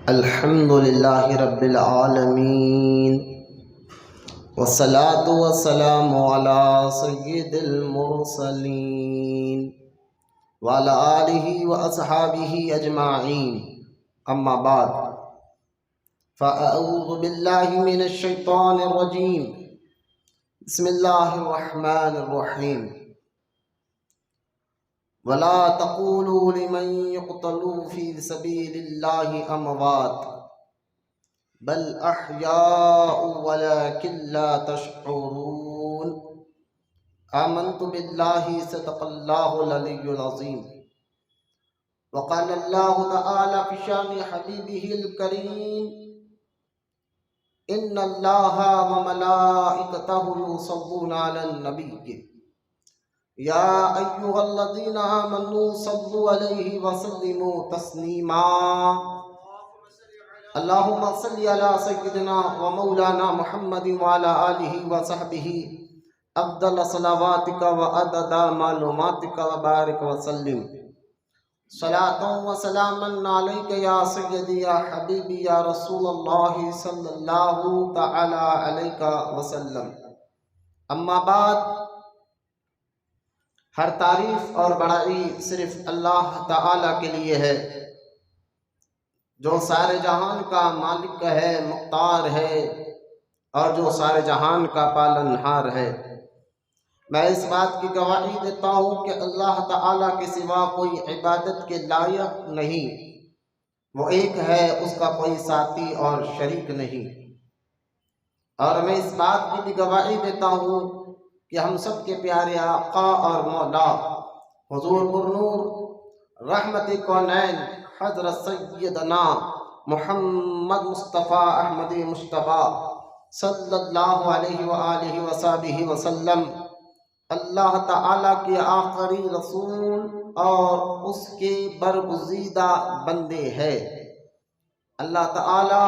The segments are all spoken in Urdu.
الحمد للہ رب العالمین والصلاة والسلام علی سید المرسلین وعلی آلہ واصحابہ اجمعین، اما بعد فاعوذ باللہ من الشیطان الرجیم، بسم اللہ الرحمن الرحیم۔ ولا تقولوا لمن يقتل في سبيل الله اموات بل احياء ولكن لا تشعرون۔ آمنت بالله صدق الله العلي العظيم۔ وقال الله تعالى في شان حبيبه الكريم: ان الله وملائكته يصلون على النبي یا ایھا الذین آمنوا صلوا علیہ وسلموا تسلیما۔ اللہم صل علی سیدنا و مولانا محمد وعلی آلہ وصحبہ افضل صلواتک و عدد معلوماتک و بارک وسلم۔ صلاۃ و سلاما علیک یا سیدی یا حبیبی یا رسول اللہ صلی اللہ تعالی علیہ وسلم۔ اما بعد، ہر تعریف اور بڑائی صرف اللہ تعالی کے لیے ہے، جو سارے جہان کا مالک ہے، مختار ہے، اور جو سارے جہان کا پالنہار ہے۔ میں اس بات کی گواہی دیتا ہوں کہ اللہ تعالی کے سوا کوئی عبادت کے لائق نہیں، وہ ایک ہے، اس کا کوئی ساتھی اور شریک نہیں۔ اور میں اس بات کی بھی گواہی دیتا ہوں کہ ہم سب کے پیارے آقا اور مولا حضور پرنور رحمت کونین حضرت سیدنا محمد مصطفیٰ احمد مصطفیٰ صلی اللہ علیہ وآلہ وصحبہ وسلم اللہ تعالیٰ کے آخری رسول اور اس کے برگزیدہ بندے ہیں۔ اللہ تعالیٰ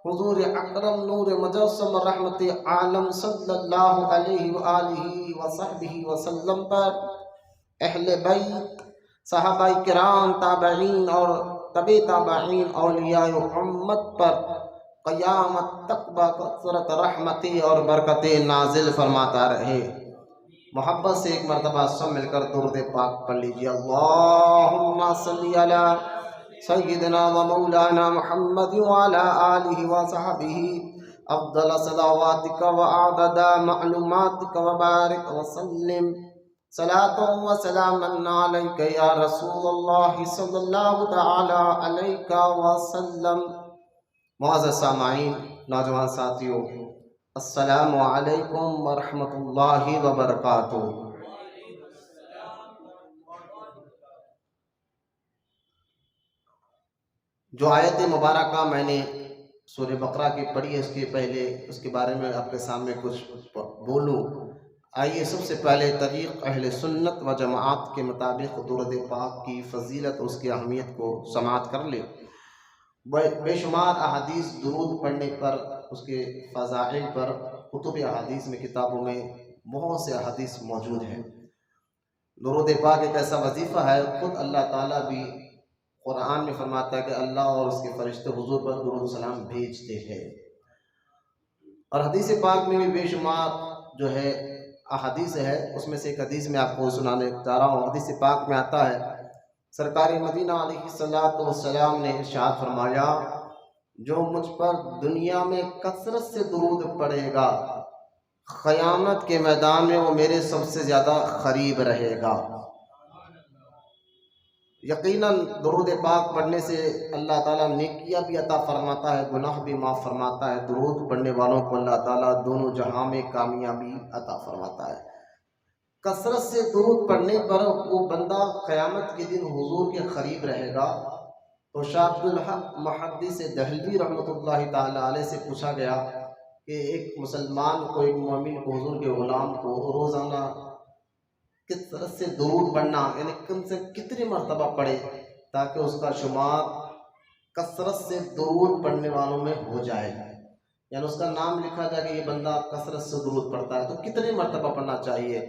حضور اکرم نور مجسم رحمت عالم صلی اللہ علیہ وآلہ وصحبہ وسلم پر، اہل بیت، صحابہ کرام، تابعین اور تبع تابعین، اولیاء امت پر قیامت تک بکثرت رحمتیں اور برکتیں نازل فرماتا رہے۔ محبت سے ایک مرتبہ سب مل کر درود پاک پڑھ لیجیے۔ اللہم صلی علی سیدنا و مولانا محمد وعلی آلہ وصحبہ افضل صلواتک و اعدد معلوماتک و بارک وسلم۔ صلاۃ و سلاما علیک یا رسول اللہ صلی اللہ تعالی علیہ وسلم۔ معزز سامعین، نوجوان ساتھیوں، السلام علیکم ورحمۃ اللہ وبرکاتہ۔ جو آیت مبارکہ میں نے سورہ بقرہ کی پڑھی ہے، اس کے بارے میں آپ کے سامنے کچھ بولوں۔ آئیے سب سے پہلے طریق اہل سنت و جماعت کے مطابق درود پاک کی فضیلت اور اس کی اہمیت کو سماعت کر لیں۔ بے شمار احادیث درود پڑھنے پر، اس کے فضائل پر کتب احادیث میں، کتابوں میں بہت سے احادیث موجود ہیں۔ درود پاک ایک ایسا وظیفہ ہے، خود اللہ تعالیٰ بھی قرآن میں فرماتا ہے کہ اللہ اور اس کے فرشتے حضور پر درود و سلام بھیجتے ہیں۔ اور حدیث پاک میں بھی بے شمار جو ہے احادیث ہے، اس میں سے ایک حدیث میں آپ کو سنانے جا رہا ہوں۔ حدیث پاک میں آتا ہے، سرکار مدینہ علیہ السلام نے ارشاد فرمایا: جو مجھ پر دنیا میں کثرت سے درود پڑھے گا، قیامت کے میدان میں وہ میرے سب سے زیادہ قریب رہے گا۔ یقیناً درود پاک پڑھنے سے اللہ تعالیٰ نیکیاں بھی عطا فرماتا ہے، گناہ بھی معاف فرماتا ہے۔ درود پڑھنے والوں کو اللہ تعالیٰ دونوں جہاں میں کامیابی عطا فرماتا ہے۔ کثرت سے درود پڑھنے پر وہ بندہ قیامت کے دن حضور کے قریب رہے گا۔ تو شاہ عبدالحق محدث دہلوی رحمۃ اللہ تعالیٰ علیہ سے پوچھا گیا کہ ایک مسلمان کو، ایک مومن کو، حضور کے غلام کو روزانہ کثرت سے درود پڑھنا، یعنی کم سے کتنی مرتبہ پڑھے تاکہ اس کا شمار کثرت سے درود پڑھنے والوں میں ہو جائے، یعنی اس کا نام لکھا جائے کہ یہ بندہ کثرت سے درود پڑھتا ہے، تو کتنی مرتبہ پڑھنا چاہیے؟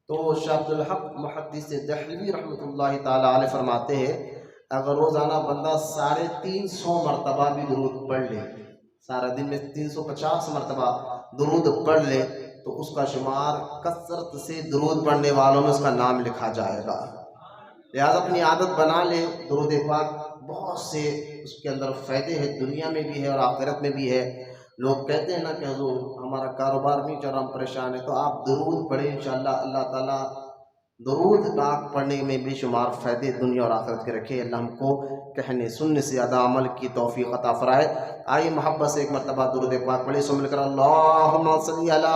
تو شاہ عبدالحق محدث دہلوی رحمۃ اللہ تعالی علیہ فرماتے ہیں اگر روزانہ بندہ 350 مرتبہ بھی درود پڑھ لے، سارا دن میں 350 مرتبہ درود پڑھ لے تو اس کا شمار کثرت سے درود پڑھنے والوں میں اس کا نام لکھا جائے گا۔ لہذا اپنی عادت بنا لے درود پاک، بہت سے اس کے اندر فائدے ہیں، دنیا میں بھی ہے اور آخرت میں بھی ہے۔ لوگ کہتے ہیں نا کہ حضور ہمارا کاروبار نہیں چل رہا، ہم پریشان ہیں، تو آپ درود پڑھیں، انشاءاللہ اللہ تعالیٰ درود پاک پڑھنے میں بے شمار فائدے دنیا اور آخرت کے رکھے۔ اللہ ہم کو کہنے سننے سے زیادہ عمل کی توفیق عطا فرمائے۔ آئیے محبت سے ایک مرتبہ درود پاک پڑھیں، سو مل کر اللہم صلی علی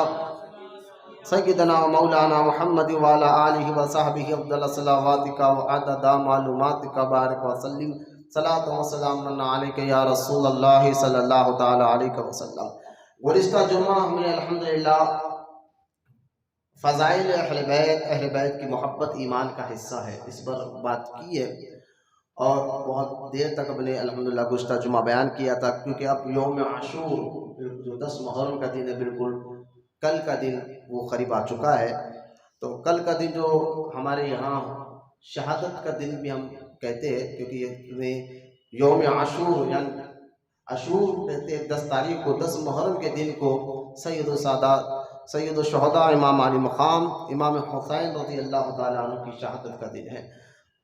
سیدنا و مولانا محمد وعلی آلہ وصحبہ افضل صلواتک وعدد معلوماتک بارک وسلم صلاۃ و سلام علیک یا رسول اللہ صلی اللہ تعالی علیہ وسلم۔ گزشتہ جمعہ ہم نے الحمدللہ فضائل اہل بیت کی محبت ایمان کا حصہ ہے، اس پر بات کی ہے اور بہت دیر تک ہم نے الحمدللہ گزشتہ جمعہ بیان کیا تھا، کیونکہ اب یوم عاشور جو 10 محرم کا دن ہے، بالکل کل کا دن وہ قریب آ چکا ہے۔ تو کل کا دن جو ہمارے یہاں شہادت کا دن بھی ہم کہتے ہیں، کیونکہ یوم عاشور یعنی عاشور کہتے ہیں 10 تاریخ کو، 10 محرم کے دن کو سید السادات سید الشہداء امام علی مقام امام حسین رضی اللہ تعالیٰ عنہ کی شہادت کا دن ہے۔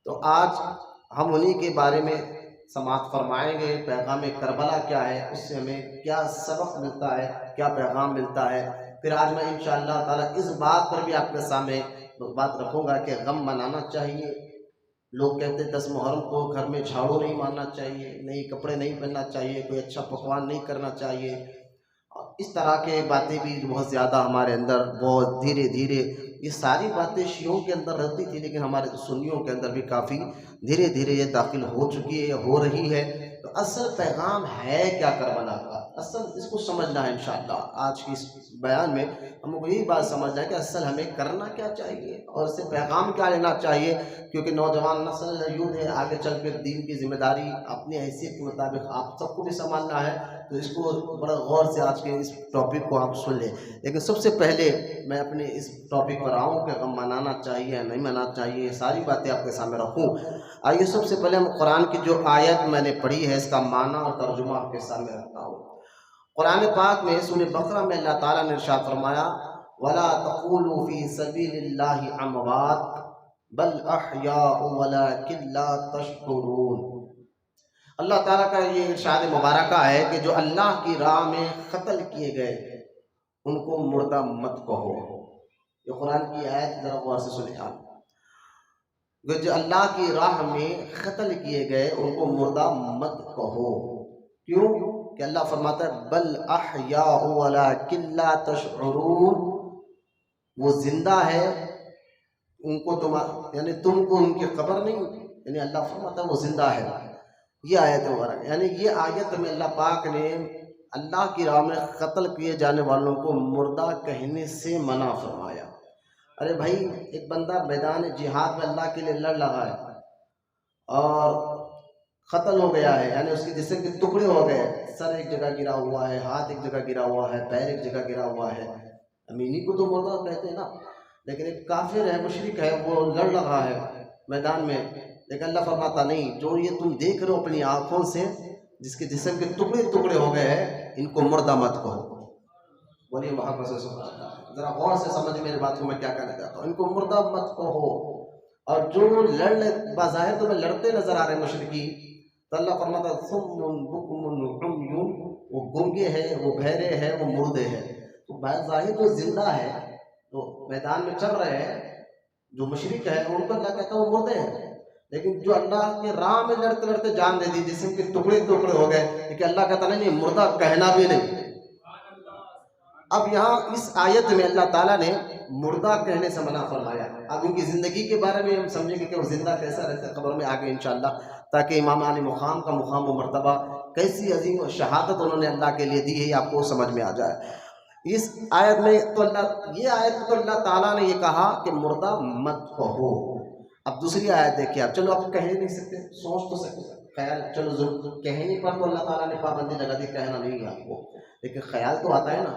تو آج ہم انہی کے بارے میں سماعت فرمائیں گے، پیغام کربلا کیا ہے، اس سے ہمیں کیا سبق ملتا ہے، کیا پیغام ملتا ہے۔ پھر آج میں انشاءاللہ تعالیٰ اس بات پر بھی آپ کے سامنے بات رکھوں گا کہ غم منانا چاہیے۔ لوگ کہتے ہیں 10 محرم کو گھر میں جھاڑو نہیں مارنا چاہیے، نئے کپڑے نہیں پہننا چاہیے، کوئی اچھا پکوان نہیں کرنا چاہیے، اس طرح کے باتیں بھی بہت زیادہ ہمارے اندر بہت دھیرے دھیرے یہ ساری باتیں شیعوں کے اندر رہتی تھی، لیکن ہمارے سنیوں کے اندر بھی کافی دھیرے دھیرے یہ داخل ہو چکی ہے، ہو رہی ہے۔ تو اصل پیغام ہے کیا کربلا کا، اصل اس کو سمجھنا ہے۔ انشاءاللہ آج کی اس بیان میں ہم کو یہی بات سمجھنا ہے کہ اصل ہمیں کرنا کیا چاہیے اور اس سے پیغام کیا لینا چاہیے، کیونکہ نوجوان نسل یوں ہے، آگے چل کے دین کی ذمہ داری اپنی حیثیت کے مطابق آپ سب کو بھی سنبھالنا ہے، تو اس کو بڑا غور سے آج کے اس ٹاپک کو آپ سن لیں۔ لیکن سب سے پہلے میں اپنے اس ٹاپک پر آؤں کہ غم منانا چاہیے نہیں منانا چاہیے، ساری باتیں آپ کے سامنے رکھوں۔ آئیے سب سے پہلے ہم قرآن کی جو آیت میں نے پڑھی ہے اس کا معنی اور ترجمہ آپ کے سامنے رکھتا ہوں۔ قرآن پاک میں سورہ بقرہ میں اللہ تعالیٰ نے ارشاد فرمایا وَلَا تَقُولُوا فِي سَبِيلِ اللَّهِ أَمْوَاتٌ بَلْ أَحْيَاءٌ وَلَكِنْ لَا تَشْعُرُونَ۔ اللہ تعالیٰ کا یہ ارشاد مبارکہ ہے کہ جو اللہ کی راہ میں قتل کیے گئے ان کو مردہ مت کہو۔ یہ قرآن کی آیت ذرا غور سے سنیں آپ، جو اللہ کی راہ میں قتل کیے گئے ان کو مردہ مت کہو۔ کیوں کہ اللہ فرماتا ہے بل احیاء ولکن لا تشعرون، وہ زندہ ہے، ان کو یعنی تم کو ان کی خبر نہیں، یعنی اللہ فرماتا ہے وہ زندہ ہے۔ یہ آیت مبارک یعنی یہ آیت میں اللہ پاک نے اللہ کی راہ میں قتل کیے جانے والوں کو مردہ کہنے سے منع فرمایا۔ ارے بھائی ایک بندہ میدان جہاد میں اللہ کے لیے لڑ رہا ہے اور قتل ہو گیا ہے، یعنی اس کے جسم کے ٹکڑے ہو گئے، سر ایک جگہ گرا ہوا ہے، ہاتھ ایک جگہ گرا ہوا ہے، پیر ایک جگہ گرا ہوا ہے، امینی کو تو مردہ کہتے ہیں نا، لیکن ایک کافر ہے، مشرک ہے، وہ لڑ رہا ہے میدان میں، لیکن اللہ فرماتا نہیں، جو یہ تم دیکھ رہے ہو اپنی آنکھوں سے جس کے جسم کے ٹکڑے ٹکڑے ہو گئے ہیں ان کو مردہ مت کہو۔ بولیے محبت سے سبحان اللہ، ذرا غور سے سمجھ میری بات کو میں کیا کہنا چاہتا ہوں، ان کو مردہ مت کہو۔ اور جو بظاہر تمہیں لڑتے نظر آ رہے مشرکی، تو اللہ فرماتا صم بکم عمی، وہ گنگے ہیں، وہ بہرے ہیں، وہ مردے ہیں۔ تو بظاہر جو زندہ ہے تو میدان میں چل رہے ہیں، جو مشرک ہے ان کو اللہ کہتا ہے وہ مردے ہیں، لیکن جو اللہ کے راہ میں لڑتے لڑتے جان دے دی، جسم کے ٹکڑے ٹکڑے ہو گئے، لیکن اللہ کہتا نہیں مردہ کہنا بھی نہیں۔ اب یہاں اس آیت میں اللہ تعالیٰ نے مردہ کہنے سے منع فرمایا۔ اب ان کی زندگی کے بارے میں ہم سمجھیں گے کہ وہ زندہ کیسا رہتا ہے قبر میں آگے انشاءاللہ، تاکہ امام علی مقام کا مقام و مرتبہ کیسی عظیم شہادت انہوں نے اللہ کے لیے دی ہے یہ آپ کو سمجھ میں آ جائے۔ اس آیت میں تو اللہ تعالیٰ نے یہ کہا کہ مردہ مت کہو۔ اب دوسری آیت دیکھیے آپ، چلو آپ کہہ نہیں سکتے، سوچ تو سکتے، خیال چلو کہنے پر تو اللہ تعالیٰ نے پابندی لگا دی، کہنا نہیں ہے آپ کو، لیکن خیال تو آتا ہے نا،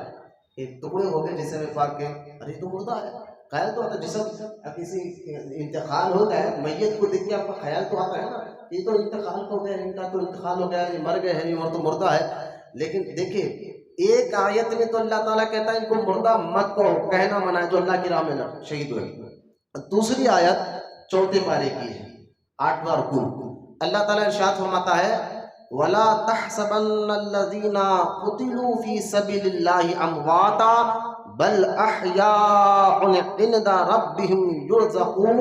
ایک ٹکڑے ہو گئے جسم پاک کے، ارے تو مردہ ہے، خیال تو آتا ہے، جسم کسی انتقال ہوتا ہے میت کو دیکھ کے آپ کا خیال تو آتا ہے نا، یہ تو انتقال ہو گیا، ان کا تو انتقال ہو گیا، یہ مر گئے ہیں، یہ تو مردہ ہے. لیکن دیکھیے ایک آیت میں تو اللہ تعالیٰ کہتا ہے ان کو مردہ مت کہو، کہنا منع ہے جو اللہ کی راہ میں شہید ہوئے. دوسری آیت چوتھے پارے کی ہے 8واں رکوع. اللہ تعالیٰ ارشاد فرماتا ہے وَلَا تَحْسَبَنَّ الَّذِينَ قُتِلُوا فِي سَبِيلِ اللَّهِ أَمْوَاتًا بَلْ أَحْيَاءٌ عِندَ رَبِّهِمْ يُرْزَقُونَ.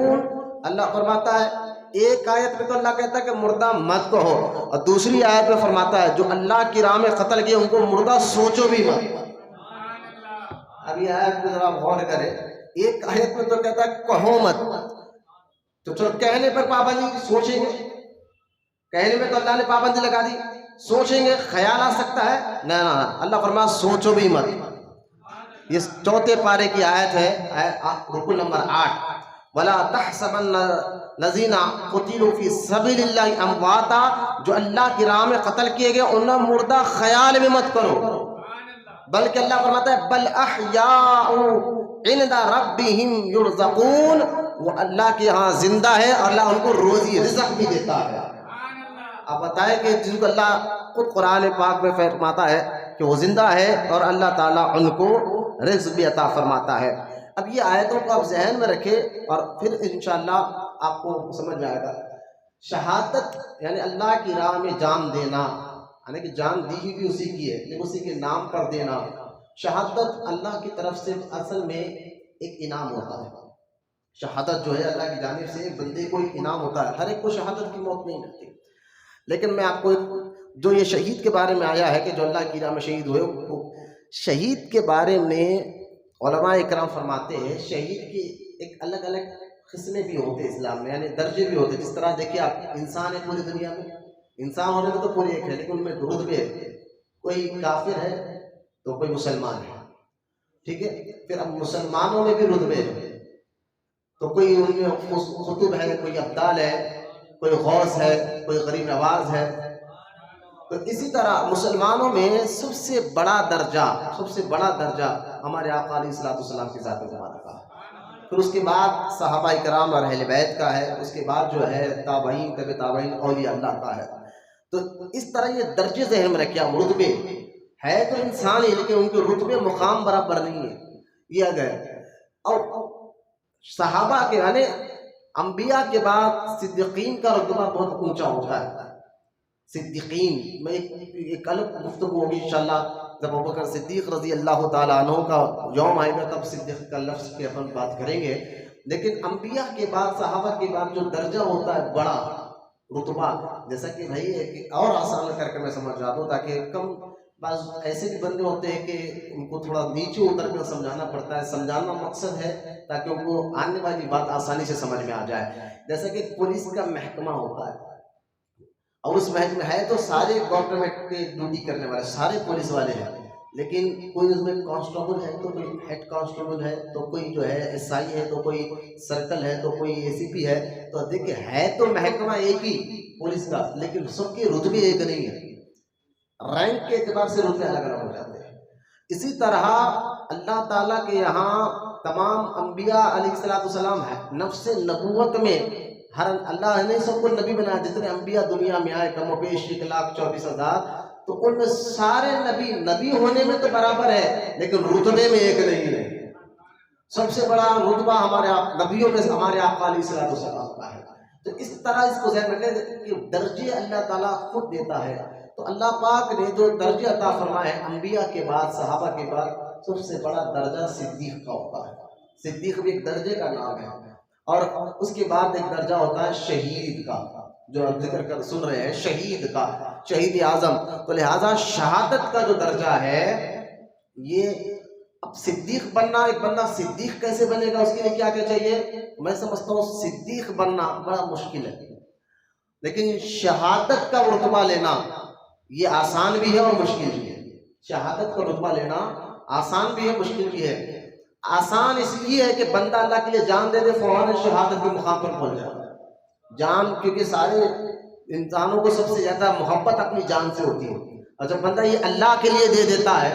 اللہ فرماتا ہے ایک آیت میں تو اللہ کہتا ہے کہ مردہ مت کہو، اور دوسری آیت میں فرماتا ہے جو اللہ کی راہ میں قتل کیے ان کو مردہ سوچو بھی مت. اب یہ آیت میں ذرا غور کرے، ایک آیت میں تو کہتا ہے کہو مت، تو چلو کہنے پر پابندی، سوچیں گے، کہنے میں تو اللہ نے پابندی لگا دی، سوچیں گے خیال آ سکتا ہے، نہ نہ اللہ فرمایا سوچو بھی مت. یہ چوتھے پارے کی آیت ہے، رکوع نمبر 8. وَلَا تَحْسَبَنَّ الَّذِينَ قُتِلُوا فِي سَبِيلِ اللَّهِ أَمْوَاتًا، جو اللہ کی راہ میں قتل کیے گئے انہیں مردہ خیال میں مت کرو، بلکہ اللہ فرماتا ہے بل احیاء عند ربهم یرزقون، وہ اللہ کے ہاں زندہ ہے اور اللہ ان کو روزی رزق بھی دیتا ہے. آپ بتائیں کہ جن کو اللہ خود قرآن پاک میں فرماتا ہے کہ وہ زندہ ہے اور اللہ تعالیٰ ان کو رزق بھی عطا فرماتا ہے. اب یہ آیتوں کو آپ ذہن میں رکھیں اور پھر انشاءاللہ آپ کو سمجھ میں آئے گا. شہادت یعنی اللہ کی راہ میں جان دینا، یعنی کہ جان دی ہوئی بھی اسی کی ہے لیکن اسی کے نام پر دینا. شہادت اللہ کی طرف سے اصل میں ایک انعام ہوتا ہے. شہادت جو ہے اللہ کی جانب سے ایک بندے کو ایک انعام ہوتا ہے. ہر ایک کو شہادت کی موت نہیں ملتی، لیکن میں آپ کو جو یہ شہید کے بارے میں آیا ہے کہ جو اللہ کی راہ میں شہید ہوئے، شہید کے بارے میں علماء اکرام فرماتے ہیں شہید کی ایک الگ الگ قسمیں بھی ہوتے ہیں اسلام میں، یعنی درجے بھی ہوتے ہیں. جس طرح دیکھیے آپ انسان ہے پوری دنیا میں، انسان ہونے میں تو پوری ایک ہے لیکن ان میں رتبے ہے. کوئی کافر ہے تو کوئی مسلمان ہے، ٹھیک ہے. پھر اب مسلمانوں میں بھی رتبے ہیں، تو کوئی ان میں قطب ہے، کوئی ابدال ہے، کوئی غوث ہے، کوئی غریب نواز ہے. تو اسی طرح مسلمانوں میں سب سے بڑا درجہ ہمارے آقا علیہ الصلوۃ والسلام کی ذات مبارکہ کا ہے. پھر اس کے بعد صحابہ کرام اور اہل بیت کا ہے، اس کے بعد جو ہے تابعین، تبع تابعین، اولیاء اللہ کا ہے. تو اس طرح یہ درجے ذہن میں رکھیں. رتبے ہے تو انسان ہی لیکن ان کے رتبے مقام برابر نہیں ہے. یہ اگر اور صحابہ کے یعنی انبیاء کے بعد صدیقین کا رتبہ بہت اونچا ہوتا ہے. صدیقین میں ایک الگ گفتگو ہوگی انشاءاللہ جب ابوبکر صدیق رضی اللہ تعالیٰ عنہ کا یوم آئے گا تب صدیق کا لفظ کی اپن بات کریں گے. لیکن انبیاء کے بعد صحابہ کے بعد جو درجہ ہوتا ہے بڑا رتبہ، جیسا کہ بھائی ایک اور آسان کر کے میں سمجھا دوں تاکہ کم بعض ایسے بھی بندے ہوتے ہیں کہ ان کو تھوڑا نیچے اتر کر سمجھانا پڑتا ہے. سمجھانا مقصد ہے تاکہ ان کو آنے والی بات آسانی سے سمجھ میں آ جائے. جیسا کہ پولیس کا محکمہ ہوتا ہے اور اس محکمہ ہے تو سارے گورنمنٹ کے ڈیوٹی کرنے والے سارے پولیس والے ہیں، لیکن کوئی اس میں کانسٹیبل ہے تو کوئی ہیڈ کانسٹیبل ہے تو کوئی جو ہے ایس آئی ہے تو کوئی سرکل ہے تو کوئی اے سی پی ہے. تو دیکھیں ہے تو محکمہ ایک ہی پولیس کا لیکن سب کے رتبے ایک نہیں ہے، رینک کے اعتبار سے رتبے الگ الگ ہو جاتے ہیں. اسی طرح اللہ تعالیٰ کے یہاں تمام انبیاء علیہ الصلوۃ والسلام ہے. نفس نبوت میں ہر اللہ نے سب کو نبی بنایا، جتنے انبیاء دنیا میں آئے کم و بیش 1,24,000، تو ان میں سارے نبی ہونے میں تو برابر ہے لیکن رتبے میں ایک نہیں ہے. سب سے بڑا رتبہ ہمارے نبیوں میں ہمارے آقا علیہ الصلوۃ والسلام کا ہے. تو اس طرح اس کو ذہن رکھیں کہ درجے اللہ تعالیٰ خود دیتا ہے. تو اللہ پاک نے جو درجے عطا فرمائے انبیاء کے بعد صحابہ کے بعد سب سے بڑا درجہ صدیق کا ہوتا ہے. صدیق بھی ایک درجے کا نام ہے. اور اس کے بعد ایک درجہ ہوتا ہے شہید کا، جو آپ ذکر کر سن رہے ہیں شہید کا، شہید اعظم. تو لہٰذا شہادت کا جو درجہ ہے یہ اب صدیق بننا، ایک بندہ صدیق کیسے بنے گا، اس کے لیے کیا کیا چاہیے؟ میں سمجھتا ہوں صدیق بننا بڑا مشکل ہے لیکن شہادت کا رتبہ لینا یہ آسان بھی ہے اور مشکل بھی ہے. شہادت کا رتبہ لینا آسان بھی ہے مشکل بھی ہے. آسان اس لیے ہے کہ بندہ اللہ کے لیے جان دے دے فوراً شہادت کے مقام پر پہنچ جائے. جان کیونکہ سارے انسانوں کو سب سے زیادہ محبت اپنی جان سے ہوتی ہے، اور جب بندہ یہ اللہ کے لیے دے دیتا ہے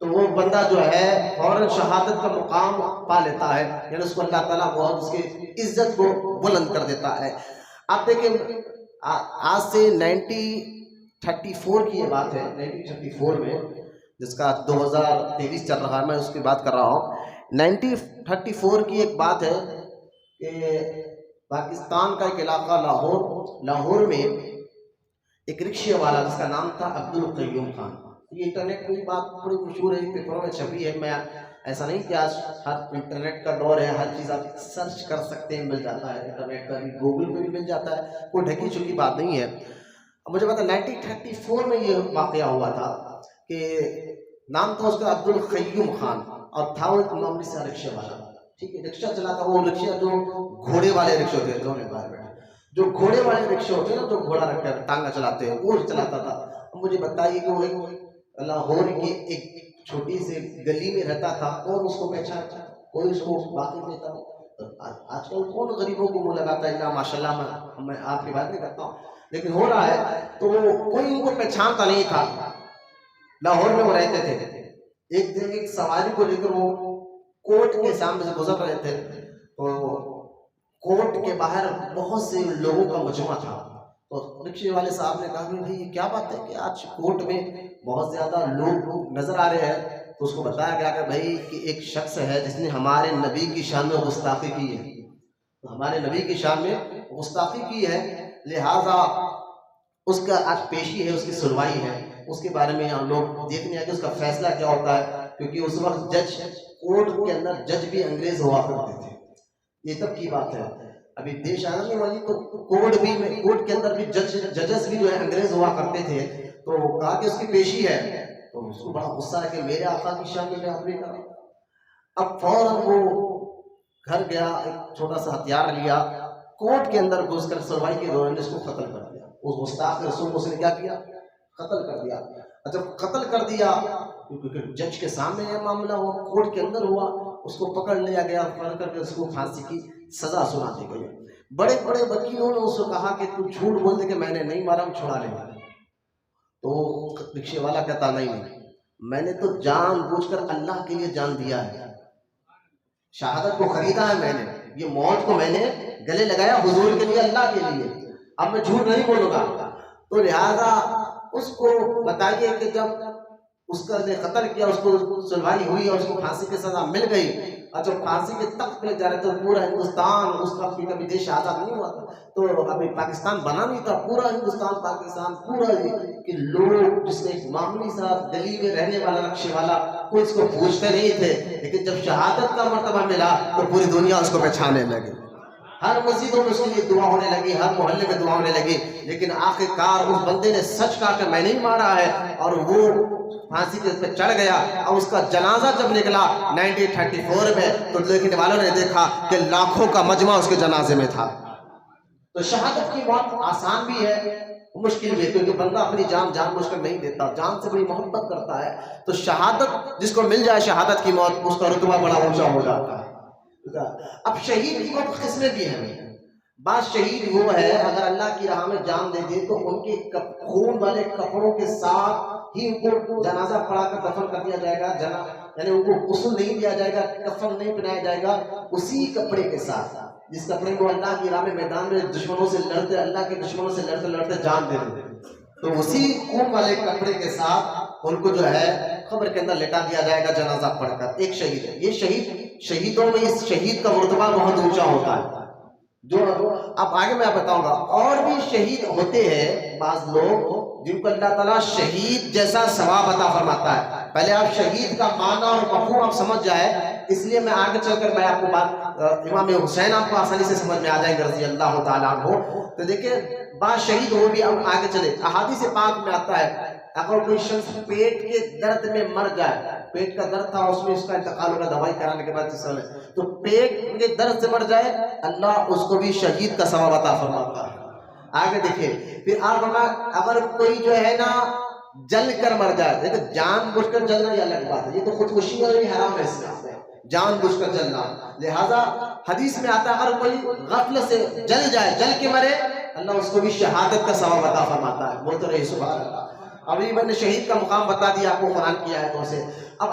تو وہ بندہ جو ہے فوراً شہادت کا مقام پا لیتا ہے. یعنی اس کو اللہ تعالیٰ بہت اس کی عزت کو بلند کر دیتا ہے. آپ دیکھیں آج سے 1934 کی یہ بات ہے، 1934 میں، جس کا 2023 چل رہا ہے، میں اس کی بات کر رہا ہوں۔ 1934 کی ایک بات ہے کہ پاکستان کا ایک علاقہ لاہور میں ایک رکشے والا جس کا نام تھا عبدالقیوم خان۔ یہ انٹرنیٹ کی بات بڑی مشہور ہے، پیپروں میں چھپی ہے، میں ایسا نہیں کہ آج ہر انٹرنیٹ کا دور ہے، ہر چیز آپ سرچ کر سکتے ہیں، مل جاتا ہے، انٹرنیٹ کا بھی گوگل پہ بھی مل جاتا ہے، کوئی ڈھکی چھپی بات نہیں ہے۔ مجھے پتا 1934 میں یہ واقعہ ہوا تھا کہ نام تھا اس کا عبدالقیوم خان، اور تھا وہ ایک معمولی سا رکشے والا، ٹھیک ہے، رکشہ چلاتا، وہ رکشہ جو گھوڑے والے رکشے ہوتے ہیں، دونوں باہر بیٹھے، جو گھوڑے والے رکشے ہوتے ہیں نا، جو گھوڑا رکھ کر ٹانگا چلاتے ہیں، وہ چلاتا تھا۔ مجھے بتائیے کہ وہ ایک لاہور کی ایک چھوٹی سی گلی میں رہتا تھا، اور اس کو پہچانتا، کوئی اس کو باقی نہیں تھا۔ آج کل کون غریبوں کو منہ لگاتا ہے؟ ماشاء اللہ، میں آپ کی بات نہیں کرتا ہوں، لیکن ہو رہا ہے، تو کوئی ان کو پہچانتا نہیں تھا۔ لاہور میں وہ رہتے تھے۔ ایک دن ایک سواری کو لے کر وہ کوٹ کے سامنے سے گزر رہے تھے، تو کوٹ کے باہر بہت سے لوگوں کا مجمع تھا، تو رکشے والے صاحب نے کہا کہ بھائی یہ کیا بات ہے کہ آج کوٹ میں بہت زیادہ لوگ نظر آ رہے ہیں؟ تو اس کو بتایا گیا کہ بھائی کہ ایک شخص ہے جس نے ہمارے نبی کی شان میں گستاخی کی ہے، ہمارے نبی کی شان میں گستاخی کی ہے، لہٰذا اس کا آج پیشی ہے، اس کی سنوائی ہے، اس کے بارے میں ہم لوگ دیکھنے ہیں کہ اس کا فیصلہ کیا ہوتا ہے، کیونکہ اس وقت جج کوٹ کے اندر جج بھی انگریز ہوا کرتے تھے، یہ تب کی بات ہے۔ ابھی دیش آزادی والی تو کوٹ کے اندر بھی ججز بھی جو ہے انگریز ہوا کرتے تھے، تو کہا کہ اس کی پیشی ہے، تو اس کو بڑا غصہ ہے کہ میرے آقا کی شان میں آپ نے کہا۔ اب فوراً وہ گھر گیا، ایک چھوٹا سا ہتھیار لیا، کوٹ کے اندر گھس کر سنوائی کے دوران اس کو قتل کر دیا، اس گستاخ رسول کو اس نے کیا کیا؟ قتل کر دیا۔ جب قتل کر دیا، کیونکہ جج کے سامنے یہ معاملہ ہوا، کوٹ کے اندر ہوا، اس کو پکڑ لیا گیا، پکڑ کر کے اس کو پھانسی کی سزا سنا دی گئی۔ بڑے بڑے وکیلوں نے اس کو کہا کہ تو جھوٹ بول دے کہ میں نے نہیں مارا، ہم چھڑا لیں گے، تو رکشے والا کہتا نہیں، میں نے تو جان بوجھ کر اللہ کے لیے جان دیا ہے، شہادت کو خریدا ہے میں نے، یہ موت کو میں نے گلے لگایا حضور کے لیے، اللہ کے لیے، اب میں جھوٹ نہیں بولوں گا۔ تو لہٰذا اس کو بتائیے کہ جب اس کا نے قتل کیا، اس کو سنوائی ہوئی اور اس کو پھانسی کی سزا مل گئی، اور جب پھانسی کے تخت پہ جا رہے تو پورا ہندوستان، اس کا کبھی دیش آزاد نہیں ہوا تھا، تو ابھی پاکستان بنا نہیں تھا، پورا ہندوستان پاکستان پورا کہ لوگ جس نے ایک معمولی سا گلی میں رہنے والا رکشے والا، کوئی اس کو پوچھتے نہیں تھے، لیکن جب شہادت کا مرتبہ ملا تو پوری دنیا اس کو پہچانے لگی، ہر مسجدوں میں اس کے لیے دعا ہونے لگی، ہر محلے میں دعا ہونے لگی، لیکن آخر کار اس بندے نے سچ کہا کہ میں نہیں مارا ہے، اور وہ پھانسی پہ چڑھ گیا۔ اور اس کا جنازہ جب نکلا 1934 میں، تو دیکھنے والوں نے دیکھا کہ لاکھوں کا مجمع اس کے جنازے میں تھا۔ تو شہادت کی موت آسان بھی ہے، مشکل بھی ہے، کیونکہ بندہ اپنی جان بوجھ کر نہیں دیتا، جان سے بڑی محبت کرتا ہے، تو شہادت جس کو مل جائے شہادت کی موت، اس کا رتبہ بڑا اونچا ہو جاتا ہے۔ اب شہید کی موت قسمیں بھی ہیں، بعض شہید وہ ہے اگر اللہ کی راہ میں جان دے دے تو ان کے خون والے کپڑوں کے ساتھ ہی ان کو جنازہ پڑھا کر دفن کر دیا جائے گا، یعنی ان کو غسل نہیں دیا جائے گا، کفن نہیں پہنایا جائے گا، اسی کپڑے کے ساتھ جس کپڑے کو اللہ کی راہ میں میدان میں دشمنوں سے لڑتے، اللہ کے دشمنوں سے لڑتے لڑتے جان دے دیتے، تو اسی خون والے کپڑے کے ساتھ ان کو جو ہے قبر کے اندر لٹا دیا جائے گا جنازہ پڑھ کر۔ ایک شہید ہے، یہ شہیدوں میں اس شہید کا مرتبہ بہت اونچا ہوتا ہے، جو اب آگے میں بتاؤں گا۔ اور بھی شہید ہوتے ہیں بعض لوگ جن کو اللہ تعالیٰ شہید جیسا ثواب عطا فرماتا ہے۔ پہلے آپ شہید کا معنی اور مفہوم آپ سمجھ جائے، اس لیے میں آگے چل کر میں آپ کو بات امام حسین آپ کو آسانی سے سمجھ میں آ جائیں گے رضی اللہ تعالیٰ عنہ۔ تو دیکھیں بعض شہید ہو بھی اب آگے چلے، احادیث پاک میں آتا ہے اگر کوئی شخص پیٹ کے درد میں مر جائے، پیٹ کا درد تھا اس میں اس کا انتقال ہوگا دوائی کرانے کے بعد تو پیٹ کے درد سے مر جائے، اللہ اس کو بھی شہید کا ثواب عطا فرماتا ہے۔ آگے دیکھیں پھر آپ اگر کوئی جو ہے نا جل کر مر جائے، دیکھیں جان بوجھ کر جلنا یہ الگ بات ہے، یہ تو خودکشی اور یہ حرام ہے اسلام میں، جان بوجھ کر جلنا، لہذا حدیث میں آتا ہے اگر کوئی غفلت سے جل جائے، جل کے مرے، اللہ اس کو بھی شہادت کا ثواب عطا فرماتا ہے، بولتے رہے سبحان اللہ۔ ابھی میں نے شہید کا مقام بتا دیا آپ کو قرآن کی آیتوں سے۔ اب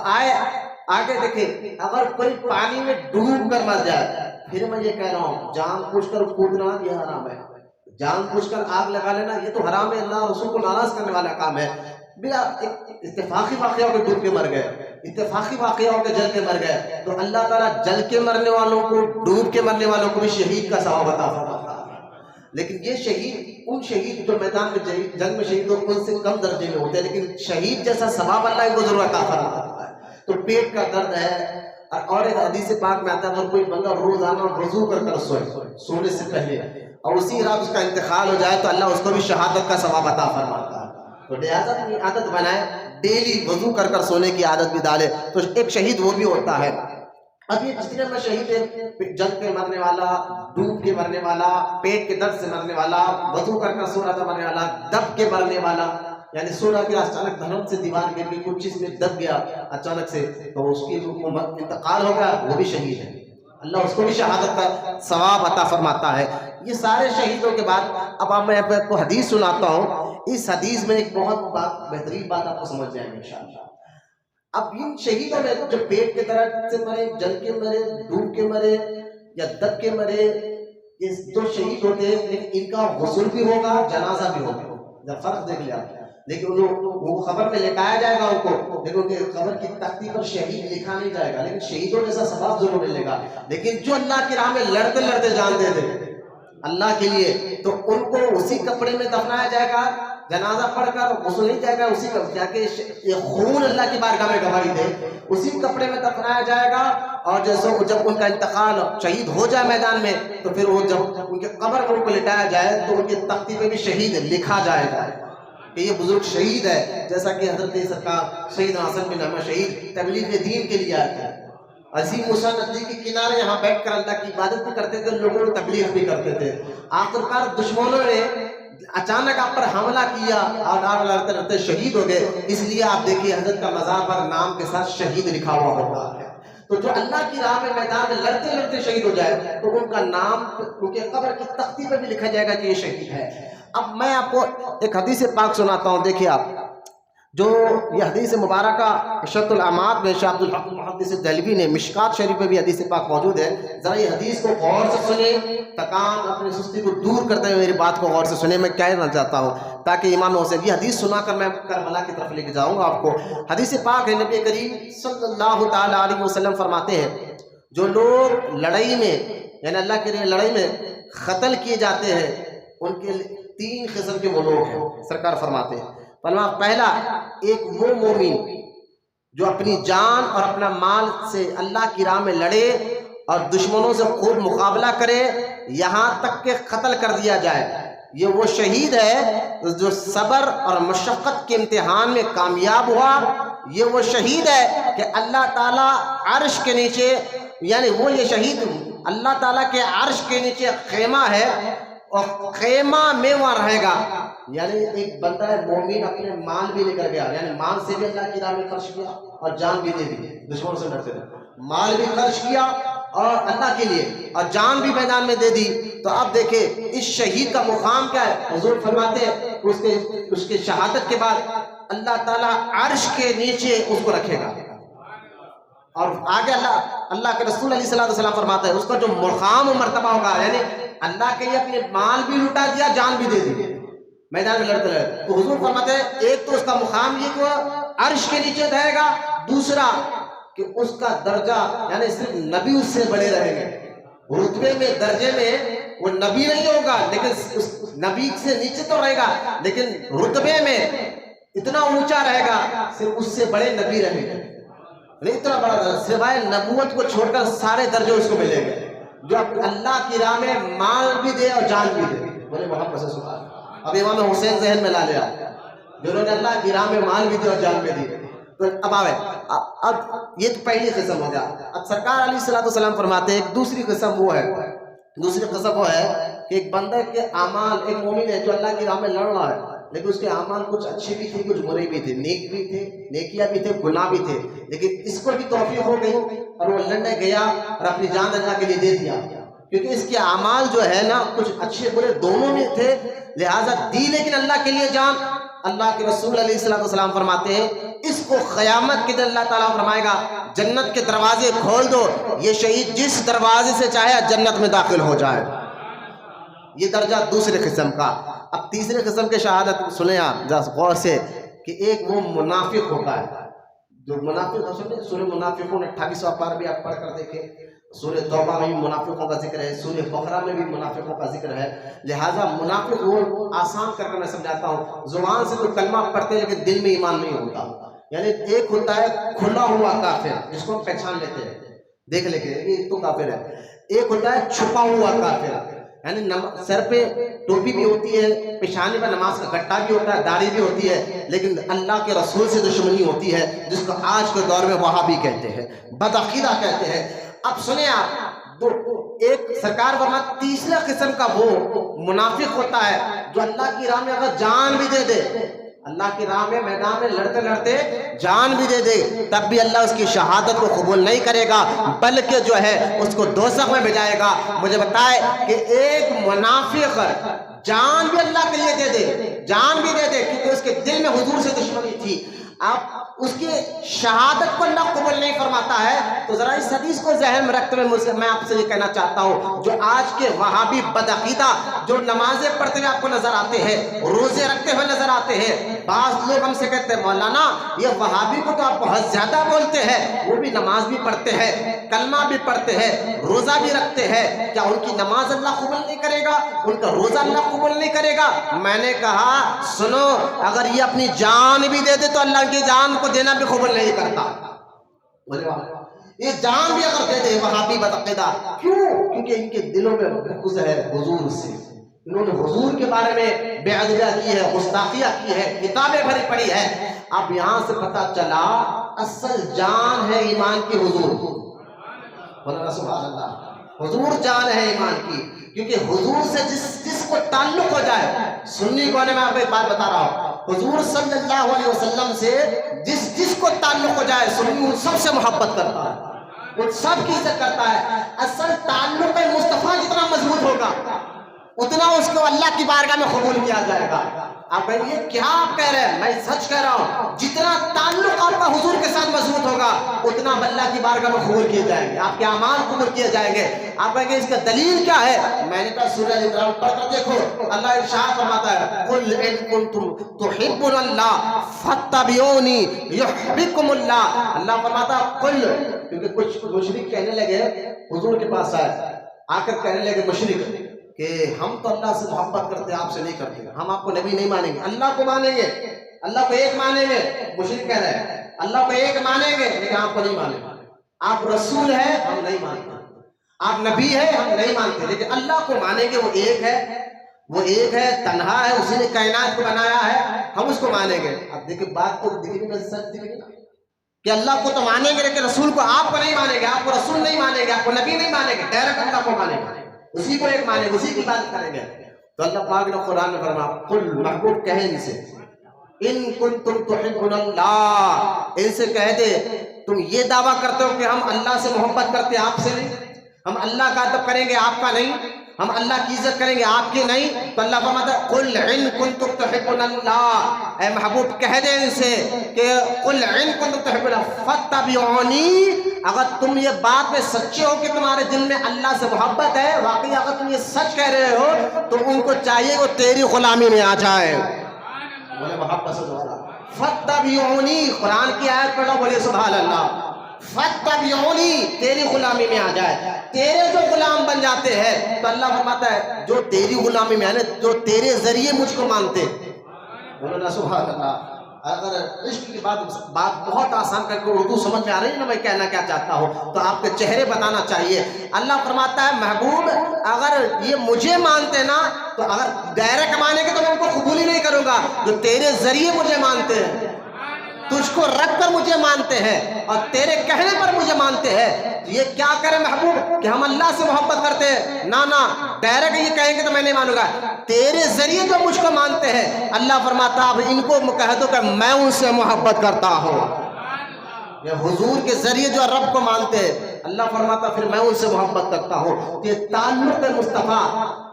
آگے دیکھیں اگر کوئی پانی میں ڈوب کر مر جائے، پھر میں یہ کہہ رہا ہوں جان بوجھ کر کودنا یہ حرام ہے، جان بوجھ کر آگ لگا لینا یہ تو حرام ہے، اللہ رسول کو ناراض کرنے والا کام ہے۔ بلا اتفاقی واقعہ ہو کے ڈوب کے مر گئے، اتفاقی واقعہ ہو کے جل کے مر گئے، تو اللہ تعالیٰ جل کے مرنے والوں کو، ڈوب کے مرنے والوں کو بھی شہید کا ثواب عطا فرماتا ہے۔ لیکن یہ شہید، ان شہید جو میدان میں جنگ میں شہید ہو ان سے کم درجے میں ہوتے ہیں، لیکن شہید جیسا ثواب اللہ ان کو ضرور عطا فرماتا ہے۔ تو پیٹ کا درد ہے، اور ایک حدیث پاک میں آتا ہے اگر کوئی بندہ روزانہ وضو کر کر سونے سے پہلے اور اسی رات اس کا انتقال ہو جائے تو اللہ اس کو بھی شہادت کا ثواب عطا فرماتا ہے۔ تو لہٰذا اپنی عادت بنائے، ڈیلی وضو کر کر سونے کی عادت بھی ڈالے، تو ایک شہید وہ بھی ہوتا ہے۔ اب یہ جتنے میں شہید ہے، جنگ کے مرنے والا، ڈوب کے مرنے والا، پیٹ کے درد سے مرنے والا، وضو کر کر سو رہا تھا مرنے والا، دب کے مرنے والا، یعنی سو رہا گیا اچانک دھڑم سے دیوار گر گئی، کچھ چیز میں دب گیا اچانک سے تو اس کی انتقال ہو گیا، وہ بھی شہید ہے، اللہ اس کو بھی شہادت کا ثواب عطا فرماتا ہے۔ یہ سارے شہیدوں کے بعد اب میں آپ کو حدیث سناتا ہوں، اس حدیث میں ایک بہت بہترین بات آپ کو سمجھ جائیں گے انشاءاللہ۔ اب ان شہیدوں میں جو پیٹ کے درد سے مرے، جل کے مرے، ڈوب کے مرے یا دب کے مرے، یہ جو شہید ہوتے ہیں لیکن ان کا غسل بھی ہوگا، جنازہ بھی ہوگا، جب فرق دیکھ لیا، لیکن وہ خبر میں لٹایا جائے گا ان کو، لیکن ان کے خبر کی تختی پر شہید لکھا نہیں جائے گا، لیکن شہیدوں جیسا ثواب ضرور ملے گا۔ لیکن جو اللہ کی راہ میں لڑتے لڑتے جان دے دے اللہ کے لیے، تو ان کو اسی کپڑے میں دفنایا جائے گا، جنازہ پڑھ کر غسل نہیں جائے گا، اسی کا کیا کہ یہ خون اللہ کی بارگاہ میں گواہی دے، اسی کپڑے میں دفنایا جائے گا، اور جب ان کا انتقال شہید ہو جائے میدان میں تو پھر وہ جب ان کے قبر میں ان کو لٹایا جائے تو ان کی تختی پہ بھی شہید لکھا جائے گا کہ یہ بزرگ شہید ہے، جیسا کہ حضرت سرکار شہید حسن بن احمد شہید تبلیغ دین کے لیے آتے ہیں، عظیم موسیٰ ندی کے کنارے یہاں بیٹھ کر اللہ کی عبادت بھی کرتے تھے، لوگوں کو تبلیغ بھی کرتے تھے۔ آخرکار دشمنوں نے اچانک آپ پر حملہ کیا اور آپ لڑتے لڑتے شہید ہو گئے، اس لیے آپ دیکھیے حضرت کا مزار پر نام کے ساتھ شہید لکھا ہوا ہوتا ہے۔ تو جو اللہ کی راہ میں میدان میں لڑتے لڑتے شہید ہو جائے تو ان کا نام ان کے قبر کی تختی پہ بھی لکھا جائے گا کہ یہ شہید ہے۔ اب میں آپ کو ایک حدیث پاک سناتا ہوں، دیکھیے آپ، جو یہ حدیث مبارکہ اشرت الاعمال میں شاہ عبد الحق محدث دہلوی نے مشکات شریف میں بھی حدیث پاک موجود ہے، ذرا یہ حدیث کو غور سے سنیں، تکان اپنی سستی کو دور کرتے ہوئے میری بات کو غور سے سنیں، میں کہنا چاہتا ہوں تاکہ امام حسین یہ حدیث سنا کر میں کربلا کی طرف لے کے جاؤں گا آپ کو۔ حدیث پاک ہے، نبی کریم صلی اللہ تعالی علیہ وسلم فرماتے ہیں جو لوگ لڑائی میں یعنی اللہ کے لیے لڑائی میں قتل کیے جاتے ہیں ان کے 3 قسم کے وہ لوگ ہیں، سرکار فرماتے ہیں۔ پہلا، ایک وہ مومن جو اپنی جان اور اپنا مال سے اللہ کی راہ میں لڑے اور دشمنوں سے خوب مقابلہ کرے یہاں تک کہ قتل کر دیا جائے، یہ وہ شہید ہے جو صبر اور مشقت کے امتحان میں کامیاب ہوا، یہ وہ شہید ہے کہ اللہ تعالیٰ عرش کے نیچے، یعنی وہ یہ شہید اللہ تعالیٰ کے عرش کے نیچے خیمہ ہے اور خیمہ میں وہاں رہے گا۔ یعنی ایک بندہ ہے مومن اپنے مال بھی لے کر گیا، یعنی مال سے بھی اللہ کی راہ میں خرچ کیا اور جان بھی دے دی، دشمنوں سے لڑتے تھے، مال بھی خرچ کیا اور اللہ کے لیے اور جان بھی میدان میں دے دی۔ تو اب دیکھیں اس شہید کا مقام کیا ہے، حضور فرماتے ہیں اس کے شہادت کے بعد اللہ تعالیٰ عرش کے نیچے اس کو رکھے گا، اور آگے اللہ کے رسول علیہ السلام فرماتا ہے اس کا جو مقام و مرتبہ ہوگا، یعنی اللہ کے لیے اپنے مال بھی لٹا دیا، جان بھی دے دی میدان میں لڑتے لڑتے، تو حضور فرماتے ہیں ایک تو اس کا مقام یہ کہ وہ عرش کے نیچے رہے گا، دوسرا کہ اس کا درجہ یعنی صرف نبی اس سے بڑے رہیں گے، رتبے میں درجے میں وہ نبی نہیں ہوگا لیکن نبی سے نیچے تو رہے گا، لیکن رتبے میں اتنا اونچا رہے گا صرف اس سے بڑے نبی رہیں گے، نہیں اتنا بڑا، سوائے نبوت کو چھوڑ کر سارے درجے اس کو ملیں گے، جو اللہ کی راہ میں مال بھی دے اور جان بھی دے، بولے محمد صلی اللہ علیہ وسلم۔ اب امام حسین ذہن میں لا لیا جنہوں نے اللہ کی راہ میں مال بھی دے اور جان بھی دی، تو اب آوے اب یہ تو پہلی قسم ہو گیا۔ اب سرکار علیہ السلام فرماتے ہیں ایک دوسری قسم وہ ہے، دوسری قسم وہ ہے کہ ایک بندہ کے اعمال، ایک مومن ہے جو اللہ کی راہ میں لڑ رہا ہے لیکن اس کے اعمال کچھ اچھے بھی تھے کچھ برے بھی تھے، نیک بھی تھے، نیکیاں بھی تھے، گناہ بھی تھے، لیکن اس کو بھی توفیق ہو گئی اور وہ لڑنے گیا اور اپنی جان اللہ کے لیے دے دیا، کیونکہ اس کے اعمال جو ہے نا کچھ اچھے برے دونوں میں تھے، لہٰذا دی لیکن اللہ کے لیے جان۔ اللہ کے رسول علیہ السلام فرماتے ہیں اس کو قیامت کے دن اللہ تعالیٰ فرمائے گا جنت کے دروازے کھول دو، یہ شہید جس دروازے سے چاہے جنت میں داخل ہو جائے۔ یہ درجہ دوسرے قسم کا. اب تیسرے قسم کے شہادت سنیں آپ ذرا غور سے کہ ایک وہ منافق ہوتا ہے جو منافق سنیں. سورہ منافقون 28واں پارہ بھی آپ پڑھ کر دیکھیں. سورہ توبہ میں بھی منافقوں کا ذکر ہے, سورہ بقرہ میں بھی منافقوں کا ذکر ہے. لہٰذا منافق وہ آسان کر کے میں سمجھاتا ہوں, زبان سے تو کلمہ پڑھتے ہیں لیکن دل میں ایمان نہیں ہوتا. یعنی ایک ہوتا ہے کھلا ہوا کافر جس کو ہم پہچان لیتے ہیں, دیکھ لے کے یہ تو کافر ہے. ایک ہوتا ہے چھپا ہوا کافر, یعنی سر پہ ٹوپی بھی ہوتی ہے, پیشانی پہ نماز کا گٹا بھی ہوتا ہے, داڑھی بھی ہوتی ہے, لیکن اللہ کے رسول سے دشمنی ہوتی ہے, جس کو آج کے دور میں وہابی کہتے ہیں, بدعقیدہ کہتے ہیں. اب سنیں آپ, ایک سرکار فرماتے تیسرا قسم کا وہ منافق ہوتا ہے جو اللہ کی راہ میں اگر جان بھی دے دے, اللہ کی راہ میں میدان میں لڑتے لڑتے جان بھی دے دے, تب بھی اللہ اس کی شہادت کو قبول نہیں کرے گا, بلکہ جو ہے اس کو دوزخ میں بھیجائے گا. مجھے بتائے کہ ایک منافق جان بھی اللہ کے لیے دے دے, جان بھی دے دے کیونکہ اس کے دل میں حضور سے دشمنی تھی, اب اس کی شہادت کو اللہ قبول نہیں فرماتا ہے. تو ذرا اس حدیث کو ذہن میں رکھتے ہوئے میں آپ سے یہ کہنا چاہتا ہوں, جو آج کے وہابی بدعقیدہ جو نمازیں پڑھتے ہوئے آپ کو نظر آتے ہیں, روزے رکھتے ہوئے نظر آتے ہیں, بعض لوگ ہم سے کہتے ہیں مولانا یہ وہابی کو تو آپ بہت زیادہ بولتے ہیں, وہ بھی نماز بھی پڑھتے ہیں, کلمہ بھی پڑھتے ہیں, روزہ بھی رکھتے ہیں, کیا ان کی نماز اللہ قبول نہیں کرے گا, ان کا روزہ اللہ قبول نہیں کرے گا؟ میں نے کہا سنو, اگر یہ اپنی جان بھی دے دے تو اللہ کی جان کو دینا بھی قبول نہیں کرتا. یہ جان بھی اگر دے دے وہابی بدعقیدہ, کیوں؟ کیونکہ ان کے دلوں میں بغض ہے حضور سے, انہوں نے حضور کے بارے میں بے ادبیہ کی ہے, گستاخیہ کی ہے, کتابیں بھری پڑھی ہے. اب یہاں سے پتہ چلا اصل جان ہے ایمان کی حضور. سبحان اللہ, حضور جان ہے ایمان کی, کیونکہ حضور سے جس کو تعلق ہو جائے, سنی کو میں آپ کو ایک بات بتا رہا ہوں, حضور صلی اللہ علیہ وسلم سے جس کو تعلق ہو جائے سنی ان سب سے محبت کرتا ہے, ان سب کی عزت کرتا ہے. اصل تعلق مصطفیٰ جتنا مضبوط ہوگا اتنا اس کو اللہ کی بارگاہ میں قبول کیا جائے گا. آپ کہیں گے کیا آپ کہہ رہے ہیں؟ میں سچ کہہ رہا ہوں, جتنا تعلق آپ کا حضور کے ساتھ مضبوط ہوگا اتنا اللہ کی بارگاہ میں قبول کیے جائیں گے, آپ کے اعمال قبول کیے جائیں گے. آپ کہیں گے اس کا دلیل کیا ہے؟ میں نے کہا سورہ عمران پڑھ کر دیکھو, اللہ ارشاد فرماتا ہے قل ان کنتم تحبون اللہ فاتبعونی یحببکم اللہ. اللہ فرماتا ہے قل, کیونکہ کچھ مشرک کہنے لگے حضور کے پاس آئے, آ کر کہنے لگے مشرک کہ ہم تو اللہ سے محبت کرتے ہیں, آپ سے نہیں کرتے, ہم آپ کو نبی نہیں مانیں گے, اللہ کو مانیں گے, اللہ کو ایک مانیں گے. مشرک کہہ رہے ہیں اللہ کو ایک مانیں گے لیکن آپ کو نہیں مانیں گے, آپ رسول ہیں ہم نہیں مانتے, آپ نبی ہیں ہم نہیں مانتے, لیکن اللہ کو مانیں گے. وہ ایک ہے, وہ ایک ہے, تنہا ہے, اسی نے کائنات کو بنایا ہے, ہم اس کو مانیں گے. اب دیکھیں بات تو دیکھیں میں سچ دیکھیں کہ اللہ کو تو مانیں گے لیکن رسول کو آپ کو نہیں مانیں گے, آپ کو رسول نہیں مانیں گے, آپ کو نبی نہیں مانیں گے, ڈائریکٹ اللہ کو مانیں گے, اسی کو ایک مانیں گے, اسی کی بات کریں گے. تو اللہ پاک نے قرآن میں فرمایا قل, محبوب کہیں ان سے ان کنتم تحبون اللہ, ان سے کہہ دے تم یہ دعویٰ کرتے ہو کہ ہم اللہ سے محبت کرتے ہیں, آپ سے نہیں, ہم اللہ کا ادب کریں گے آپ کا نہیں, ہم اللہ کی عزت کریں گے آپ کی نہیں. تو اللہ فرماتا ہے قل ان کنتم تحبون اللہ, اے محبوب کہہ دے ان سے کہ قل ان کنتم تحبون اللہ فاتبعونی, اگر تم یہ بات میں سچے ہو کہ تمہارے دل میں اللہ سے محبت ہے, واقعی اگر تم یہ سچ کہہ رہے ہو تو ان کو چاہیے وہ تیری غلامی میں آ جائے. بولے محبت سے دوبارہ فاتبعونی, قرآن کی آیت پڑھو, بولے سبحان اللہ, فاتبعونی, تیری غلامی میں آ جائے, تیرے جو غلام بن جاتے ہیں. تو اللہ فرماتا ہے جو تیری غلامی میں ہے, جو تیرے ذریعے مجھ کو مانتے. بولنا سبحان اللہ. اگر عشق کی بات بہت آسان کر کے اردو سمجھ میں آ رہی ہے نا میں کہنا کیا چاہتا ہوں, تو آپ کے چہرے بتانا چاہیے. اللہ فرماتا ہے محبوب اگر یہ مجھے مانتے نا, تو اگر ڈائریکٹ مانیں گے تو میں ان کو قبول ہی نہیں کروں گا. جو تیرے ذریعے مجھے مانتے ہیں, تجھ کو رکھ کر مجھے مانتے ہیں اور تیرے کہنے پر مجھے مانتے ہیں, یہ کیا کریں محبوب کہ ہم اللہ سے محبت کرتے ہیں, نہ ڈائریکٹ یہ کہیں گے تو میں نہیں مانوں گا. تیرے ذریعے جو مجھ کو مانتے ہیں, اللہ فرماتا اب ان کو کہہ دو کہ میں ان سے محبت کرتا ہوں. یہ حضور کے ذریعے جو رب کو مانتے ہیں, اللہ فرماتا پھر میں ان سے محبت کرتا ہوں. یہ تعلق مصطفیٰ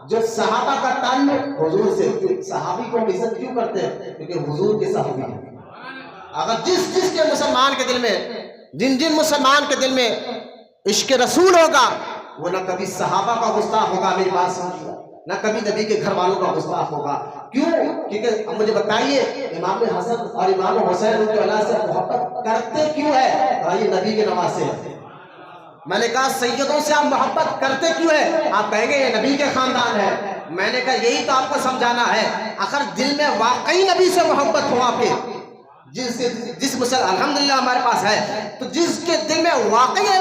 جو صحابہ کا تعلق حضور سے, صحابی کو عزت کیوں کرتے ہیں؟ کیونکہ حضور کے صحابی ہیں. اگر جس کے مسلمان کے دل میں, جن مسلمان کے دل میں عشق رسول ہوگا وہ نہ کبھی صحابہ کا گستاخ ہوگا, میری بات سمجھیے, نہ کبھی نبی کے گھر والوں کا گستاخ ہوگا. کیوں؟ کیونکہ اب مجھے بتائیے امام حسن اور امام حسین ان کے اولاد سے محبت کرتے کیوں ہے؟ یہ نبی کے نواسے ہیں. میں نے کہا سیدوں سے آپ محبت کرتے کیوں ہے؟ آپ کہیں گے یہ نبی کے خاندان ہے. میں نے کہا یہی تو آپ کو سمجھانا ہے. اگر دل میں واقعی نبی سے محبت ہو آپ کے، جس مسئلہ الحمدللہ ہمارے پاس ہے، تو جس کے دل میں واقعی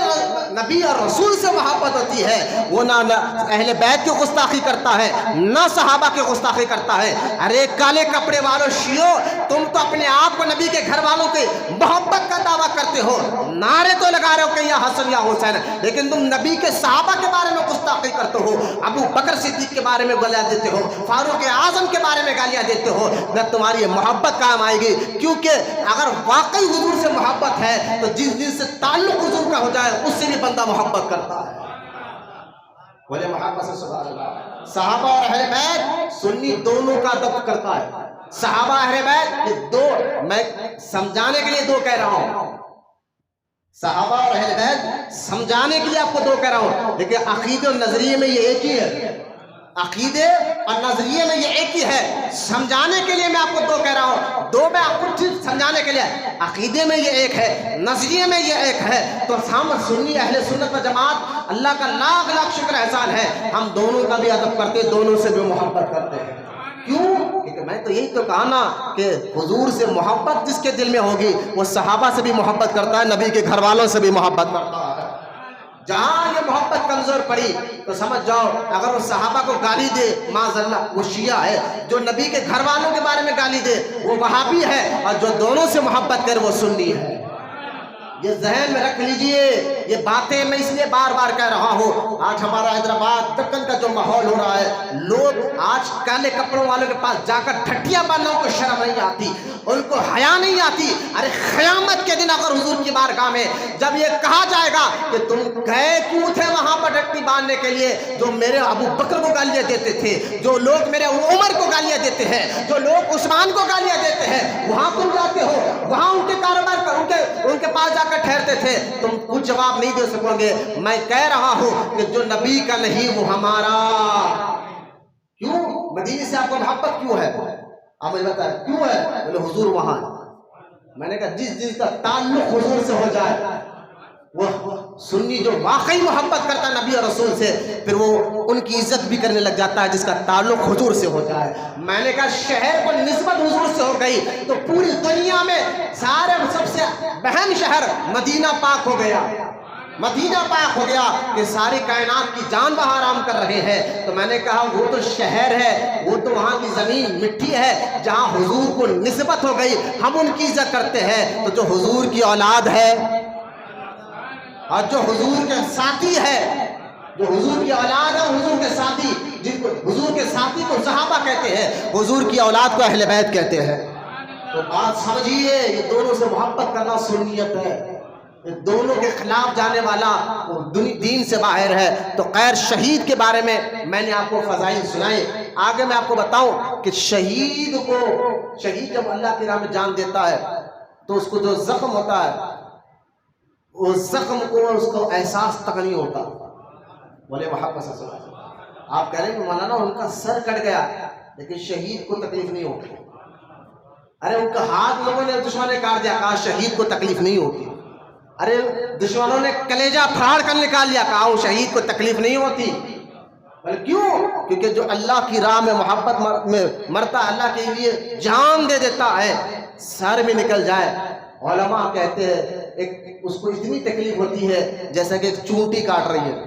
نبی اور رسول سے محبت ہوتی ہے وہ نہ اہل بیت کی گستاخی کرتا ہے نہ صحابہ کی گستاخی کرتا ہے. ارے کالے کپڑے والوں شیعو، تم تو اپنے آپ کو نبی کے گھر والوں کے محبت کا دعویٰ کرتے ہو، نعرے تو لگا رہے ہو کہ یا حسن یا حسین، لیکن تم نبی کے صحابہ کے بارے میں گستاخی کرتے ہو، ابو بکر صدیق کے بارے میں گالیاں دیتے ہو، فاروق اعظم کے بارے میں گالیاں دیتے ہو. نہ تمہاری محبت کام آئے گی. کیونکہ اگر واقعی حضور سے محبت ہے تو جس دن سے تعلق حضور کا ہو جائے اس سے بھی بندہ محبت کرتا ہے. بولے محبت سے سبحان اللہ. صحابہ اور اہل بیت سنی دونوں کا ادب کرتا ہے. صحابہ اہل بیت یہ دو، میں سمجھانے کے لیے دو کہہ رہا ہوں، صحابہ اور اہل بیت سمجھانے کے لیے آپ کو دو کہہ رہا ہوں، لیکن عقیدے اور نظریے میں یہ ایک ہی ہے. عقیدے اور نظریے میں یہ ایک ہی ہے. سمجھانے کے لیے میں آپ کو دو کہہ رہا ہوں، دو میں آپ کو صرف سمجھانے کے لیے. عقیدے میں یہ ایک ہے، نظریے میں یہ ایک ہے. تو ہم سنی اہل سنت و جماعت، اللہ کا لاکھ لاکھ شکر احسان ہے، ہم دونوں کا بھی ادب کرتے، دونوں سے بھی محبت کرتے ہیں. کیوں؟ کیونکہ میں تو یہی تو کہا نا کہ حضور سے محبت جس کے دل میں ہوگی وہ صحابہ سے بھی محبت کرتا ہے، نبی کے گھر والوں سے بھی محبت کرتا ہے. جہاں یہ محبت کمزور پڑی تو سمجھ جاؤ اگر وہ صحابہ کو گالی دے معاذ اللہ وہ شیعہ ہے، جو نبی کے گھر والوں کے بارے میں گالی دے وہ وہابی ہے، اور جو دونوں سے محبت کرے وہ سنی ہے. یہ ذہن میں رکھ لیجئے. یہ باتیں میں اس لیے بار بار کہہ رہا ہوں. آج ہمارا حیدرآباد دکن کا جو ماحول ہو رہا ہے، لوگ آج کالے کپڑوں والوں کے پاس جا کر ٹھٹیاں بننے کو شرم نہیں آتی، ان کو حیا نہیں آتی. ارے قیامت کے دن اگر حضور کی بارگاہ میں جب یہ کہا جائے گا کہ تم گئے کیوں تھے وہاں پر ٹھٹی باندھنے کے لیے، جو میرے ابو بکر کو گالیاں دیتے تھے، جو لوگ میرے عمر کو گالیاں دیتے ہیں، جو لوگ عثمان کو گالیاں دیتے ہیں، وہاں تم جاتے ہو، وہاں ان کے کاروبار ان کے پاس جا کر ٹھہرتے تھے، تم کچھ جواب نہیں دے سکو گے. میں کہہ رہا ہوں کہ جو نبی کا نہیں وہ ہمارا. کیوں؟ مدینے سے آپ کو محبت کیوں ہے؟ آپ مجھے بتائیں کیوں ہے؟ بولے حضور وہاں ہے. میں نے کہا جس جس کا تعلق حضور سے ہو جائے وہ سنی جو واقعی محبت کرتا ہے نبی اور رسول سے، پھر وہ ان کی عزت بھی کرنے لگ جاتا ہے جس کا تعلق حضور سے ہو جائے. میں نے کہا شہر کو نسبت حضور سے ہو گئی تو پوری دنیا میں سارے سب سے اہم شہر مدینہ پاک ہو گیا. مدینہ پاک ہو گیا کہ ساری کائنات کی جان بہار آرام کر رہے ہیں. تو میں نے کہا وہ تو شہر ہے، وہ تو وہاں کی زمین مٹی ہے جہاں حضور کو نسبت ہو گئی، ہم ان کی عزت کرتے ہیں. تو جو حضور کی اولاد ہے اور جو حضور کے ساتھی ہے، جو حضور کی اولاد ہے، حضور کے ساتھی، جن کو حضور کے ساتھی کو صحابہ کہتے ہیں، حضور کی اولاد کو اہل بیت کہتے ہیں. تو بات سمجھیے، یہ دونوں سے محبت کرنا سنیت ہے. یہ دونوں کے خلاف جانے والا دین سے باہر ہے. تو خیر شہید کے بارے میں نے آپ کو فضائل سنائے. آگے میں آپ کو بتاؤں کہ شہید جب اللہ کی راہ میں جان دیتا ہے تو اس کو جو زخم ہوتا ہے اس زخم کو اس کو احساس تک نہیں ہوتا. بولے محبت سے آپ کہہ رہے ہیں مولانا ان کا سر کٹ گیا لیکن شہید کو تکلیف نہیں ہوتی. ارے ان کا ہاتھ لوگوں نے دشمن نے کاٹ دیا، کہا شہید کو تکلیف نہیں ہوتی. ارے دشمنوں نے کلیجہ پھاڑ کر نکال لیا، کہا شہید کو تکلیف نہیں ہوتی. کیوں؟ کیونکہ جو اللہ کی راہ میں محبت میں مرتا ہے، اللہ کے لیے جان دے دیتا ہے، سر بھی نکل جائے. علماء کہتے ہیں اس کو اتنی تکلیف ہوتی ہے جیسا کہ ایک چونٹی کاٹ رہی ہے،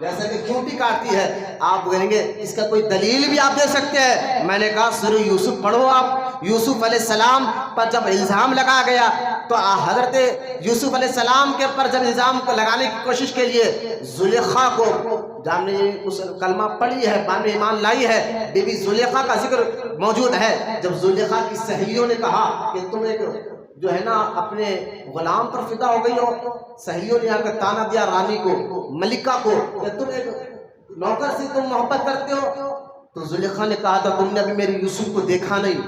جیسا کہ چونٹی کاٹتی ہے. آپ کہیں گے اس کا کوئی دلیل بھی آپ دے سکتے ہیں؟ میں نے کہا سورہ یوسف پڑھو. آپ یوسف علیہ السلام پر جب الزام لگا گیا تو حضرت یوسف علیہ السلام کے پر جب الزام کو لگانے کی کوشش کے لیے زلیخا کو جامنے اس کلمہ پڑھی ہے، بعد میں ایمان لائی ہے، بی بی زلیخا کا ذکر موجود ہے. جب زلیخا کی سہیلیوں نے کہا کہ تم ایک جو ہے نا اپنے غلام پر فدا ہو گئی ہو، سہیلیوں نے آ کر تانا دیا رانی کو، ملکہ کو، کہ تم ایک نوکر سے تم محبت کرتے ہو. تو زلیخا نے کہا تھا تم نے ابھی میرے یوسف کو دیکھا نہیں،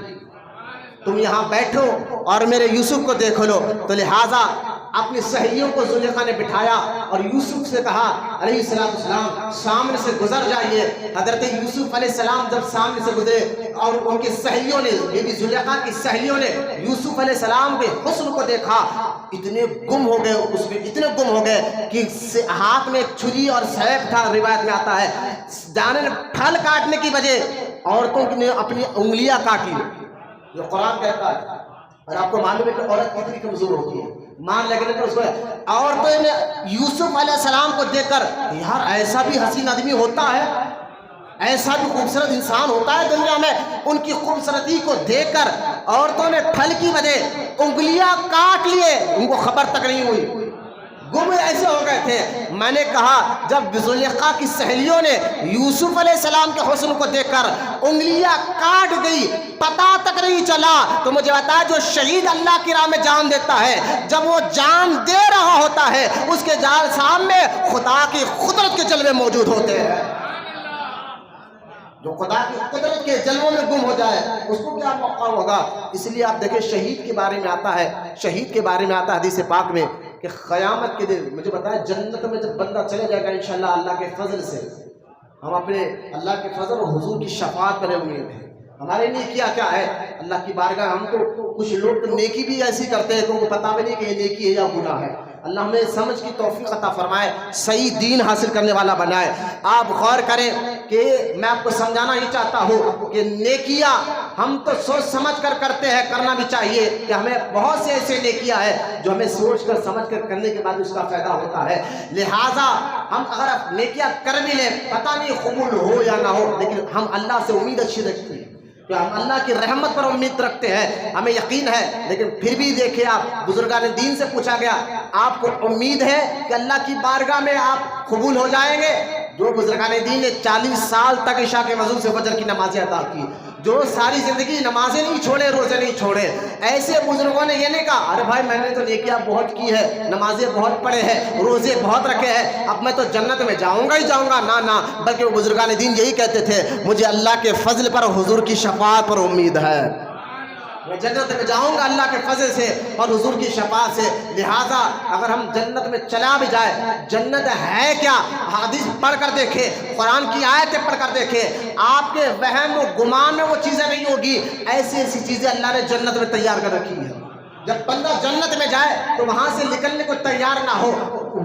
تم یہاں بیٹھو اور میرے یوسف کو دیکھ لو. تو لہٰذا اپنی سہیلیوں کو زلیخا نے بٹھایا اور یوسف سے کہا علیہ السلام سامنے سے گزر جائیے۔ حضرت یوسف علیہ السلام جب سامنے سے گزرے اور ان کی سہیلیوں نے، بی بی زلیخا کی سہیلیوں نے یوسف علیہ السلام کے حسن کو دیکھا، اتنے گم ہو گئے اس میں، اتنے گم ہو گئے کہ ہاتھ میں چھری اور سیف تھا، روایت میں آتا ہے جانے پھل کاٹنے کی وجہ عورتوں نے اپنی انگلیاں کاٹی، جو قرآن کہتا ہے۔ اور آپ کو معلوم ہے کہ عورت کتنی کمزور ہوتی ہے، مان لگنے پر اس کو عورتوں نے یوسف علیہ السلام کو دیکھ کر یار ایسا بھی حسین آدمی ہوتا ہے، ایسا بھی خوبصورت انسان ہوتا ہے دنیا میں، ان کی خوبصورتی کو دیکھ کر عورتوں نے پھل کی وجہ انگلیاں کاٹ لیے، ان کو خبر تک نہیں ہوئی، گم ایسے ہو گئے تھے۔ میں نے کہا جب زلیخا کی سہیلیوں نے یوسف علیہ السلام کے حسن کو دیکھ کر انگلیاں کاٹ گئی، پتہ تک نہیں چلا، تو مجھے بتا جو شہید اللہ کی راہ میں جان دیتا ہے، جب وہ جان دے رہا ہوتا ہے اس کے جال سامنے خدا کی قدرت کے جلوے موجود ہوتے ہیں۔ جو خدا کی قدرت کے جلووں میں گم ہو جائے اس کو کیا موقع ہوگا؟ اس لیے آپ دیکھیں شہید کے بارے میں آتا ہے، شہید کے بارے میں آتا ہے حدیث پاک میں کہ قیامت کے دن مجھے بتایا جنت میں جب بندہ چلے جائے گا انشاءاللہ اللہ کے فضل سے، ہم اپنے اللہ کے فضل اور حضور کی شفاعت پر امید ہیں۔ ہمارے نیکیاں کیا ہے اللہ کی بارگاہ؟ ہم تو کچھ لوگ نیکی بھی ایسی کرتے ہیں تو ان کو پتہ بھی نہیں کہ یہ نیکی ہے یا گناہ ہے۔ اللہ ہمیں سمجھ کی توفیق عطا فرمائے، صحیح دین حاصل کرنے والا بنائے۔ آپ غور کریں کہ میں آپ کو سمجھانا ہی چاہتا ہوں کہ نیکیاں ہم تو سوچ سمجھ کر کرتے ہیں، کرنا بھی چاہیے، کہ ہمیں بہت سے ایسے نیکیاں ہیں جو ہمیں سوچ کر سمجھ کر کرنے کے بعد اس کا فائدہ ہوتا ہے۔ لہٰذا ہم اگر نیکیاں کر بھی لیں، پتہ نہیں قبول ہو یا نہ ہو، لیکن ہم اللہ سے امید اچھی رکھتے ہیں کہ ہم اللہ کی رحمت پر امید رکھتے ہیں، ہمیں یقین ہے۔ لیکن پھر بھی دیکھیں آپ بزرگان دین سے پوچھا گیا آپ کو امید ہے کہ اللہ کی بارگاہ میں آپ قبول ہو جائیں گے؟ جو بزرگان دین نے 40 سال تک عشاء کے وضو سے فجر کی نمازیں ادا کی، جو ساری زندگی نمازیں نہیں چھوڑے، روزے نہیں چھوڑے، ایسے بزرگوں نے یہ نہیں کہا ارے بھائی میں نے تو نیکیاں بہت کی ہے، نمازیں بہت پڑھے ہیں، روزے بہت رکھے ہیں، اب میں تو جنت میں جاؤں گا ہی جاؤں گا، نہ، بلکہ وہ بزرگان دین یہی کہتے تھے مجھے اللہ کے فضل پر حضور کی شفاعت پر امید ہے، میں جنت میں جاؤں گا اللہ کے فضل سے اور حضور کی شفاعت سے۔ لہٰذا اگر ہم جنت میں چلا بھی جائے، جنت ہے کیا؟ حدیث پڑھ کر دیکھیں، قرآن کی آیتیں پڑھ کر دیکھیں، آپ کے وہم و گمان میں وہ چیزیں نہیں ہوگی، ایسی ایسی چیزیں اللہ نے جنت میں تیار کر رکھی ہیں۔ جب بندہ جنت میں جائے تو وہاں سے نکلنے کو تیار نہ ہو،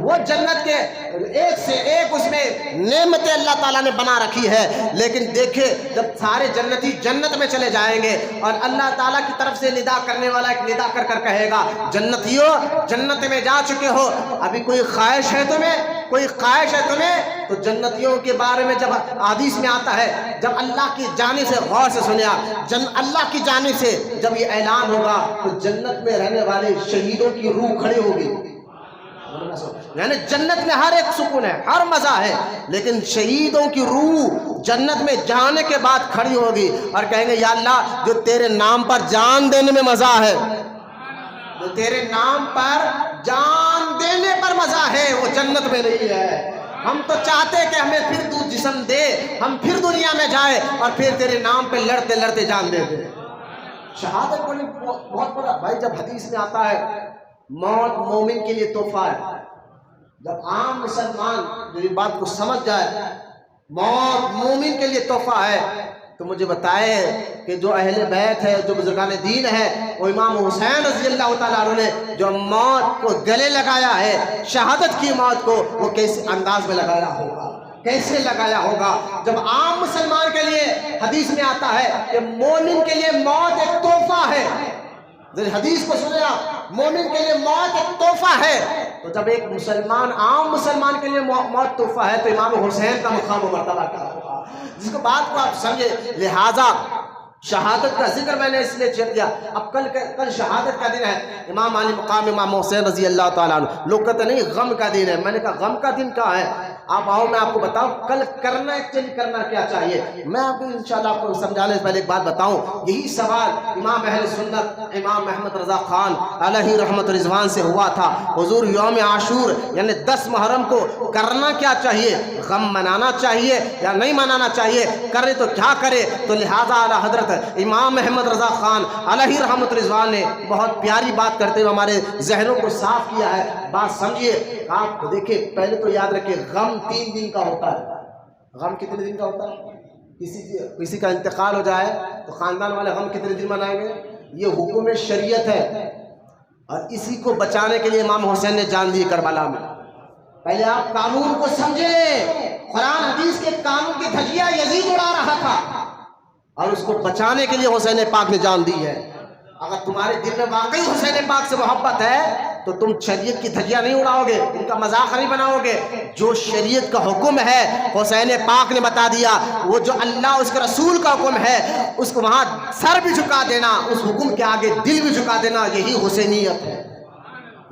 وہ جنت کے ایک سے ایک اس میں نعمتیں اللہ تعالیٰ نے بنا رکھی ہے۔ لیکن دیکھیں جب سارے جنتی جنت میں چلے جائیں گے اور اللہ تعالیٰ کی طرف سے ندا کرنے والا ایک ندا کر کر کہے گا جنتیوں جنت میں جا چکے ہو، ابھی کوئی خواہش ہے تمہیں؟ کوئی خواہش ہے تمہیں؟ تو جنتیوں کے بارے میں جب حدیث میں آتا ہے، جب اللہ کی جانب سے غور سے سنیا، اللہ کی جانب سے جب یہ اعلان ہوگا تو جنت میں رہنے والے شہیدوں کی روح کھڑی ہوگی۔ یعنی جنت میں ہر ایک سکون ہے، ہر مزہ ہے، لیکن شہیدوں کی روح جنت میں جانے کے بعد کھڑی ہوگی اور کہیں گے یا اللہ جو تیرے نام پر جان دینے میں مزہ ہے، جو تیرے نام پر جان دینے پر مزہ ہے وہ جنت میں نہیں ہے۔ ہم تو چاہتے کہ ہمیں پھر تو جسم دے، ہم پھر دنیا میں جائے اور پھر تیرے نام پہ لڑتے لڑتے جان دے دے۔ شہادت بہت بڑا بھائی، جب حدیث میں آتا ہے موت مومن کے لیے تحفہ ہے، جب عام مسلمان جو یہ بات کو سمجھ جائے موت مومن کے لیے تحفہ ہے، تو مجھے بتائے کہ جو اہل بیت ہے، جو بزرگان دین ہے، وہ امام حسین رضی اللہ تعالیٰ عنہ نے جو موت کو گلے لگایا ہے، شہادت کی موت کو، وہ کیسے انداز میں لگایا ہوگا، کیسے لگایا ہوگا؟ جب عام مسلمان کے لیے حدیث میں آتا ہے کہ مومن کے لیے موت ایک تحفہ ہے، حدیث کو سنیں آپ، مومن کے لیے موت ایک تحفہ ہے، تو جب ایک مسلمان عام مسلمان کے لیے موت تحفہ ہے تو امام حسین کا مقام و مرتبہ کیا ہوگا؟ جس کو بات کو آپ سمجھے۔ لہٰذا شہادت کا ذکر میں نے اس لیے چھیڑ دیا، اب کل شہادت کا دن ہے، امام علی مقام امام حسین رضی اللہ تعالیٰ عنہ، لوگ کہتے نہیں غم کا دن ہے، میں نے کہا غم کا دن کیا ہے؟ آپ آؤ میں آپ کو بتاؤں کل کرنا ایکچولی کرنا کیا چاہیے. میں آپ کو انشاءاللہ آپ کو سمجھانے سے پہلے ایک بات بتاؤں. یہی سوال امام اہل سنت امام محمد رضا خان علیہ رحمت رضوان سے ہوا تھا. حضور یوم عاشور یعنی 10 محرم کو کرنا کیا چاہیے, غم منانا چاہیے یا نہیں منانا چاہیے, کرے تو کیا کرے. تو لہذا اعلیٰ حضرت امام محمد رضا خان علیہ رحمت رضوان نے بہت پیاری بات کرتے ہوئے ہمارے ذہنوں کو صاف کیا ہے. بات سمجھیے. آپ دیکھیں پہلے تو یاد رکھیں غم 3 دن کا ہوتا ہے. غم کتنے دن کا ہوتا ہے؟ کسی کا انتقال ہو جائے تو خاندان والے غم کتنے دن منائیں گے؟ یہ حکم شریعت ہے اور اسی کو بچانے کے لیے امام حسین نے جان دی کربلا میں. پہلے آپ قانون کو سمجھیں. قرآن حدیث کے قانون کی دھجیاں یزید اڑا رہا تھا اور اس کو بچانے کے لیے حسین پاک نے جان دی ہے. اگر تمہارے دل میں واقعی حسین پاک سے محبت ہے تو تم شریعت کی دھجیاں نہیں اڑاؤ گے, ان کا مذاق نہیں بناؤ گے. جو شریعت کا حکم ہے حسین پاک نے بتا دیا, وہ جو اللہ اس کے رسول کا حکم ہے اس کو وہاں سر بھی جھکا دینا, اس حکم کے آگے دل بھی جھکا دینا, یہی حسینیت ہے.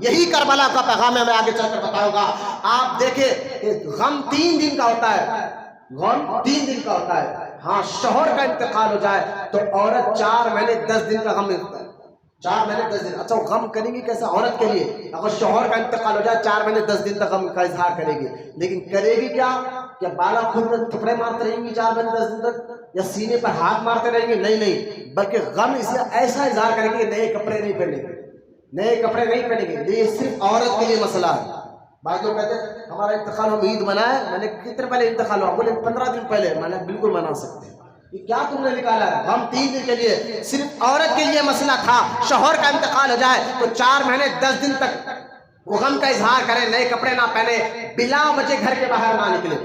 یہی کربلا کا پیغام ہے. میں آگے چل کر بتاؤں گا. آپ دیکھیں غم 3 دن کا ہوتا ہے. غم 3 دن کا ہوتا ہے. ہاں شوہر کا انتقال ہو جائے تو عورت 4 مہینے 10 دن کا غم ہوتا ہے. 4 مہینے 10 دن. اچھا غم کریں گی کیسا عورت کے لیے؟ اگر شوہر کا انتقال ہو جائے 4 مہینے 10 دن تک غم کا اظہار کرے گی. لیکن کرے گی کیا؟ کیا بالا خود میں تھپڑے مارتے رہیں گی 4 مہینے 10 دن تک, یا سینے پر ہاتھ مارتے رہیں گے؟ نہیں, بلکہ غم اسے ایسا اظہار کریں گے کہ نئے کپڑے نہیں پہنیں گے. نئے کپڑے نہیں پہنیں گے. یہ صرف عورت کے لیے مسئلہ ہے. بعض لوگ کہتے ہیں ہمارا انتقال ہم عید منائے. میں نے کتنے پہلے انتقال ہوا؟ بولے 15 دن پہلے. میں نے بالکل منا سکتے ہیں. یہ کیا تم نے نکالا ہے؟ ہم 3 دن کے لیے صرف عورت کے لیے مسئلہ تھا. شوہر کا انتقال ہو جائے تو 4 مہینے 10 دن تک وہ غم کا اظہار کرے, نئے کپڑے نہ پہنے, بلا وجہ گھر کے باہر نہ نکلے.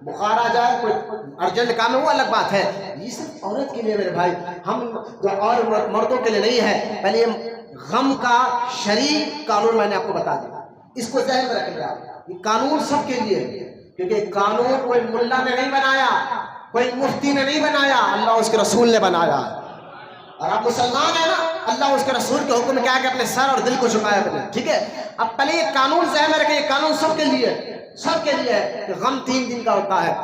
بخار آ جائے, کوئی ارجنٹ کام ہے, وہ الگ بات ہے. یہ صرف عورت کے لیے میرے بھائی, ہم اور مردوں کے لیے نہیں ہے. پہلے یہ غم کا شرعی قانون میں نے آپ کو بتا دیا, اس کو ذہن میں رکھیں گے. یہ قانون سب کے لیے ہے, کیونکہ قانون کوئی ملا نے نہیں بنایا, کوئی مفتی نے نہیں بنایا, اللہ اس کے رسول نے بنایا. اور آپ مسلمان ہیں نا, اللہ اس کے رسول کے حکم کیا ہے کہ اپنے سر اور دل کو جھکایا کریں. ٹھیک ہے, اب پہلے یہ قانون ذہن میں رکھیں. یہ قانون سب کے لیے, سب کے لیے ہے کہ غم 3 دن کا ہوتا ہے.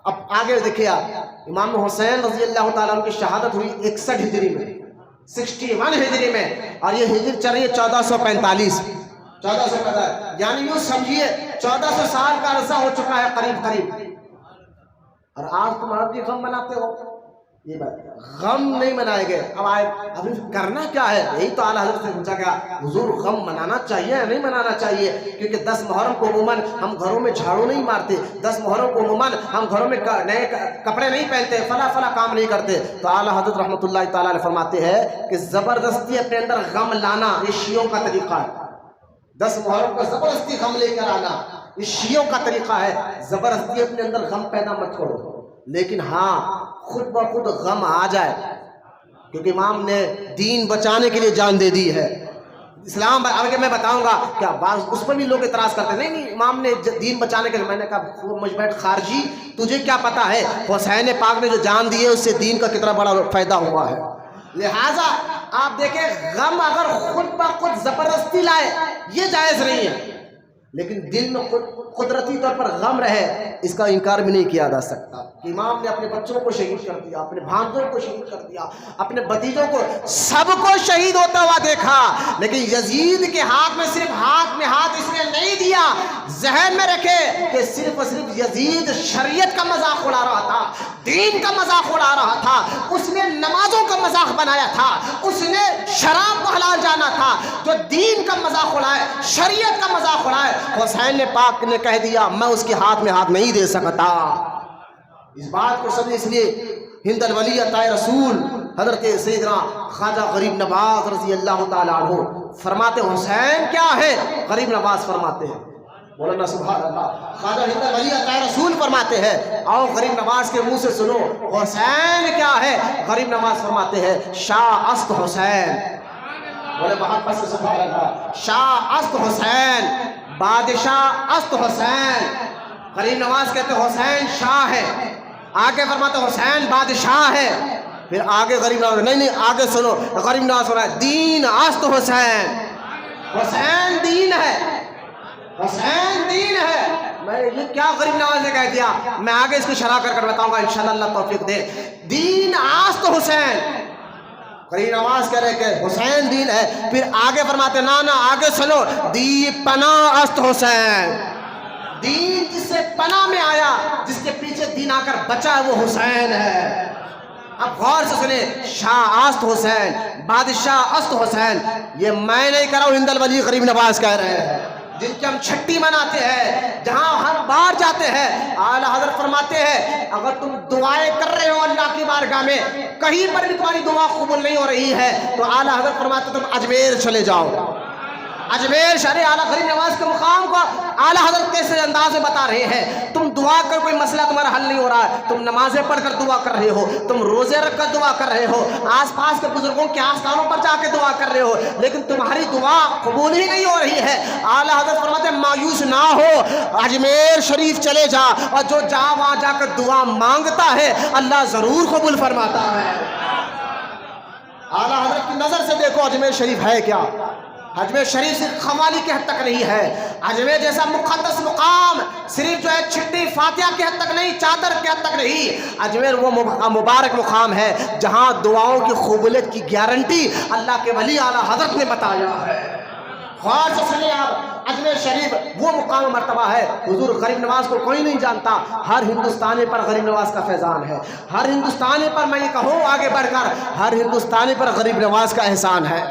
اب آگے دیکھیے آپ, امام حسین رضی اللہ تعالیٰ عنہ کی شہادت ہوئی 61 ہجری میں, 61 ہجری میں, اور یہ ہجری چل رہی ہے 1445. 1445 یعنی یوں سمجھیے 1400 سال کا عرصہ ہو چکا ہے قریب قریب. اور آج تم بھی غم مناتے ہو. یہ بات غم نہیں منائے گئے. اب کرنا کیا ہے؟ یہی تو اعلیٰ حضرت سے پوچھا گیا حضور غم منانا چاہیے یا نہیں منانا چاہیے؟ کیونکہ 10 محرم کو عموماً ہم گھروں میں جھاڑو نہیں مارتے, 10 محرم کو عموماً ہم گھروں میں نئے کپڑے نہیں پہنتے, فلا کام نہیں کرتے. تو اعلیٰ حضرت رحمۃ اللہ تعالیٰ علیہ فرماتے ہیں کہ زبردستی اپنے اندر غم لانا یہ شیعوں کا طریقہ ہے. 10 محرم کو زبردستی غم لے کر آنا یہ شیعوں کا طریقہ ہے. زبردستی اپنے اندر غم پیدا مت کرو. لیکن ہاں خود بخود غم آ جائے, کیونکہ امام نے دین بچانے کے لیے جان دے دی ہے. اسلام آگے میں بتاؤں گا کیا بعض اس پر بھی لوگ اعتراض کرتے ہیں نہیں امام نے دین بچانے کے لیے. میں نے کہا مجبیٹ خارجی, تجھے کیا پتا ہے حسین پاک نے جو جان دی ہے اس سے دین کا کتنا بڑا فائدہ ہوا ہے. لہٰذا آپ دیکھیں غم اگر خود بخود زبردستی لائے یہ جائز نہیں ہے, لیکن دل میں قدرتی طور پر غم رہے اس کا انکار بھی نہیں کیا جا سکتا. کہ امام نے اپنے بچوں کو شہید کر دیا, اپنے بھانجوں کو شہید کر دیا, اپنے بھتیجوں کو, سب کو شہید ہوتا ہوا دیکھا, لیکن یزید کے ہاتھ میں صرف ہاتھ اس نے نہیں دیا. ذہن میں رکھے کہ صرف اور صرف یزید شریعت کا مذاق اڑا رہا تھا, دین کا مذاق اڑا رہا تھا. اس نے نمازوں کا مذاق بنایا تھا, اس نے شراب کو حلال جانا تھا. جو دین کا مذاق اڑائے, شریعت کا مذاق اڑائے, حسین پاک نے کہہ دیا میں اس کے ہاتھ میں ہاتھ نہیں دے سکتا. اس بات کو سمجھے, اس لیے ہند الولی عطا رسول حضرت سیدنا خواجہ غریب نواز رضی اللہ تعالیٰ عنہ فرماتے حسین کیا ہے؟ غریب نواز فرماتے ہیں, مولانا سبحان اللہ. خواجہ ہند الولی عطا رسول فرماتے ہیں, آؤ غریب نواز کے منہ سے سنو حسین کیا ہے. غریب نواز فرماتے ہیں شاہ است حسین. بولے بہت پس سبحان اللہ. شاہ است حسین, بادشاہ است حسین. غریب نواز کہتے حسین شاہ ہے, آگے فرماتے حسین بادشاہ ہے. پھر آگے غریب نواز نہیں آگے سنو, غریب نواز فرماتے دین است حسین. حسین دین ہے, حسین دین ہے. میں یہ کیا غریب نواز نے کہہ دیا، میں آگے اس کی شرح کر بتاؤں گا انشاءاللہ، اللہ توفیق دے۔ دین آست حسین، غریب نواز کہہ رہے کہ حسین دین ہے، پھر آگے فرماتے نا آگے سنو، دی پناہ است حسین، دین جس سے پناہ میں آیا، جس کے پیچھے دین آ کر بچا وہ حسین ہے۔ اب غور سے سنیں، شاہ است حسین، بادشاہ است حسین، یہ میں نہیں کر رہا ہوں، ہند الولی غریب نواز کہہ رہے ہیں، جن کی ہم چھٹی مناتے ہیں، جہاں ہر بار جاتے ہیں۔ اعلیٰ حضرت فرماتے ہیں اگر تم دعائیں کر رہے ہو اللہ کی بارگاہ میں، کہیں پر بھی تمہاری دعا قبول نہیں ہو رہی ہے، تو اعلیٰ حضرت فرماتے تم اجمیر چلے جاؤ۔ اجمیر شرع اعلیٰ غریب نواز کے مقام کو اعلیٰ حضرت کیسے انداز میں بتا رہے ہیں۔ تم دعا کر کوئی مسئلہ تمہارا حل نہیں ہو رہا ہے، تم نمازیں پڑھ کر دعا کر رہے ہو، تم روزے رکھ کر دعا کر رہے ہو، آس پاس کے بزرگوں کے آستانوں پر جا کے دعا کر رہے ہو، لیکن تمہاری دعا قبول ہی نہیں ہو رہی ہے۔ اعلیٰ حضرت فرماتے ہیں مایوس نہ ہو، اجمیر شریف چلے جا، اور جو وہاں جا کر دعا مانگتا ہے اللہ ضرور قبول فرماتا ہے۔ اعلیٰ حضرت کی نظر سے دیکھو اجمیر شریف ہے کیا۔ اجمیر شریف صرف قوالی کے حد تک نہیں ہے، اجمیر جیسا مقدس مقام صرف جو ہے چھٹی فاتحہ کے حد تک نہیں، چادر کے حد تک نہیں، اجمیر وہ مبارک مقام ہے جہاں دعاؤں کی قبولیت کی گارنٹی اللہ کے ولی اعلیٰ حضرت نے بتایا ہے۔ غور سے سنیں آپ، اجمیر شریف وہ مقام مرتبہ ہے، حضور غریب نواز کو کوئی نہیں جانتا، ہر ہندوستانی پر غریب نواز کا فیضان ہے، ہر ہندوستانی پر میں یہ کہوں آگے بڑھ کر، ہر ہندوستانی پر غریب نواز کا احسان ہے،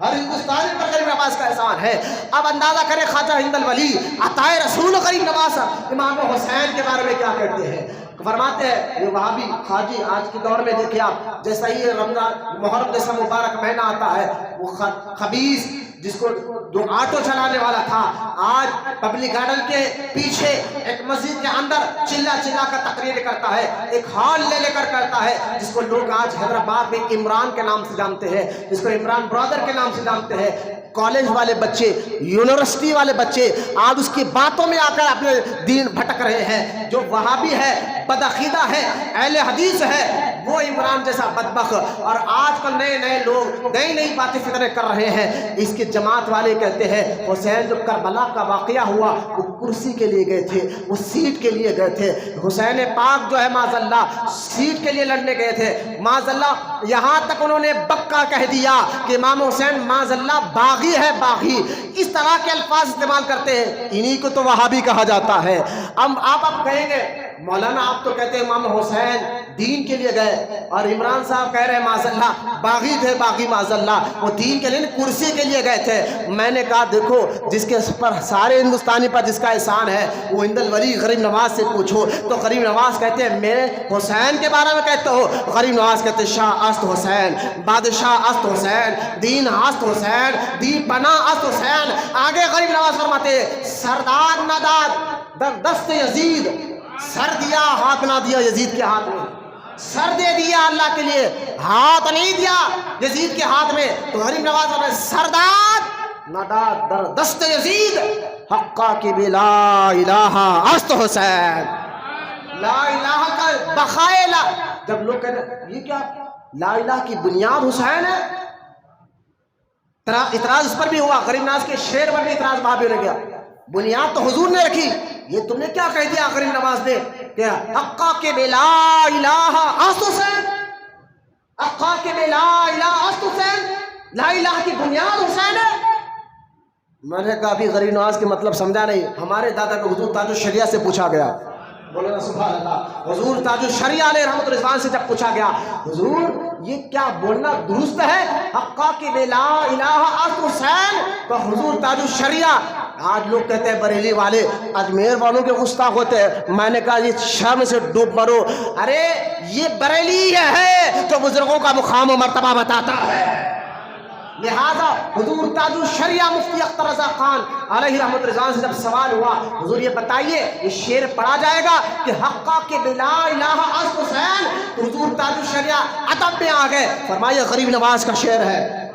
ہر ہندوستانی پر غریب نواز کا احسان ہے۔ اب اندازہ کریں خواجہ ہند الولی عطائے رسول غریب نواز امام حسین کے بارے میں کیا کہتے ہیں۔ فرماتے ہیں یہ وہابی خواجی آج کے دور میں دیکھیں آپ، جیسا یہ رمضان محرم جیسا مبارک مہینہ آتا ہے، وہ خبیث جس کو جو آٹو چلانے والا تھا، آج پبلک گارڈن کے پیچھے ایک مسجد کے اندر چلا چلا کر تقریر کرتا ہے، ایک ہال لے لے کر کرتا ہے، جس کو لوگ آج حیدرآباد میں عمران کے نام سے جانتے ہیں، جس کو عمران برادر کے نام سے جانتے ہیں۔ کالج والے بچے، یونیورسٹی والے بچے آج اس کی باتوں میں آ کر اپنے دین بھٹک رہے ہیں۔ جو وہابی ہے، بدعقیدہ ہے، اہل حدیث ہے، وہ عمران جیسا بدبخت، اور آج کل نئے نئے لوگ نئی نئی باتیں فطرے کر رہے ہیں۔ اس کی جماعت والے کہتے ہیں حسین جو کربلا کا واقعہ ہوا وہ کرسی کے لیے گئے تھے، وہ سیٹ کے لیے گئے تھے، حسین پاک جو ہے معاذ اللہ سیٹ کے لیے لڑنے گئے تھے، معاذ اللہ یہاں تک انہوں نے بکا کہہ دیا کہ امام حسین معاذ اللہ باغی ہے، باغی، اس طرح کے الفاظ استعمال کرتے ہیں، انہی کو تو وہابی کہا جاتا ہے۔ آپ کہیں گے مولانا آپ تو کہتے ہیں امام حسین دین کے لیے گئے، اور عمران صاحب کہہ رہے ہیں معاذ اللہ باغی تھے، باغی معاذ اللہ، وہ دین کے لیے کرسی کے لیے گئے تھے۔ میں نے کہا دیکھو جس کے پر سارے ہندوستانی پر جس کا احسان ہے وہ ہند الولی غریب نواز سے پوچھو، تو غریب نواز کہتے ہیں میرے حسین کے بارے میں کہتے ہو، غریب نواز کہتے ہیں شاہ است حسین، بادشاہ است حسین، دین است حسین، دین پناہ است حسین۔ آگے غریب نواز فرماتے ہیں سردار ناداد در دست یزید، سر دیا ہاتھ نہ دیا یزید کے ہاتھ میں، سر دے دیا اللہ کے لیے، ہاتھ نہیں دیا یزید کے ہاتھ میں۔ تو غریب نواز فرماتے سردار ناداد در دست یزید، حقا کی بھی لا الہ است حسین، لا الہ کا بقائے لا۔ جب لوگ کہتے ہیں یہ کیا لا الہ کی بنیاد حسین ہے، اعتراض اس پر بھی ہوا، غریب نواز کے شعر پر بھی اعتراض بھابی رہ گیا، بنیاد تو حضور نے رکھی، یہ تم نے کیا کہہ دیا غریب نواز نے کہ حقا کے بے لا الہ است حسین، حقا کے بے لا الہ است حسین، لا الہ کی بنیاد حسین ہے۔ میں نے کہا ابھی غریب نواز کے مطلب سمجھا نہیں، ہمارے دادا کو حضور تاج الشریعہ سے پوچھا گیا، بولے نا سبحان اللہ، حضور تاج الشریعہ علیہ رحمت رضوان سے جب پوچھا گیا حضور یہ کیا بولنا درست ہے حقا کی بے لا الہ است حسین، تو حضور تاج الشریعہ، آج لوگ کہتے ہیں بریلی والے اجمیر والوں کے گستاخ ہوتے ہیں، میں نے کہا یہ شرم سے ڈوب مرو، ارے یہ بریلی ہے جو بزرگوں کا مقام و مرتبہ بتاتا ہے۔ لہذا حضور تاج الشریعہ مفتی اختر رضا خان علیہ رحمت رضوان سے جب سوال ہوا حضور یہ بتائیے یہ شعر پڑھا جائے گا کہ حقا کے بلا الہ است حسین، تو حضور تاج الشریعہ ادب میں آ گئے، فرمایا غریب نواز کا شعر ہے،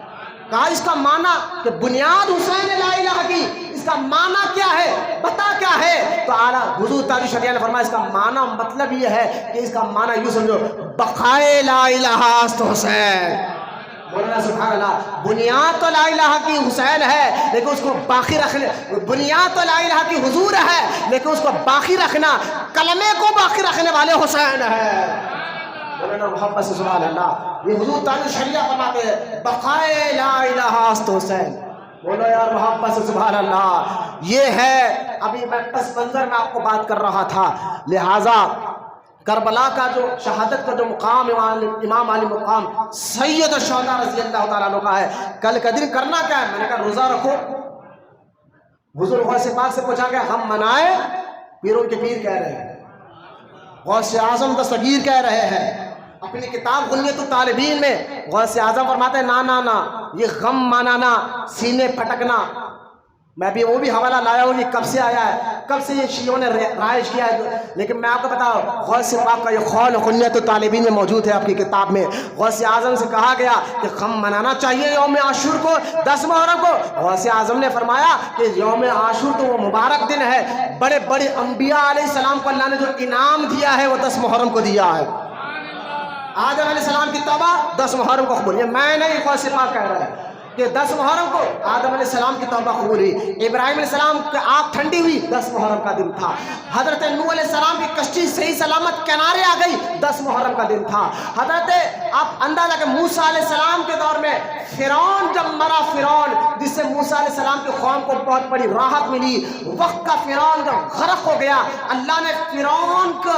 کہا اس کا معنی کہ بنیاد حسین لا الہ کی، اس کا معنی کیا ہے بتا کیا ہے، تو اعلیٰ حضور تاج الشریعہ نے فرمایا اس کا معنی مطلب یہ ہے کہ اس کا معنی یوں سمجھو بقائے لا الہ است حسین، مولانا سبحان اللہ، بنیاد تو لا الہ کی حسین ہے لیکن اس کو باقی رکھنے، بنیاد تو لا الہ کی حضور ہے لیکن اس کو باقی رکھنا، کلمے کو باقی رکھنے والے حسین ہے۔ مولانا محبت سے سبحان اللہ، یہ حضور تاج الشریعہ فرماتے ہیں بقائے لا الہ است حسین۔ بولو یار محبت سے سبحان اللہ۔ یہ ہے ابھی میں پس منظر میں آپ کو بات کر رہا تھا، لہٰذا کربلا کا جو شہادت کا جو مقام امام علی مقام سید الشہداء رضی اللہ تعالیٰ عنہ کا ہے، کل کا دن کرنا کیا ہے؟ میں نے کہا روزہ رکھو۔ حضور غوث پاک سے پوچھا گیا ہم منائے؟ پیروں کے پیر کہہ رہے ہیں، غوث اعظم دستگیر کہہ رہے ہیں۔ اپنی کتاب غنیۃ الطالبین میں غوث اعظم فرماتے ہیں نا نا نا، یہ غم منانا، سینے پھٹکنا، میں بھی وہ بھی حوالہ لایا ہوں، یہ کب سے آیا ہے، کب سے یہ شیعوں نے رائج کیا ہے، لیکن میں آپ کو بتاؤں غوث پاک کا یہ قول غنیۃ الطالبین میں موجود ہے اپنی کتاب میں۔ غوث اعظم سے کہا گیا کہ غم منانا چاہیے یوم عاشور کو، 10 محرم کو۔ غوث اعظم نے فرمایا کہ یوم عاشور تو وہ مبارک دن ہے، بڑے بڑے انبیاء علیہ السلام کو اللہ نے جو انعام دیا ہے وہ 10 محرم کو دیا ہے۔ آدم علیہ السلام کی توبہ 10 محرم کو قبول، یہ میں نہیں غوث پاک کہہ رہا ہے کہ 10 محرم کو آدم علیہ السلام کی توبہ قبول ہوئی، ابراہیم علیہ السلام کی آنکھ ٹھنڈی ہوئی 10 محرم کا دن تھا، حضرت نوح علیہ السلام کی کشتی صحیح سلامت کنارے آ گئی 10 محرم کا دن تھا، حضرت آپ اندازہ کہ موسیٰ علیہ السلام کے دور میں فرعون جب مرا، فرعون جس سے موسیٰ علیہ السلام کی قوم کو بہت بڑی راحت ملی، وقت کا فرعون جب غرق ہو گیا اللہ نے فرعون کو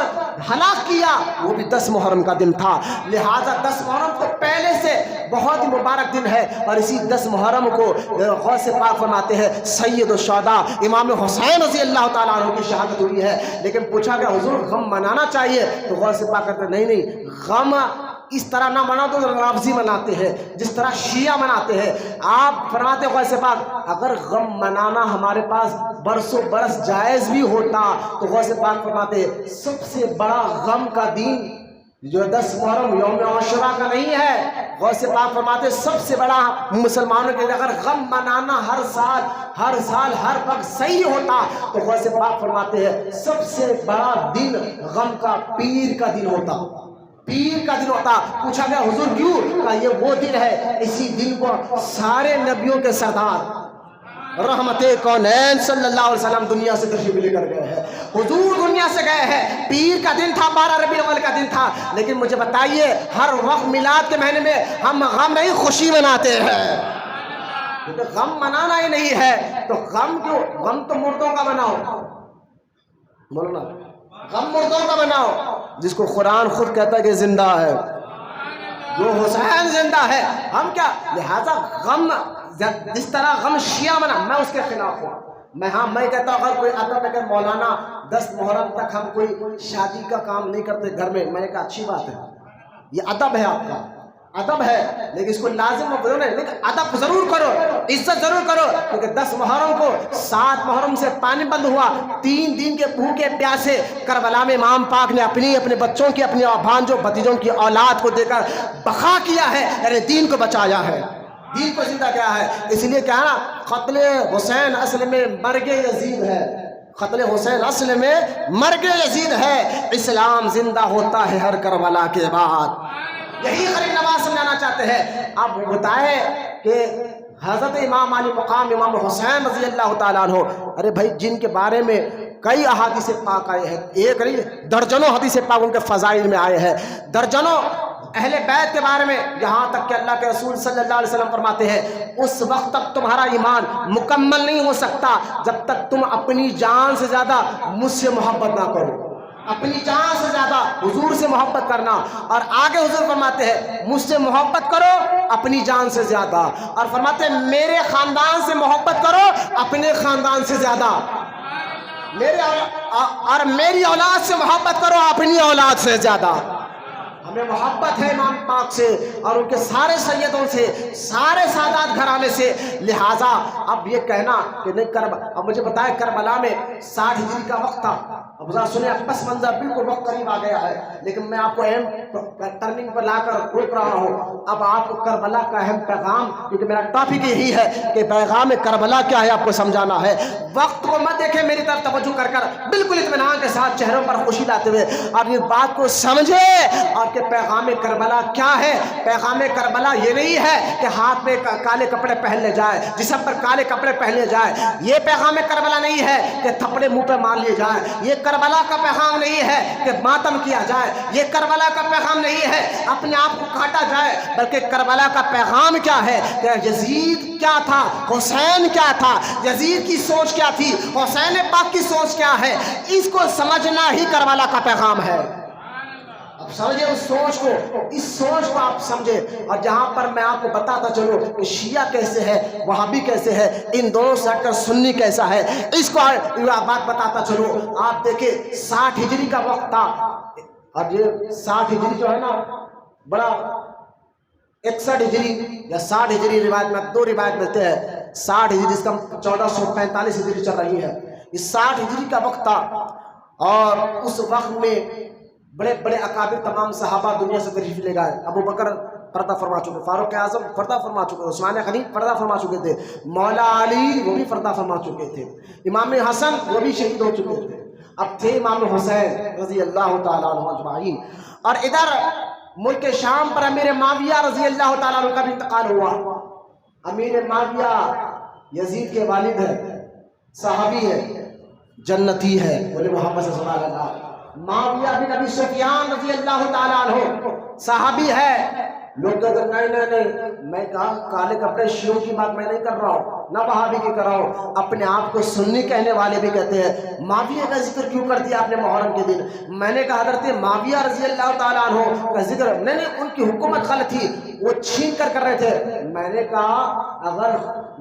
ہلاک کیا، وہ بھی 10 محرم کا دن تھا۔ لہٰذا 10 محرم کو پہلے سے بہت ہی مبارک دن ہے، اور اسی 10 محرم کو غوث پاک فرماتے ہیں سید الشہداء امام حسین رضی اللہ تعالیٰ عنہ کی شہادت ہوئی ہے۔ لیکن پوچھا کہ حضور غم منانا چاہیے تو غوث پاک کہتے ہیں نہیں نہیں، غم اس طرح نہ مناؤ تو رافضی مناتے ہیں، جس طرح شیعہ مناتے ہیں۔ آپ فرماتے ہیں غوث پاک اگر غم منانا ہمارے پاس برسوں برس جائز بھی ہوتا تو غوث پاک فرماتے ہیں سب سے بڑا غم کا دن جو 10 محرم یوم عاشوراء کا نہیں ہے، غوث پاک فرماتے سب سے بڑا مسلمانوں کے لیے اگر غم منانا ہر سال ہر وقت صحیح ہوتا تو غوث پاک فرماتے ہیں سب سے بڑا دن غم کا پیر کا دن ہوتا، پیر کا دن ہوتا۔ پوچھا گیا حضور کیوں؟ کہا یہ وہ دن ہے، اسی دن کو سارے نبیوں کے سردار رحمت کونین صلی اللہ علیہ وسلم دنیا سے تشریف لے کر گئے ہیں، حضور دنیا سے گئے ہیں، پیر کا دن تھا، 12 ربیع الاول کا دن تھا۔ لیکن مجھے بتائیے ہر وقت میلاد کے مہینے میں ہم غم نہیں خوشی مناتے ہیں، کیونکہ غم منانا ہی نہیں ہے تو غم کیوں؟ غم تو مردوں کا مناؤ، بولو نا، غم مردوں کا بناؤ، جس کو قرآن خود کہتا ہے کہ زندہ ہے، جو حسین زندہ ہے، ہم کیا؟ لہذا غم جس طرح غم شیعہ منا، میں اس کے خلاف ہوں، میں کہتا ہوں اگر کوئی ادب ہے کہ مولانا 10 محرم تک ہم کوئی شادی کا کام نہیں کرتے گھر میں، میں نے کہا اچھی بات ہے، یہ ادب ہے، آپ کا ادب ہے، لیکن اس کو لازم کرو نہیں، لیکن ادب ضرور کرو، عزت ضرور کرو، کیونکہ 10 محرم کو 7 محرم سے پانی بند ہوا، 3 دن کے بھوکے پیاسے کربلا میں امام پاک نے اپنے بچوں کی، اپنے بھانجوں بھتیجوں کی اولاد کو دے کر بقا کیا ہے، یعنی دین کو بچایا ہے، دین کو زندہ کیا ہے۔ اس لیے کیا ہے نا، قتل حسین اصل میں مرگ یزید ہے، قتل حسین اصل میں مرگ یزید ہے، اسلام زندہ ہوتا ہے ہر کربلا کے بعد، یہی غریب نواز سمجھانا چاہتے ہیں۔ آپ بتائیں کہ حضرت امام علی مقام امام حسین رضی اللہ تعالیٰ عنہ، ارے بھائی جن کے بارے میں کئی احادیث پاک آئے ہیں، ایک نہیں درجنوں حدیث پاک ان کے فضائل میں آئے ہیں، درجنوں اہل بیت کے بارے میں، یہاں تک کہ اللہ کے رسول صلی اللہ علیہ وسلم فرماتے ہیں اس وقت تک تمہارا ایمان مکمل نہیں ہو سکتا جب تک تم اپنی جان سے زیادہ مجھ سے محبت نہ کرو، اپنی جان سے زیادہ حضور سے محبت کرنا، اور آگے حضور فرماتے ہیں مجھ سے محبت کرو اپنی جان سے زیادہ، اور فرماتے ہیں میرے خاندان سے محبت کرو اپنے خاندان سے زیادہ، اور میری اولاد سے محبت کرو اپنی اولاد سے زیادہ۔ ہمیں محبت ہے امام پاک سے اور ان کے سارے سیدوں سے، سارے سادات گھرانے سے، لہٰذا اب یہ کہنا کہ نہیں اب مجھے بتائیں کربلا میں 60 ہجری کا وقت تھا، اب ذرا سنیں پس منظر بالکل وقت قریب آ گیا ہے، لیکن میں آپ کو اہم ٹرننگ پر لا کر روک رہا ہوں۔ اب آپ کو کربلا کا اہم پیغام، کیونکہ میرا ٹاپک یہی ہے کہ پیغام کربلا کیا ہے آپ کو سمجھانا ہے۔ وقت کو مت دیکھیں، میری طرف توجہ کر بالکل اطمینان کے ساتھ چہروں پر خوشی لاتے ہوئے آپ یہ بات کو سمجھے اور آپ کے پیغام کربلا کیا ہے؟ پیغام کربلا یہ نہیں ہے کہ ہاتھ میں کالے کپڑے پہن لے جائے، جسم پر کالے کپڑے پہن لے جائے، یہ پیغام کربلا نہیں ہے کہ تھپڑے منہ پہ مار لیے جائے، یہ کربلا کا پیغام نہیں ہے کہ ماتم کیا جائے، یہ کربلا کا پیغام نہیں ہے اپنے آپ کو کاٹا جائے، بلکہ کربلا کا پیغام کیا ہے کہ یزید کیا تھا، حسین کیا تھا، یزید کی سوچ کیا تھی، حسین پاک کی سوچ کیا ہے، اس کو سمجھنا ہی کربلا کا پیغام ہے۔ اب سمجھے اس سوچ کو آپ سمجھے۔ اور جہاں پر میں آپ کو بتاتا چلوں کہ شیعہ کیسے ہے، وہابی کیسے ہے، ان دونوں سے ہٹ کر سنی کیسا ہے، اس کو بات بتاتا چلوں۔ آپ دیکھیں 60 ہجری کا وقت تھا، اب یہ 60 ہجری جو ہے نا بڑا 61 ہجری یا 60 ہجری روایت میں دو روایت ملتے ہیں، 60 ہجری اس کا 1445 ہجری چل رہی ہے، یہ 60 ہجری کا وقت تھا۔ اور اس وقت میں بڑے بڑے اکابر تمام صحابہ دنیا سے تشریف لے گئے۔ ابو بکر پردہ فرما چکے، فاروق اعظم پردہ فرما چکے، عثمان غنی پردہ فرما چکے تھے، مولا علی وہ بھی پردہ فرما چکے تھے، امام حسن وہ بھی شہید ہو چکے تھے، اب تھے امام حسین رضی اللہ تعالیٰ عنہ اجمعین۔ اور ادھر ملک شام پر امیر معاویہ رضی اللہ تعالیٰ عنہ کا بھی انتقال ہوا۔ امیر معاویہ یزید کے والد ہے، صحابی ہے، جنتی ہے، بولے محمد صلی اللہ علیہ وسلم۔ معاویہ بن ابی سفیان رضی اللہ تعالیٰ عنہ صحابی ہے۔ لوگ کہتے ہیں نہیں، میں کہا کالے کپڑے شیعوں کی بات میں نہیں کر رہا ہوں، نہ وہابی کی کر رہا ہوں، اپنے آپ کو سنی کہنے والے بھی کہتے ہیں معاویہ کا ذکر کیوں کر دیا آپ نے محرم کے دن؟ میں نے کہا حضرت معاویہ رضی اللہ تعالیٰ عنہ کا ذکر نہیں، ان کی حکومت غلط تھی، وہ چھین کر رہے تھے۔ میں نے کہا اگر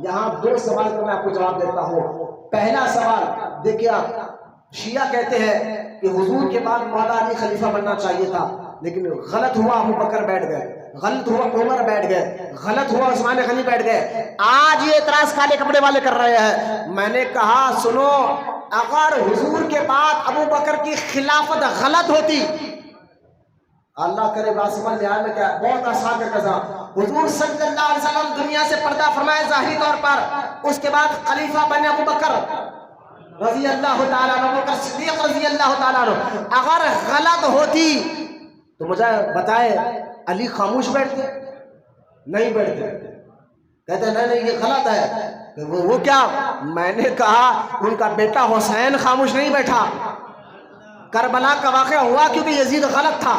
یہاں دو سوال کا میں آپ کو جواب دیتا ہوں۔ پہلا سوال دیکھیے، شیعہ کہتے ہیں کہ حضور کے بعد مولا علی خلیفہ بننا چاہیے تھا، لیکن غلط ہوا ابو بکر بیٹھ گئے، غلط ہوا عمر بیٹھ گئے، غلط ہوا عثمان غنی بیٹھ گئے۔ آج یہ اعتراض کالے کپڑے والے کر رہے ہیں۔ میں نے کہا سنو، اگر حضور کے بعد ابو بکر کی خلافت غلط ہوتی، اللہ کرے واسمہ لحاظ میں کیا بہت آسان کا قضا، حضور صلی اللہ علیہ وسلم دنیا سے پردہ فرمائے ظاہری طور پر، اس کے بعد خلیفہ بنے ابو بکر رضی اللہ تعالیٰ عنہ، ابو بکر صدیق رضی اللہ تعالیٰ عنہ، اگر غلط ہوتی تو مجھے بتائے علی خاموش بیٹھتے؟ نہیں بیٹھتے، کہتے ہیں نہیں یہ غلط ہے۔ وہ کیا؟ میں نے کہا ان کا بیٹا حسین خاموش نہیں بیٹھا، کربلا کا واقعہ ہوا کیونکہ یزید غلط تھا،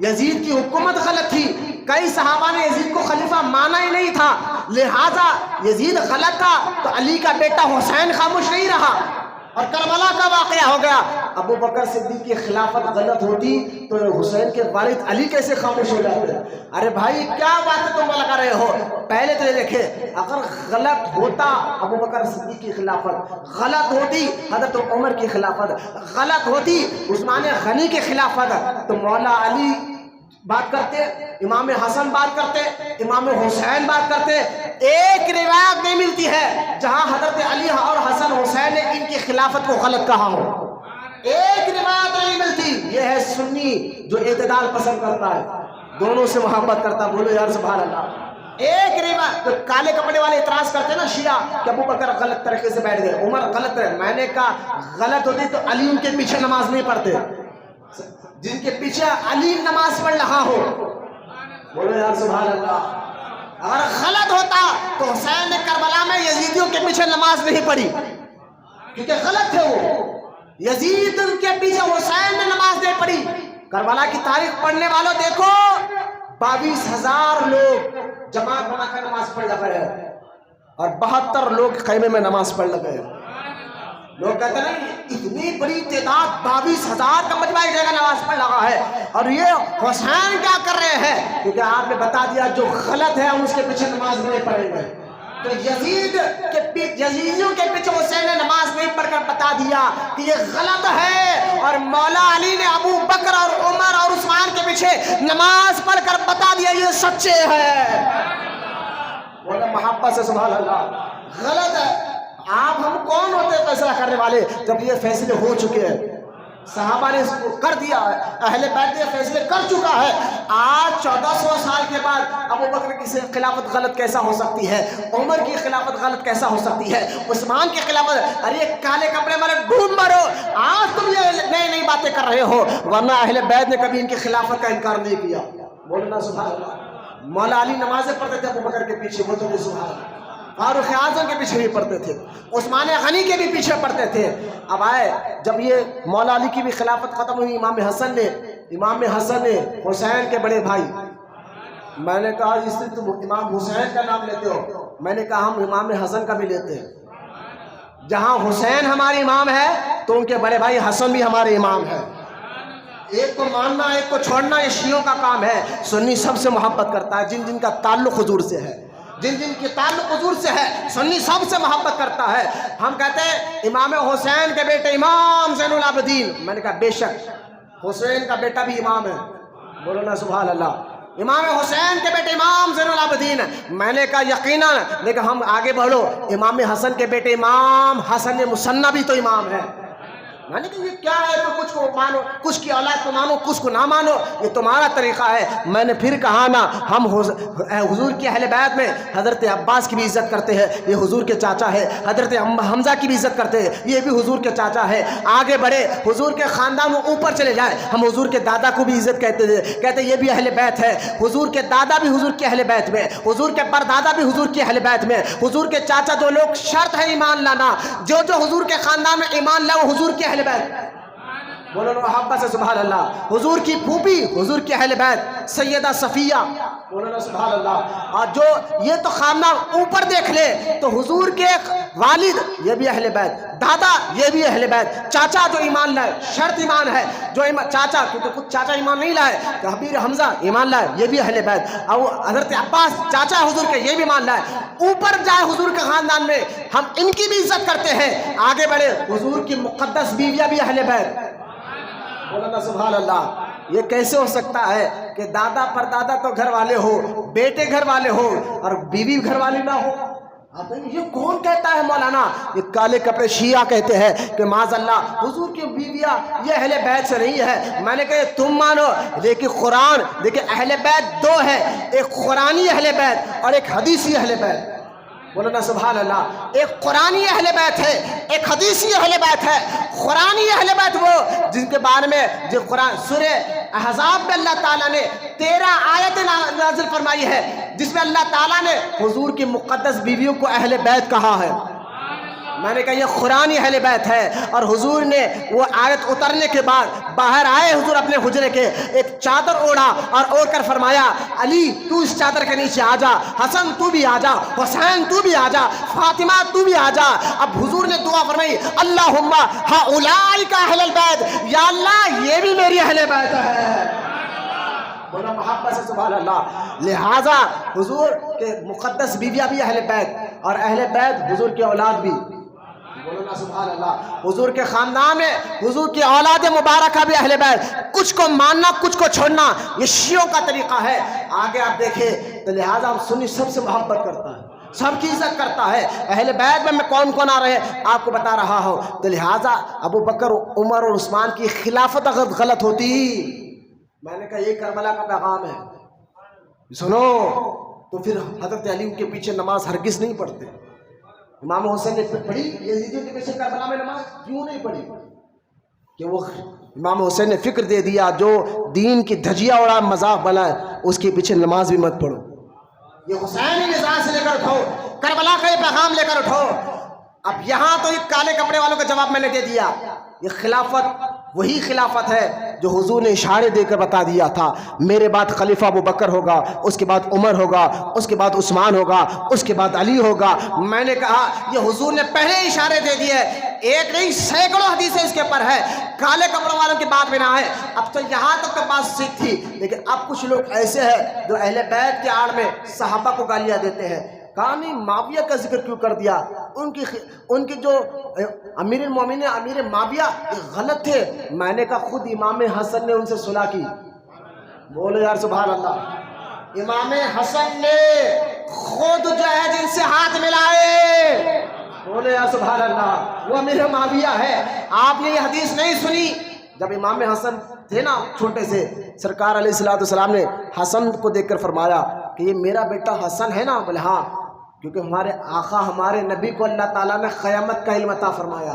یزید کی حکومت غلط تھی، کئی صحابہ نے یزید کو خلیفہ مانا ہی نہیں تھا، لہٰذا یزید غلط تھا تو علی کا بیٹا حسین خاموش نہیں رہا اور کربلا کا واقعہ ہو گیا۔ ابو بکر صدیق کی خلافت غلط ہوتی تو حسین کے والد علی کیسے خاموش ہو جاتے؟ ارے بھائی کیا باتیں تم لگا رہے ہو؟ پہلے تو یہ دیکھے، اگر غلط ہوتا ابو بکر صدیق کی خلافت، غلط ہوتی حضرت عمر کی خلافت، غلط ہوتی عثمان غنی کی خلافت، تو مولا علی بات کرتے، امام حسن بات کرتے، امام حسین بات کرتے۔ ایک روایت نہیں ملتی ہے جہاں حضرت علی اور حسن حسین نے ان کی خلافت کو غلط کہا ہو، ایک روایت نہیں ملتی۔ یہ ہے سنی جو اعتدال پسند کرتا ہے، دونوں سے محبت کرتا، بولو یار سبحان اللہ۔ ایک روایت تو کالے کپڑے والے اعتراض کرتے نا شیعہ کہ ابو بکر غلط طریقے سے بیٹھ گئے، عمر غلط ہے۔ میں نے کہا غلط ہوتی تو علی ان کے پیچھے نماز نہیں پڑھتے، جن کے پیچھے علی نماز پڑھ رہا ہو، بولو یار سبحان اللہ۔ اگر غلط ہوتا تو حسین نے کربلا میں یزیدیوں کے پیچھے نماز نہیں پڑھی، کیونکہ غلط تھے وہ، یزید کے پیچھے حسین نے نماز نہیں پڑھی۔ کربلا کی تاریخ پڑھنے والوں دیکھو، 22,000 لوگ جماعت بنا کر نماز پڑھ لگے ہیں اور 72 لوگ خیمے میں نماز پڑھ لگے ہیں۔ لوگ کہتے ہیں اتنی بڑی تعداد 22,000 کا مجمع ایک جگہ نماز پڑھ لگا ہے، اور یہ حسین کیا کر رہے ہیں؟ کیونکہ آپ نے بتا دیا جو غلط ہے اس کے پیچھے نماز نہیں پڑھیں گے، تو یزیدیوں کے پیچھے حسین نے نماز نہیں پڑھ کر بتا دیا کہ یہ غلط ہے، اور مولا علی نے ابو بکر اور عمر اور عثمان کے پیچھے نماز پڑھ کر بتا دیا یہ سچے ہیں۔ بولے محبت سے سبحان اللہ۔ غلط ہے، آپ ہم کون ہوتے فیصلہ کرنے والے جب یہ فیصلے ہو چکے ہیں؟ صحابہ نے اس کو کر دیا ہے، اہل بیت نے فیصلے کر چکا ہے۔ آج 1400 سال کے بعد ابو بکر کی خلافت غلط کیسا ہو سکتی ہے؟ عمر کی خلافت غلط کیسا ہو سکتی ہے؟ عثمان کی خلافت، ارے کالے کپڑے والے ڈھونڈ مرو، آج تم یہ نئی نئی باتیں کر رہے ہو، ورنہ اہل بیت نے کبھی ان کی خلافت کا انکار نہیں کیا۔ بولنا سبحان اللہ۔ مولا علی نمازیں پڑھتے تھے ابو بکر کے پیچھے، بولتے تھے سبحان اللہ۔ فاروق اعظم کے پیچھے بھی پڑھتے تھے، عثمان غنی کے بھی پیچھے پڑھتے تھے۔ اب آئے جب یہ مولا علی کی بھی خلافت ختم ہوئی، امام حسن نے حسین کے بڑے بھائی، میں نے کہا اس سے تم امام حسین کا نام لیتے ہو، میں نے کہا ہم امام حسن کا بھی لیتے ہیں۔ جہاں حسین ہمارے امام ہے تو ان کے بڑے بھائی حسن بھی ہمارے امام ہے۔ ایک کو ماننا ایک کو چھوڑنا یہ شیعوں کا کام ہے۔ سنی سب سے محبت کرتا ہے، جن جن کا تعلق حضور سے ہے، جن جن کے تعلق حضور سے ہے، سنی سب سے محبت کرتا ہے۔ ہم کہتے ہیں امام حسین کے بیٹے امام زین العابدین، میں نے کہا بے شک حسین کا بیٹا بھی امام ہے، بولو نا سبحان اللہ۔ امام حسین کے بیٹے امام زین العابدین، میں نے کہا یقیناً، لیکن ہم آگے بڑھو، امام حسن کے بیٹے امام حسن مثنی بھی تو امام ہے۔ میں نے کہا یہ کیا ہے، تو کچھ کو مانو، کچھ کی اولاد کو مانو، کچھ کو نہ مانو، یہ تمہارا طریقہ ہے۔ میں نے پھر کہا نا، ہم حضور کی اہل بیت میں حضرت عباس کی بھی عزت کرتے ہیں، یہ حضور کے چاچا ہے۔ حضرت حمزہ کی بھی عزت کرتے ہیں، یہ بھی حضور کے چاچا ہے۔ آگے بڑھے، حضور کے خاندان میں اوپر چلے جائیں، ہم حضور کے دادا کو بھی عزت کہتے تھے، کہتے یہ بھی اہل بیت ہے۔ حضور کے دادا بھی حضور کے اہل بیت میں، حضور کے پردادا بھی حضور کے اہل بیت میں، حضور کے چاچا جو لوگ شرط ہے ایمان لانا، جو حضور کے خاندان میں ایمان لا وہ حضور کے اہل بیت۔ بولو محبت سے سبحان اللہ۔ حضور کی پھوپھی حضور کے اہل بیت سیدہ صفیہ، بولو نا سبحان اللہ۔ اور جو یہ تو خاندان اوپر دیکھ لے تو حضور کے والد یہ بھی اہل بیت، دادا یہ بھی اہل بیت، چاچا جو ایمان لائے شرط ایمان ہے، جو چاچا، کیونکہ کچھ چاچا ایمان نہیں لائے، کبیر حمزہ ایمان لائے یہ بھی اہل بیت، اور حضرت عباس چاچا حضور کے یہ بھی ایمان لائے۔ اوپر جائے حضور کے خاندان میں ہم ان کی بھی عزت کرتے ہیں۔ آگے بڑھے، حضور کی مقدس بیویاں بھی اہل بیت، بولنا سبحان اللہ۔ یہ کیسے ہو سکتا ہے کہ دادا پر دادا تو گھر والے ہو، بیٹے گھر والے ہو اور بیوی گھر والی نہ ہو؟ یہ کون کہتا ہے مولانا؟ یہ کالے کپڑے شیعہ کہتے ہیں کہ معاذ اللہ حضور کی بیویاں یہ اہل بیت سے نہیں ہے۔ میں نے کہا تم مانو، لیکن قرآن دیکھیں اہل بیت دو ہے، ایک قرآنی اہل بیت اور ایک حدیثی اہل بیت، بولنا سبحان اللہ۔ ایک قرآنی اہل بیت ہے، ایک حدیثی اہل بیت ہے۔ قرآنی اہل بیت وہ جن کے بارے میں جو قرآن سورہ احزاب میں اللہ تعالیٰ نے 13 آیت نازل فرمائی ہے، جس میں اللہ تعالیٰ نے حضور کی مقدس بیویوں کو اہل بیت کہا ہے۔ میں نے کہا یہ قرآنی اہل بیت ہے، اور حضور نے وہ آیت اترنے کے بعد باہر آئے حضور اپنے حجرے کے، ایک چادر اوڑھا اور اوڑھ کر فرمایا علی تو اس چادر کے نیچے آ جا، حسن تو بھی آ جا، حسین تو بھی آ جا، فاطمہ تو بھی آ جا۔ اب حضور نے دعا فرمائی اللہم ہؤلاء اہل البیت، یا اللہ یہ بھی میری اہل بیت ہے، بولا محبت سے سبحان اللہ۔ لہٰذا حضور کے مقدس بیویاں بھی اہل بیت اور اہل بیت حضور کی اولاد بھی، بولنا سبحان اللہ۔ حضور کے خاندان میں حضور کی اولاد مبارکہ بھی اہل بیت، کچھ کو ماننا کچھ کو چھوڑنا یہ شیعوں کا طریقہ ہے۔ آگے آپ دیکھیں تو لہٰذا ہم سنی سب سے محبت کرتا ہے، سب کی عزت کرتا ہے۔ اہل بیت میں کون کون آ رہے ہیں آپ کو بتا رہا ہوں۔ تو لہٰذا ابو بکر عمر اور عثمان کی خلافت اگر غلط ہوتی، میں نے کہا یہ کربلا کا پیغام ہے، سنو، تو پھر حضرت علی کے پیچھے نماز ہرگز نہیں پڑھتے۔ امام حسین نے پڑھی یزیدیوں کے پیچھے کربلا میں نماز کیوں نہیں پڑھی؟ کہ وہ امام حسین نے فکر دے دیا جو دین کی دھجیاں اڑا مذاق بنائے اس کے پیچھے نماز بھی مت پڑھو۔ یہ حسین نظام سے لے کر اٹھو، کربلا کا یہ پیغام لے کر اٹھو۔ اب یہاں تو یہ کالے کپڑے والوں کا جواب میں نے دے دیا۔ یہ خلافت وہی خلافت ہے جو حضور نے اشارے دے کر بتا دیا تھا، میرے بعد خلیفہ ابو بکر ہوگا، اس کے بعد عمر ہوگا، اس کے بعد عثمان ہوگا، اس کے بعد علی ہوگا۔ میں نے کہا یہ حضور نے پہلے اشارے دے دیے، ایک نہیں سینکڑوں حدیثیں اس کے اوپر ہے، کالے کپڑوں والوں کی بات میں نہ ہے۔ اب تو یہاں تک تو بات سیکھ تھی، لیکن اب کچھ لوگ ایسے ہیں جو اہل بیت کے آڑ میں صحابہ کو گالیاں دیتے ہیں۔ کہا نہیں معاویہ کا ذکر کیوں کر دیا؟ ان کی جو امیر المومنین امیر معاویہ غلط تھے۔ میں نے کہا خود امام حسن نے ان سے صلح کی، بولو یار سبحان اللہ۔ امام حسن نے خود جو ہے جن سے ہاتھ ملائے، بولو یار سبحان اللہ، وہ امیر معاویہ ہے۔ آپ نے یہ حدیث نہیں سنی جب امام حسن تھے نا چھوٹے سے، سرکار علیہ الصلوۃ والسلام نے حسن کو دیکھ کر فرمایا کہ یہ میرا بیٹا حسن ہے نا؟ بولے ہاں، کیونکہ ہمارے آقا ہمارے نبی کو اللہ تعالیٰ نے قیامت کا علم عطا فرمایا۔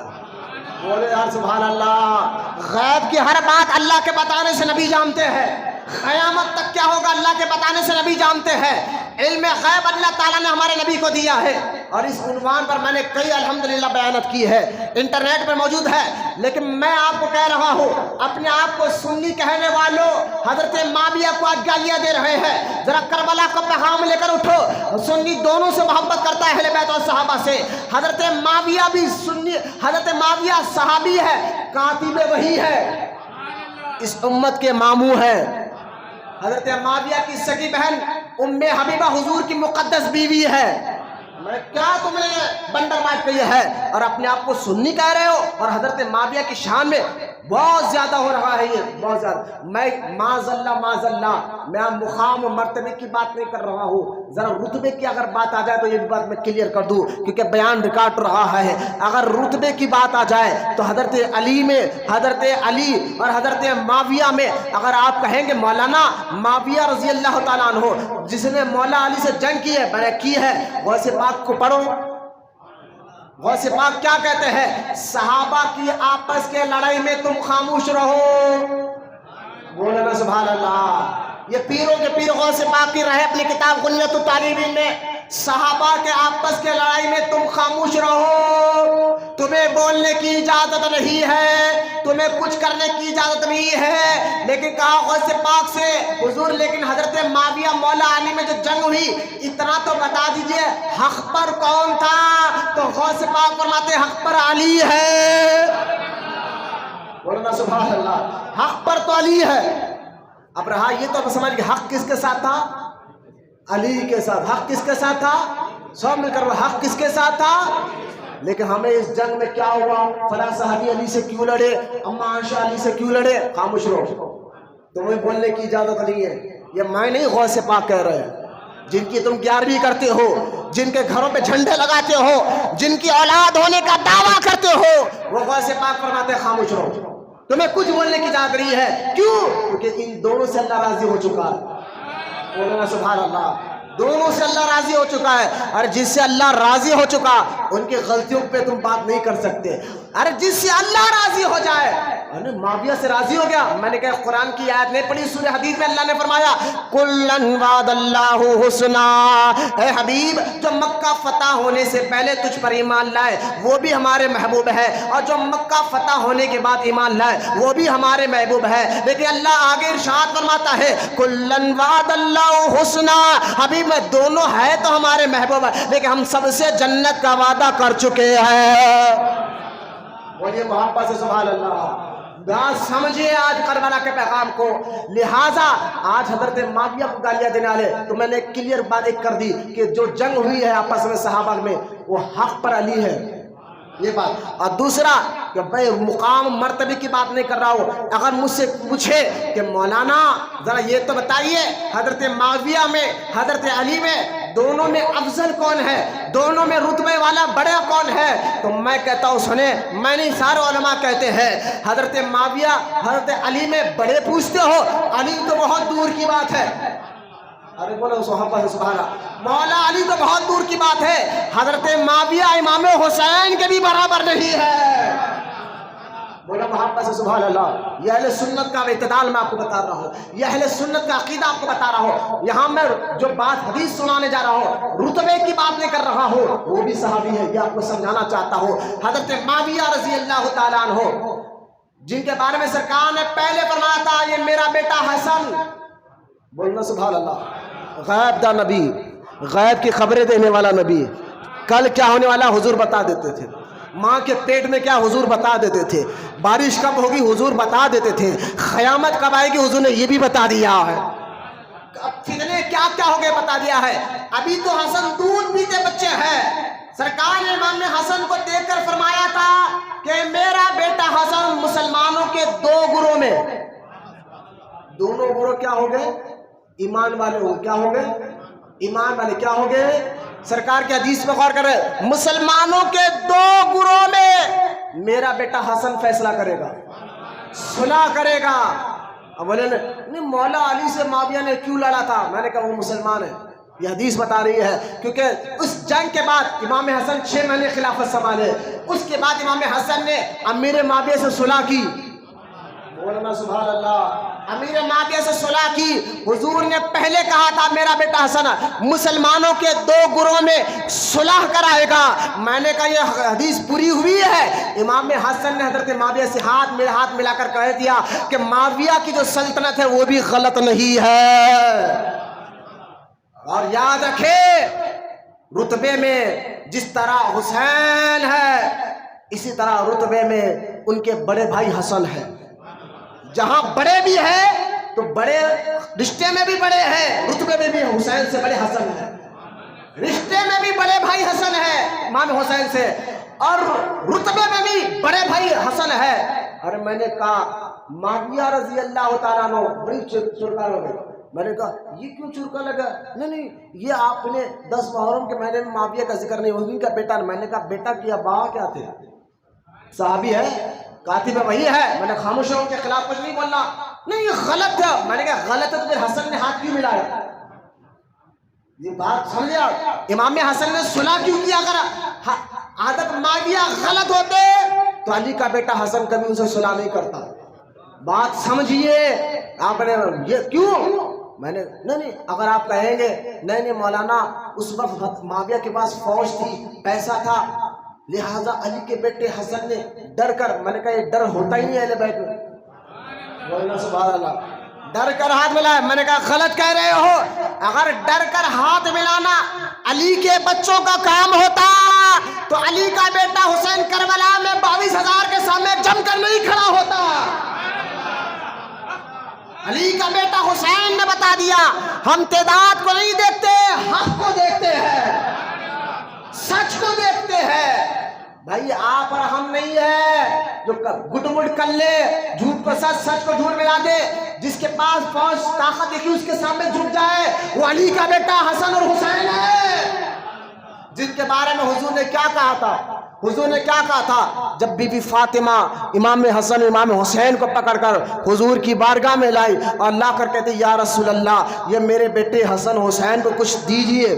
بولے یار سبحان اللہ، غیب کی ہر بات اللہ کے بتانے سے نبی جانتے ہیں، قیامت تک کیا ہوگا اللہ کے بتانے سے نبی جانتے ہیں۔ علم غیب اللہ تعالیٰ نے ہمارے نبی کو دیا ہے، اور اس عنوان پر میں نے کئی الحمدللہ بیانات کی ہے، انٹرنیٹ پر موجود ہے۔ لیکن میں آپ کو کہہ رہا ہوں، اپنے آپ کو سنی کہنے والوں حضرت معاویہ کو گالیاں دے رہے ہیں، ذرا کربلا کا پیغام لے کر اٹھو۔ سنی دونوں سے محبت کرتا ہے، اہل بیت اور صحابہ سے۔ حضرت معاویہ بھی سنی، حضرت معاویہ صحابی ہے، کاتب وحی ہے، اس امت کے ماموں ہے۔ حضرت معاویہ کی سگی بہن ام حبیبہ حضور کی مقدس بیوی ہے۔ میں کیا تم نے بندر بات کہی ہے اور اپنے آپ کو سنی کہہ رہے ہو؟ اور حضرت معاویہ کی شان میں بہت زیادہ ہو رہا ہے، یہ بہت زیادہ۔ میں معاذ اللہ میں مقام و مرتبے کی بات نہیں کر رہا ہوں، ذرا رتبے کی اگر بات آ جائے تو یہ بھی بات میں کلیئر کر دوں، کیونکہ بیان ریکارڈ رہا ہے۔ اگر رتبے کی بات آ جائے تو حضرت علی میں، حضرت علی اور حضرت معاویہ میں اگر آپ کہیں گے مولانا معاویہ رضی اللہ تعالیٰ عنہ جس نے مولا علی سے جنگ کی ہے، کی ہے، غوث پاک کو پڑھو۔ غوث پاک کیا کہتے ہیں؟ صحابہ کی آپس کے لڑائی میں تم خاموش رہو۔ بولنا سبحان اللہ۔ یہ پیروں کے پیر غوث پاک کی رہے اپنی کتاب غنیۃ الطالبین میں، صحابہ کے آپس کے لڑائی میں تم خاموش رہو، تمہیں بولنے کی اجازت نہیں ہے، تمہیں کچھ کرنے کی اجازت نہیں ہے۔ لیکن کہا غوث پاک سے حضور لیکن حضرت معاویہ مولا علی میں جو جنگ ہوئی اتنا تو بتا دیجئے حق پر کون تھا؟ تو غوث پاک فرماتے حق پر علی ہے۔ بولنا سبحان اللہ، حق پر تو علی ہے۔ اب رہا یہ تو سمجھ کہ حق کس کے ساتھ تھا؟ علی کے ساتھ۔ حق کس کے ساتھ تھا؟ سب مل کر وہ حق کس کے ساتھ تھا؟ لیکن ہمیں اس جنگ میں کیا ہوا؟ فلاں صحابی علی سے کیوں لڑے، اما عائشہ علی سے کیوں لڑے؟ خاموش رہو، تمہیں بولنے کی اجازت نہیں ہے۔ یہ میں نہیں، غوث پاک کہہ رہے ہیں، جن کی تم گیارہویں کرتے ہو، جن کے گھروں پہ جھنڈے لگاتے ہو، جن کی اولاد ہونے کا دعویٰ کرتے ہو، وہ غوث پاک فرماتے ہیں خاموش رہو، تمہیں کچھ بولنے کی اجازت نہیں ہے۔ کیوں؟ کیونکہ ان دونوں سے اللہ راضی ہو چکا ہے۔ بولنا سبحان اللہ، دونوں سے اللہ راضی ہو چکا ہے، اور جس سے اللہ راضی ہو چکا ان کی غلطیوں پہ تم بات نہیں کر سکتے۔ ارے جس سے اللہ راضی ہو جائے، معاویہ سے راضی ہو گیا، میں نے کہا قرآن کی آیت نہیں پڑھی، سورہ حدید میں اللہ نے فرمایا کُلًّا وعد اللہ حسنا، اے حبیب جو مکہ فتح ہونے سے پہلے تجھ پر ایمان لائے وہ بھی ہمارے محبوب ہے، اور جو مکہ فتح ہونے کے بعد ایمان لائے وہ بھی ہمارے محبوب ہے۔ لیکن اللہ آگے ارشاد فرماتا ہے کُلًّا وعد اللہ حسنا، حبیب میں دونوں ہے تو ہمارے محبوب ہے، لیکن ہم سب سے جنت کا وعدہ کر چکے ہیں۔ بولیے محبت سے سبحان اللہ۔ بات سمجھیے آج کربلا کے پیغام کو۔ لہٰذا آج حضرت معاویہ کو گالیاں دینے والے، تو میں نے کلیئر بات ایک کر دی کہ جو جنگ ہوئی ہے آپس میں صحابہ میں وہ حق پر علی ہے، یہ بات۔ اور دوسرا کہ میں مقام مرتبے کی بات نہیں کر رہا ہوں۔ اگر مجھ سے پوچھے کہ مولانا ذرا یہ تو بتائیے حضرت معاویہ میں حضرت علی میں دونوں میں افضل کون ہے، دونوں میں رتبے والا بڑا کون ہے، تو میں کہتا ہوں سنیں، میں نہیں سارے علماء کہتے ہیں حضرت معاویہ حضرت علی میں بڑے پوچھتے ہو، علی تو بہت دور کی بات ہے۔ ارے بولو صحابہ سبحان اللہ، مولا علی تو بہت دور کی بات ہے، حضرت معاویہ امام حسین کے بھی برابر نہیں ہے۔ بولا محبت سے سبحان اللہ۔ یہ اہل سنت کا اعتدال میں آپ کو بتا رہا ہوں، یہ اہل سنت کا عقیدہ آپ کو بتا رہا ہوں۔ یہاں میں جو بات حدیث سنانے جا رہا ہوں، رتبے کی بات نہیں کر رہا ہوں، وہ بھی صحابی ہے، یہ آپ کو سمجھانا چاہتا ہوں۔ حضرت معاویہ رضی اللہ تعالیٰ عنہ جن کے بارے میں سرکار نے پہلے فرمایا تھا یہ میرا بیٹا حسن، بولنا سبحان اللہ، غیب دا نبی، غیب کی خبریں دینے والا نبی، کل کیا ہونے والا حضور بتا دیتے تھے، ماں کے پیٹ میں کیا حضور بتا دیتے تھے، بارش کب ہوگی حضور بتا دیتے تھے، قیامت کب آئے گی حضور نے یہ بھی بتا دیا ہے، فتنے کیا کیا ہو گئے بتا دیا ہے۔ ابھی تو حسن دودھ پیتے بچے ہیں، سرکار نے امام حسن کو دیکھ کر فرمایا تھا کہ میرا بیٹا حسن مسلمانوں کے دو گروہ میں، دونوں گروہ کیا ہو گئے؟ ایمان والے ہو، کیا ہو گئے؟ ایمان والے کیا ہو گئے؟ سرکار کے حدیث میں غور کرے، مسلمانوں کے دو گروہ میں میرا بیٹا حسن فیصلہ کرے گا۔ صلح کرے گا۔ اب بولے نہیں مولا علی سے معاویہ نے کیوں لڑا تھا؟ میں نے کہا وہ مسلمان ہے، یہ حدیث بتا رہی ہے، کیونکہ اس جنگ کے بعد امام حسن 6 مہینے خلافت سنبھالے، اس کے بعد امام حسن نے امیر معاویہ سے صلح کی۔ بولنا سبحان اللہ، امیر معاویہ سے صلح کی۔ حضور نے پہلے کہا تھا میرا بیٹا حسن مسلمانوں کے 2 گروہ میں صلح کرائے گا، میں نے کہا یہ حدیث پوری ہوئی ہے۔ امام حسن نے حضرت معاویہ سے ہاتھ ملا کر کہہ دیا کہ معاویہ کی جو سلطنت ہے وہ بھی غلط نہیں ہے۔ اور یاد رکھے رتبے میں جس طرح حسین ہے اسی طرح رتبے میں ان کے بڑے بھائی حسن ہے۔ جہاں بڑے بھی ہیں تو بڑے رشتے میں بھی بڑے ہیں، رتبے میں بھی حسین سے بڑے حسن ہے، رشتے میں بھی بڑے بھائی حسن ہے امام حسین سے، اور رتبے میں بھی بڑے بھائی حسن ہے۔ اور میں نے کہا معاویہ رضی اللہ تعالیٰ عنہ بڑی چرکا ہو گئی۔ میں نے کہا یہ کیوں چرکا لگا؟ نہیں یہ آپ نے 10 محرم کے مہینے میں معاویہ کا ذکر نہیں، ان کا بیٹا۔ میں نے کہا بیٹا کیا ابا کیا تھے؟ صحابی ہے، کاتب وہی ہے۔ میں نے خاموش ہوں کے خلاف کچھ نہیں بولنا، نہیں یہ غلط ہے۔ میں نے کہا غلط ہے تو پھر حسن نے ہاتھ کیوں ملایا؟ یہ بات سمجھے آپ؟ امام حسن نے صلح کیوں کیا؟ اگر عادت معاویہ غلط ہوتے تو علی کا بیٹا حسن کبھی ان سے صلح نہیں کرتا۔ بات سمجھیے آپ نے یہ کیوں؟ میں نے نہیں اگر آپ کہیں گے نہیں مولانا اس وقت معاویہ کے پاس فوج تھی، پیسہ تھا، لہذا علی کے بیٹے حسن نے ڈر کر، میں نے کہا یہ ڈر ہوتا ہی نہیں اہل بیت میں، بولنا سبحان اللہ، ڈر کر ہاتھ ملایا۔ میں نے کہا غلط کہہ رہے ہو، اگر ڈر کر ہاتھ ملانا علی کے بچوں کا کام ہوتا تو علی کا بیٹا حسین کربلا میں 22,000 کے سامنے جم کر نہیں کھڑا ہوتا۔ علی کا بیٹا حسین نے بتا دیا ہم تعداد کو نہیں دیکھتے، حق کو دیکھتے ہیں، سچ کو دیکھتے ہیں۔ بھائی آپ اور ہم نہیں ہے جو گٹ مٹ کر لے، جھوٹ کو سچ، سچ کو جھوٹ ملا دے، جس کے پاس فوج طاقت دیکھی اس کے سامنے جھک جائے، وہ علی کا بیٹا حسن اور حسین ہے، جن کے بارے میں حضور نے کیا کہا تھا؟ حضور نے کیا کہا تھا؟ جب بی بی فاطمہ امام حسن امام حسین کو پکڑ کر حضور کی بارگاہ میں لائی اور لا کر کہتے یا رسول اللہ یہ میرے بیٹے حسن حسین کو کچھ دیجئے،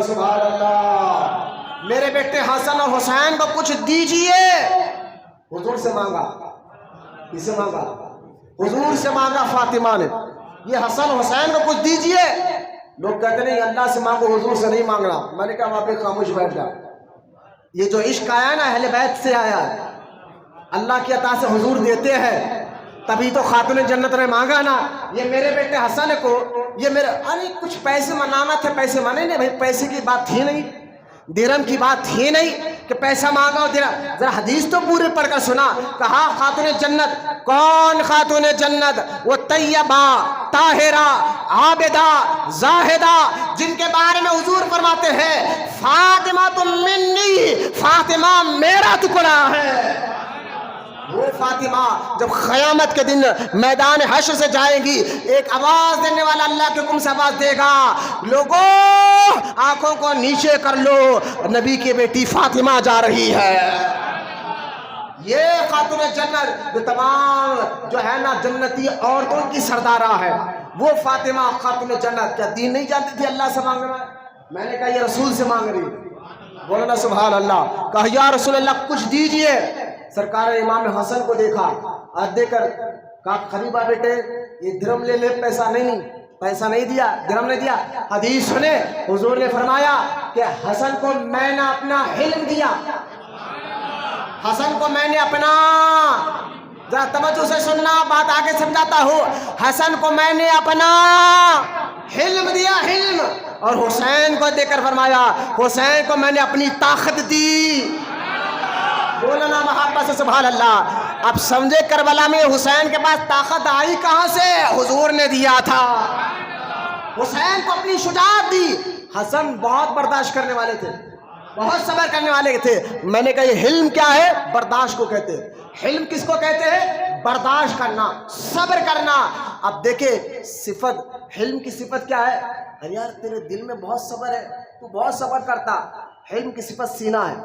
سبحان اللہ، میرے بیٹے حسن اور حسین کو کچھ دیجئے۔ حضور سے مانگا، کسے مانگا؟ حضور سے مانگا فاطمہ نے، یہ حسن حسین کو کچھ دیجئے۔ لوگ کہتے نہیں اللہ سے مانگو، حضور سے نہیں مانگنا۔ میں نے کہا وہاں پہ خاموش بیٹھ جا، یہ جو عشق آیا نا اہل بیت سے آیا ہے، اللہ کی عطا سے حضور دیتے ہیں، تبھی تو خاتون جنت نے مانگا نا یہ میرے بیٹے حسن کو، یہ میرے ارے کچھ پیسے منانا تھے، پیسے مانے نہیں بھائی، پیسے کی بات تھی نہیں، درہم کی بات تھی نہیں کہ پیسہ مانگا اور درہم۔ ذرا حدیث تو پورے پڑھ کر سنا، کہا خاتون جنت، کون خاتون جنت؟ وہ طیبہ، طاہرہ، عابدہ، زاہدہ، جن کے بارے میں حضور فرماتے ہیں فاطمہ تم منی، فاطمہ میرا ٹکڑا ہے۔ وہ فاطمہ جب قیامت کے دن میدان حشر سے جائے گی، ایک آواز دینے والا اللہ کے حکم سے آواز دے گا، لوگوں آنکھوں کو نیچے کر لو، نبی کی بیٹی فاطمہ جا رہی ہے۔ یہ خاتون جنت جو تمام جو ہے نا جنتی عورتوں کی سردارہ ہے، وہ فاطمہ خاتون جنت۔ کیا دین نہیں جانتی تھی اللہ سے مانگنا؟ میں نے کہا یہ رسول سے مانگ رہی، بولنا سبحان اللہ۔ کہا یا رسول اللہ کچھ دیجئے۔ سرکار نے امام حسن کو دیکھا اور دے کر کہا قریبا بیٹے یہ درہم لے لے، پیسہ نہیں دیا، درہم نہیں دیا۔ حدیث سنے، حضور نے فرمایا کہ حسن کو میں نے اپنا علم دیا، حسن کو میں نے اپنا، ذرا توجہ سے سننا بات آگے سمجھاتا ہوں، حسن کو میں نے اپنا علم دیا، علم، اور حسین کو دے کر فرمایا حسین کو میں نے اپنی طاقت دی۔ بولنا محبت سے سبحان اللہ۔ اب سمجھے کربلا میں حسین کے پاس طاقت آئی کہاں سے؟ حضور نے دیا تھا، حسین کو اپنی شجاعت دی۔ حسن بہت برداشت کرنے والے تھے، بہت صبر کرنے والے تھے۔ میں نے کہا یہ حلم کیا ہے؟ برداشت کو کہتے ہیں۔ حلم کس کو کہتے ہیں؟ برداشت کرنا، صبر کرنا۔ اب دیکھیں صفت حلم کی صفت کیا ہے؟ ارے یار تیرے دل میں بہت صبر ہے، تو بہت صبر کرتا۔ حلم کی صفت سینہ ہے۔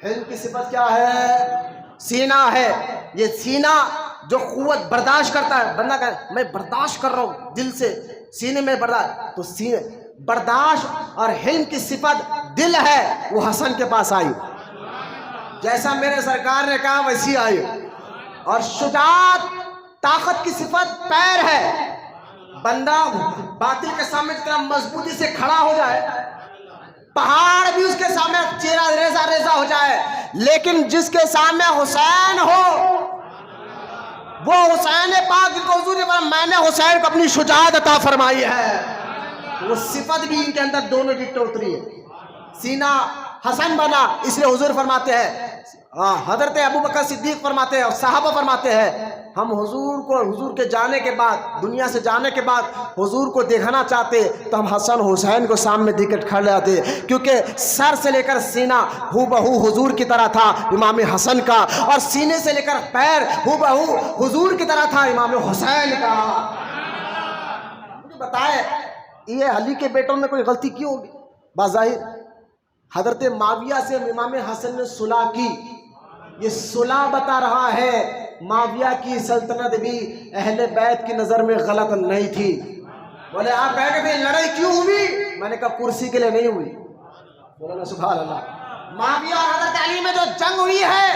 حلم کی صفت کیا ہے؟ سینہ ہے، یہ سینہ جو قوت برداشت کرتا ہے، بندہ کہے میں برداشت کر رہا ہوں دل سے، سینے میں برداشت، تو سینے برداشت اور حلم کی صفت دل ہے، وہ حسن کے پاس آئی، جیسا میرے سرکار نے کہا ویسی آئی۔ اور شجاعت طاقت کی صفت پیر ہے، بندہ باطل کے سامنے جتنا مضبوطی سے کھڑا ہو جائے، پہاڑ بھی اس کے سامنے چیرا ریزہ ریزہ ہو جائے، لیکن جس کے سامنے حسین ہو، وہ حسین پاک کو حضور نے فرمایا میں نے حسین کو اپنی شجاعت عطا فرمائی ہے، وہ صفت بھی ان کے اندر دونوں کی اتری ہے، سینہ حسن بنا۔ اس لیے حضور فرماتے ہیں، حضرت ابوبکر صدیق فرماتے ہیں اور صحابہ فرماتے ہیں، ہم حضور کے جانے کے بعد، دنیا سے جانے کے بعد حضور کو دیکھنا چاہتے تو ہم حسن حسین کو سامنے دے کر کھڑے جاتے، کیونکہ سر سے لے کر سینہ ہو بہو حضور کی طرح تھا امام حسن کا، اور سینے سے لے کر پیر ہو بہو حضور کی طرح تھا امام حسین کا۔ مجھے بتائے یہ علی کے بیٹوں میں کوئی غلطی کیوں ہوگی؟ بظاہر حضرت معاویہ سے امام حسن نے صلح کی، یہ صلح بتا رہا ہے معاویہ کی سلطنت بھی اہل بیت کی نظر میں غلط نہیں تھی۔ بولے آپ کہہ کہ لڑائی کیوں ہوئی؟ میں نے کہا کرسی کے لیے نہیں ہوئی۔ بولا نا سبحان اللہ۔ معاویہ اور حضرت علی میں جو جنگ ہوئی ہے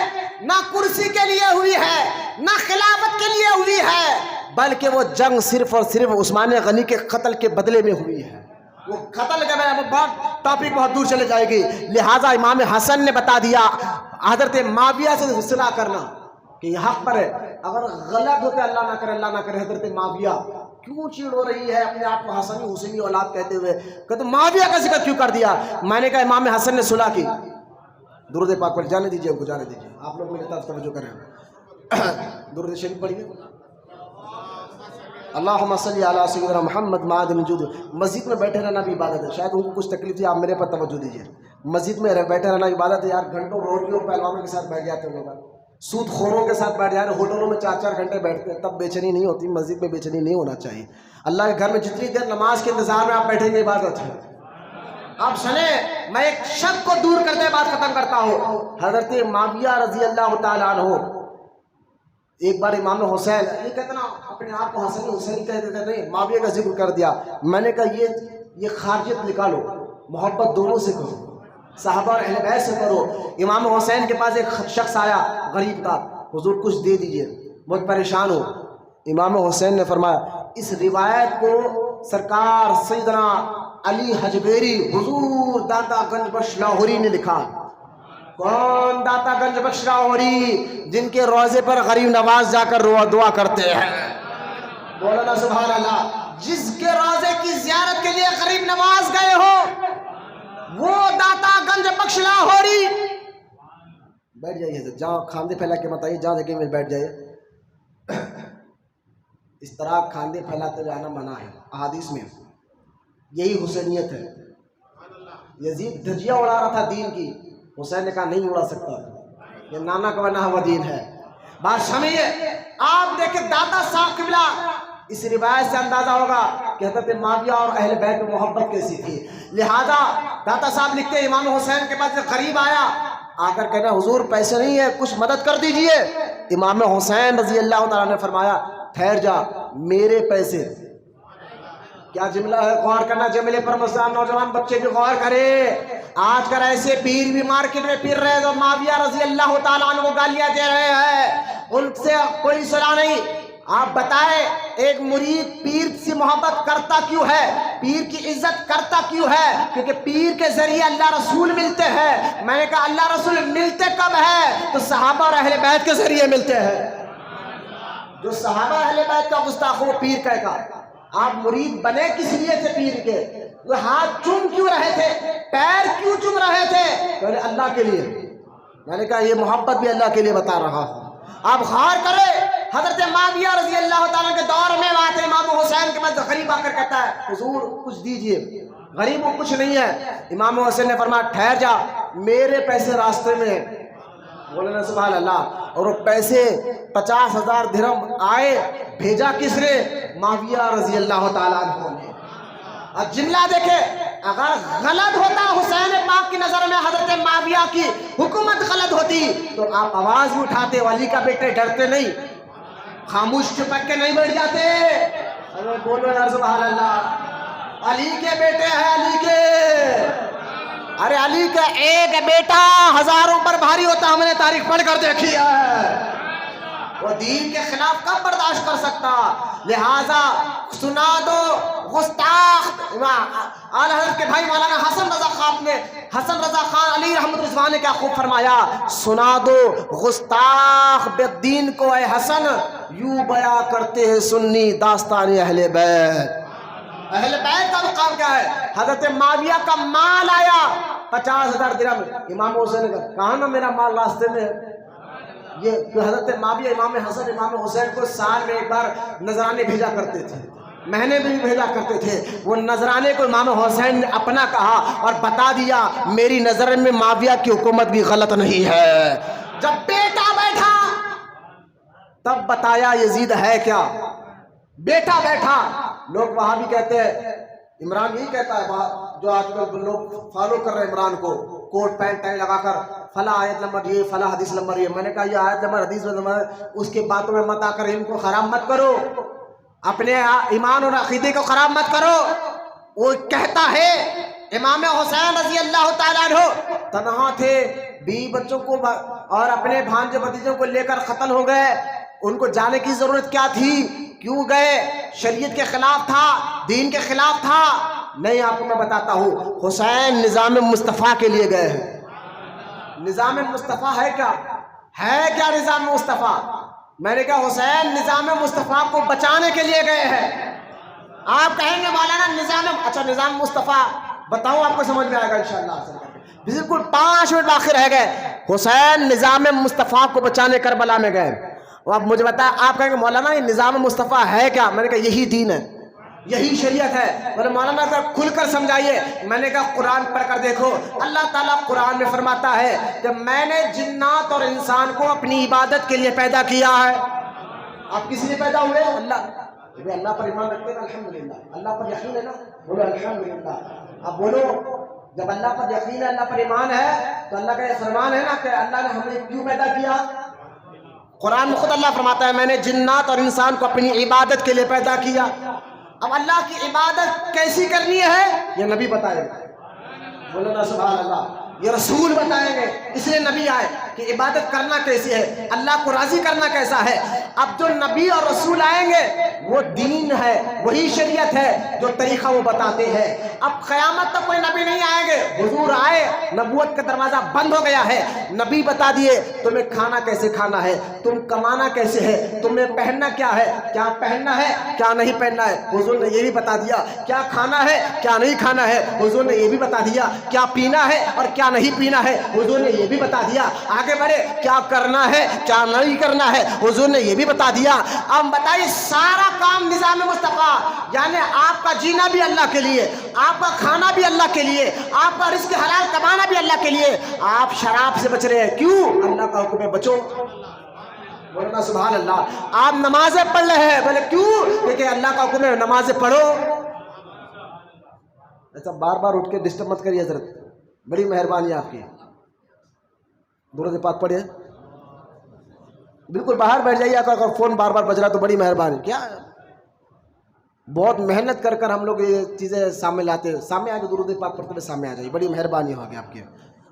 نہ کرسی کے لیے ہوئی ہے نہ خلافت کے لیے ہوئی ہے، بلکہ وہ جنگ صرف اور صرف عثمان غنی کے قتل کے بدلے میں ہوئی ہے۔ وہ قتل کا بہت ٹاپک بہت دور چلے جائے گی، لہٰذا امام حسن نے بتا دیا حضرت معاویہ سے صلح کرنا کہ یہ حق پر ہے، اگر غلط ہوتے اللہ نہ کرے اللہ نہ کرے، حضرت معاویہ کیوں چیڑ ہو رہی ہے اپنے آپ کو حسنی حسینی اولاد کہتے ہوئے، کہتے معاویہ کا ذکر کیوں کر دیا؟ میں نے کہا امام حسن نے صلح کی۔ درود پاک پڑھ، جانے دیجیے ان کو، جانے دیجیے، آپ لوگ میرے طرف توجہ کریں، درود شریف پڑھیے۔ اللہم صلی علی سیدنا محمد معدن وجود۔ مسجد میں بیٹھے رہنا بھی عبادت ہے، شاید ان کو کچھ تکلیف تھی، آپ میرے پر توجہ دیجیے۔ مسجد میں بیٹھے رہنا عبادت ہے، یار گھنٹوں روٹیوں پہلوانوں کے ساتھ بیٹھ جاتے ہیں لوگ، سود خوروں کے ساتھ بیٹھ جائے، ہوٹلوں میں 4 گھنٹے بیٹھتے ہیں، تب بے چینی نہیں ہوتی۔ مسجد میں بے چینی نہیں ہونا چاہیے۔ اللہ کے گھر میں جتنی دیر نماز کے انتظار میں آپ بیٹھیں گے عبادت ہے۔ آپ سنیں، میں ایک شک کو دور کرتے بات ختم کرتا ہوں۔ حضرت معاویہ رضی اللہ تعالیٰ عنہ ایک بار امام حسین، یہ کہتے نا اپنے آپ کو حسن حسین کہتے تھے، نہیں معاویہ کا ذکر کر دیا۔ میں نے کہا یہ خارجیت نکالو، محبت دونوں سے کرو، صحابہ اور اہل بیت سے کرو۔ امام حسین کے پاس ایک شخص آیا غریب تھا، حضور کچھ دے دیجئے، بہت پریشان ہو۔ امام حسین نے فرمایا اس روایت کو سرکار سیدنا علی حجبیری حضور داتا گنج بخش لاہوری نے لکھا۔ کون داتا گنج بخش لاہوری؟ جن کے روزے پر غریب نواز جا کر دعا کرتے ہیں۔ مولانا سبحان اللہ، جس کے روزے کی زیارت کے لیے غریب نواز گئے ہو وہ داتا گنج بخش لاہوری۔ بیٹھ جائیے، جہاں کھاندے پھیلا کے مت آئیے، جہاں جگہ میں بیٹھ جائیے۔ اس طرح کھاندے پھیلاتے جانا منع ہے احادیث میں، یہی حسینیت ہے۔ یزید دھجیہ اڑا رہا تھا دین کی، حسین نے کہا نہیں اڑا سکتا، یہ نانا کا بنا ہوا دین ہے۔ بات سمجھیے، آپ دیکھیں داتا صاحب قبلہ، اس روایت سے اندازہ ہوگا کہ حضرت معاویہ اور اہل بیت میں محبت کیسی تھی۔ لہذا داتا صاحب لکھتے ہیں امام حسین کے پاس غریب آیا، آ کر کہنا حضور پیسے نہیں ہے، کچھ مدد کر دیجئے۔ امام حسین رضی اللہ تعالیٰ نے فرمایا ٹھہر جا، میرے پیسے۔ کیا جملہ ہے، غور کرنا جملے پر، مسلمان نوجوان بچے بھی غور کرے۔ آج کل ایسے پیر بھی مارکیٹ میں پھر رہے جو معاویہ رضی اللہ تعالیٰ عنہ کو گالیاں دے رہے ہیں، ان سے کوئی صلاح نہیں۔ آپ بتائیں ایک مرید پیر سے محبت کرتا کیوں ہے، پیر کی عزت کرتا کیوں ہے؟ کیونکہ پیر کے ذریعے اللہ رسول ملتے ہیں۔ میں نے کہا اللہ رسول ملتے کب ہے؟ تو صحابہ اور اہل بیت کے ذریعے ملتے ہیں۔ جو صحابہ اہل بیت کا گستاخ وہ پیر کہے گا۔ آپ مرید بنے کس لیے تھے پیر کے؟ وہ ہاتھ چوم کیوں رہے تھے، پیر کیوں چوم رہے تھے؟ پہلے اللہ کے لیے۔ میں نے کہا یہ محبت بھی اللہ کے لیے بتا رہا ہوں۔ آپ غور کریں، حضرت معاویہ رضی اللہ تعالیٰ کے دور میں بات ہے، امام حسین کے پاس غریب آ کر کہتا ہے حضور کچھ دیجئے، غریب کو کچھ نہیں ہے۔ امام حسین نے فرمایا ٹھہر جا، میرے پیسے راستے میں۔ بولنا سبحان اللہ۔ اور وہ پیسے 50,000 درہم آئے، بھیجا کس نے؟ معاویہ رضی اللہ تعالیٰ عنہ نے۔ اور جملہ دیکھے، اگر غلط ہوتا حسین پاک کی نظر میں حضرت معاویہ کی حکومت غلط ہوتی تو آپ آواز بھی اٹھاتے، علی کا بیٹے ڈرتے نہیں، خاموش چپک کے نہیں بیٹھ جاتے. ارے بولو یار سبحان اللہ. علی کے بیٹے ہیں، علی کے. ارے علی کا ایک بیٹا ہزاروں پر بھاری ہوتا، ہم نے تاریخ پڑھ کر دیکھی ہے. وہ دین کے خلاف کب برداشت کر سکتا؟ لہذا سنا دو گستاخ. اعلی حضرت کے بھائی مولانا حسن رضا خان علی رحمۃ رضوان نے کیا خوب فرمایا، سنا دو گستاخ بدین کو اے حسن، یوں بیاں کرتے ہیں سنی داستان اہل بیت. اہل بیت کا مقام کیا ہے؟ حضرت معاویہ کا مال آیا 50,000 درہم. امام حسین نے کہا نا میرا مال راستے میں. یہ حضرت معاویہ امام حسن امام حسین کو سال میں ایک بار نذرانے بھیجا کرتے تھے، مہینے میں بھی بھیجا کرتے تھے. وہ نذرانے کو امام حسین نے اپنا کہا اور بتا دیا میری نظر میں معاویہ کی حکومت بھی غلط نہیں ہے. جب بیٹا بیٹھا تب بتایا یزید ہے کیا. بیٹا بیٹھا، لوگ وہاں بھی کہتے ہیں، عمران یہی کہتا ہے جو آج کل لوگ فالو کر رہے ہیں عمران کو، کوٹ پینٹ ٹائی لگا کر فلاں آیت نمبر یہ، فلاں حدیث نمبر یہ. میں نے کہا یہ آیت نمبر حدیث نمبر اس کے باتوں میں مت آ کر ان کو خراب مت کرو، اپنے ایمان اور عقیدے کو خراب مت کرو. وہ کہتا ہے امام حسین رضی اللہ تعالیٰ عنہ تنہا تھے، بیوی بچوں کو اور اپنے بھانجے بھتیجوں کو لے کر قتل ہو گئے. ان کو جانے کی ضرورت کیا تھی؟ کیوں گئے؟ شریعت کے خلاف تھا، دین کے خلاف تھا؟ نہیں، آپ کو میں بتاتا ہوں، حسین نظام مصطفیٰ کے لیے گئے ہیں. نظام مصطفیٰ ہے کیا؟ ہے کیا نظام مصطفیٰ؟ میں نے کہا حسین نظام مصطفیٰ کو بچانے کے لیے گئے ہیں. آپ کہیں گے مولانا نظام مصطفیٰ بتاؤں، آپ کو سمجھ میں آئے گا انشاءاللہ. بالکل 5 منٹ باقی رہ گئے. حسین نظام مصطفیٰ کو بچانے کربلا میں گئے. اب مجھے بتا، آپ کہیں گے مولانا یہ نظام مصطفیٰ ہے کیا؟ میں نے کہا یہی دین ہے، یہی شریعت ہے. بولے مولانا ذرا کھل کر سمجھائیے. میں نے کہا قرآن پڑھ کر دیکھو. اللہ تعالیٰ قرآن میں فرماتا ہے کہ میں نے جنات اور انسان کو اپنی عبادت کے لیے پیدا کیا ہے. آپ کس لیے پیدا ہوئے؟ اللہ پر ایمان رکھتے ہیں الحمدللہ. اللہ پر یقین ہے نا، بولو الحمدللہ. اب بولو جب اللہ پر یقین ہے، اللہ پر ایمان ہے، تو اللہ کا یہ فرمان ہے نا کہ اللہ نے ہمیں کیوں پیدا کیا. قرآن میں خود اللہ فرماتا ہے میں نے جنات اور انسان کو اپنی عبادت کے لیے پیدا کیا. اب اللہ کی عبادت کیسی کرنی ہے یہ نبی بتائیں گے. بولو نا سبحان اللہ. یہ رسول بتائیں گے، اس لیے نبی آئے کہ عبادت کرنا کیسی ہے، اللہ کو راضی کرنا کیسا ہے. اب جو نبی اور رسول آئیں گے وہ دین ہے، وہی شریعت ہے، جو طریقہ وہ بتاتے ہیں. اب قیامت تک کوئی نبی نہیں آئیں گے. حضور آئے، نبوت کا دروازہ بند ہو گیا ہے. نبی بتا دیے تمہیں کھانا کیسے کھانا ہے، تم کمانا کیسے ہے، تمہیں پہننا کیا ہے، کیا پہننا ہے کیا نہیں پہننا ہے. حضور نے یہ بھی بتا دیا. کیا کھانا ہے کیا نہیں کھانا ہے، حضور نے یہ بھی بتا دیا. کیا پینا ہے اور کیا نہیں پینا ہے، حضور نے یہ بھی بتا دیا. آگے بڑھے، کیا کرنا ہے کیا نہیں کرنا ہے، حضور نے یہ بھی بتا دیا. اب بتائیے سارا کام نظام مصطفیٰ، یعنی آپ کا جینا بھی اللہ کے لیے، آپ کا کھانا بھی اللہ کے لیے، آپ کا رزق حلال کمانا بھی اللہ کے لیے. آپ شراب سے بچ رہے ہیں، کیوں؟ اللہ کا حکم ہے بچو. بولنا سبحان اللہ. آپ نمازیں پڑھ رہے ہیں، بولے کیوں؟ کیونکہ اللہ کا حکم ہے نمازیں پڑھو. ایسا بار بار اٹھ کے ڈسٹرب مت کریے حضرت، بڑی مہربانی آپ کی. درود پاک پڑھیے. بالکل باہر بیٹھ جائیے، اگر فون بار بار بج رہا تو بڑی مہربانی. کیا بہت محنت کر کر ہم لوگ یہ چیزیں سامنے لاتے ہیں. سامنے آ کے درود پاک پڑھتے ہوئے سامنے آ جائیے، بڑی مہربانی ہوگی آپ کی.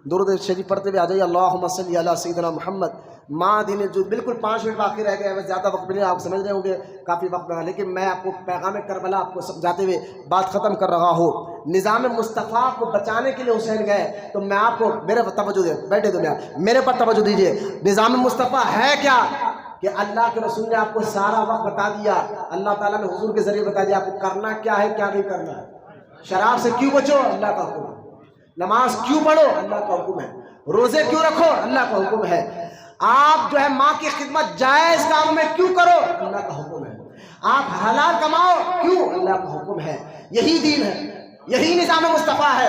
درود شریف پڑھتے ہوئے آ جائیے. اللہم صلی علی سیدنا محمد ماں دین جو. بالکل 5 منٹ باقی رہ گئے ہیں، زیادہ وقت بھی نہیں، آپ سمجھ رہے ہوں گے کافی وقت لگا، لیکن میں آپ کو پیغام کربلا آپ کو سمجھاتے ہوئے بات ختم کر رہا ہوں. نظام مصطفیٰ کو بچانے کے لیے حسین گئے. تو میں آپ کو میرے پر توجہ دے بیٹھے تو میرے پر توجہ دیجیے. نظام مصطفیٰ ہے کیا کہ اللہ کے رسول نے آپ کو سارا وقت بتا دیا. اللہ تعالیٰ نے حضور کے ذریعے بتا دیا آپ کو کرنا کیا ہے کیا نہیں کرنا ہے. شراب سے کیوں بچو، اللہ کا حکم ہے. نماز کیوں پڑھو، اللہ کا حکم ہے. روزے کیوں رکھو، اللہ کا حکم ہے. آپ جو ہے ماں کی خدمت جائز کام میں کیوں کرو، اللہ کا حکم ہے. آپ حلال کماؤ کیوں، اللہ کا حکم ہے. یہی دین ہے، یہی نظام مصطفیٰ ہے.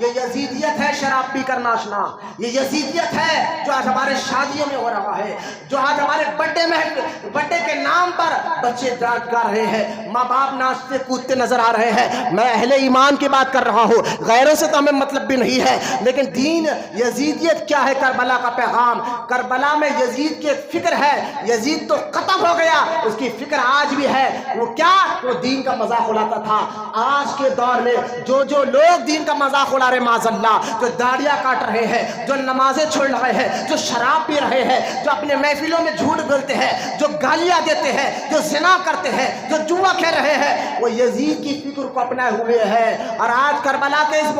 یہ یزیدیت ہے شراب پی کر ناچنا، یہ یزیدیت ہے جو آج ہمارے شادیوں میں ہو رہا ہے، جو آج ہمارے بڑے کے نام پر بچے گا رہے ہیں، ماں باپ ناچتے کودتے نظر آ رہے ہیں۔ میں اہل ایمان کی بات کر رہا ہوں، غیروں سے تو ہمیں مطلب بھی نہیں ہے، لیکن دین یزیدیت کیا ہے؟ کربلا کا پیغام، کربلا میں یزید کی فکر ہے، یزید تو ختم ہو گیا، اس کی فکر آج بھی ہے۔ وہ کیا؟ وہ دین کا مذاق اڑاتا تھا۔ آج کے دور میں جو لوگ دین کا مذاق اڑا رہے معاذ اللہ، جو داڑیاں کاٹ رہے ہیں، جو نمازیں چھوڑ رہے ہیں، جو شراب پی رہے ہیں، جو اپنے محفلوں میں جھوٹ بولتے ہیں، جو گالیاں دیتے ہیں، جو زنا کرتے ہیں، جو جوا کھیل رہے ہیں، وہ یزید کی فکر کو اپنائے ہوئے ہیں۔ اور آج کربلا کے اس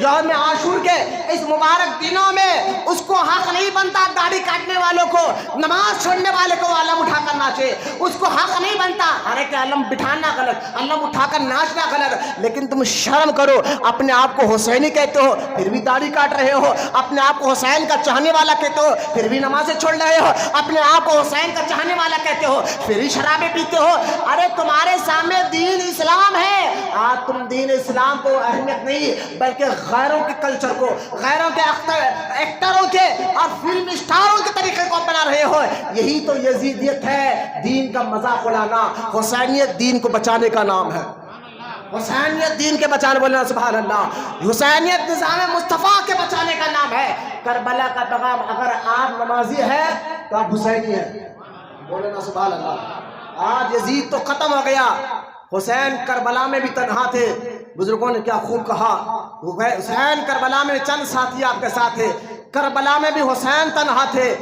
یوم عاشور کے اس مبارک دنوں میں اس کو حق نہیں بنتا داڑھی کاٹنے والوں کو، نماز چھوڑنے والے کو علم اٹھا کر ناچے، اس کو حق نہیں بنتا۔ ارے کہ علم بٹھانا غلط، علم اٹھا کر ناچنا غلط، لیکن تم شرم کرو، اپنے آپ کو حسینی کہتے ہو پھر بھی داڑھی کاٹ رہے ہو، اپنے آپ کو حسین کا چاہنے والا کہتے ہو پھر بھی نمازیں چھوڑ رہے ہو، اپنے آپ کو حسین کا چاہنے والا کہتے ہو پھر بھی شرابیں پیتے ہو۔ ارے تمہارے سامنے دین اسلام ہے، آج تم دین اسلام کو اہمیت نہیں بلکہ غیروں کے کلچر کو، غیروں کے ایکٹروں کے اور فلم اسٹاروں کے طریقے کو اپنا رہے ہو۔ یہی تو یزیدیت ہے، دین کا مذاق اڑانا۔ حسینیت دین کو بچانے کا نام ہے، حسینیت دین کے بچانے، بولنا سبحان اللہ، حسینیت نظام مصطفیٰ کے بچانے کا نام ہے۔ کربلا کا پیغام، اگر آپ نمازی ہے تو آپ حسینی ہیں، بولنا سبحان اللہ۔ آج یزید تو ختم ہو گیا، حسین کربلا میں بھی تنہا تھے۔ بزرگوں نے کیا خوب کہا، حسین کربلا میں چند ساتھی آپ کے ساتھ تھے، کربلا میں بھی حسین تنہا تھے،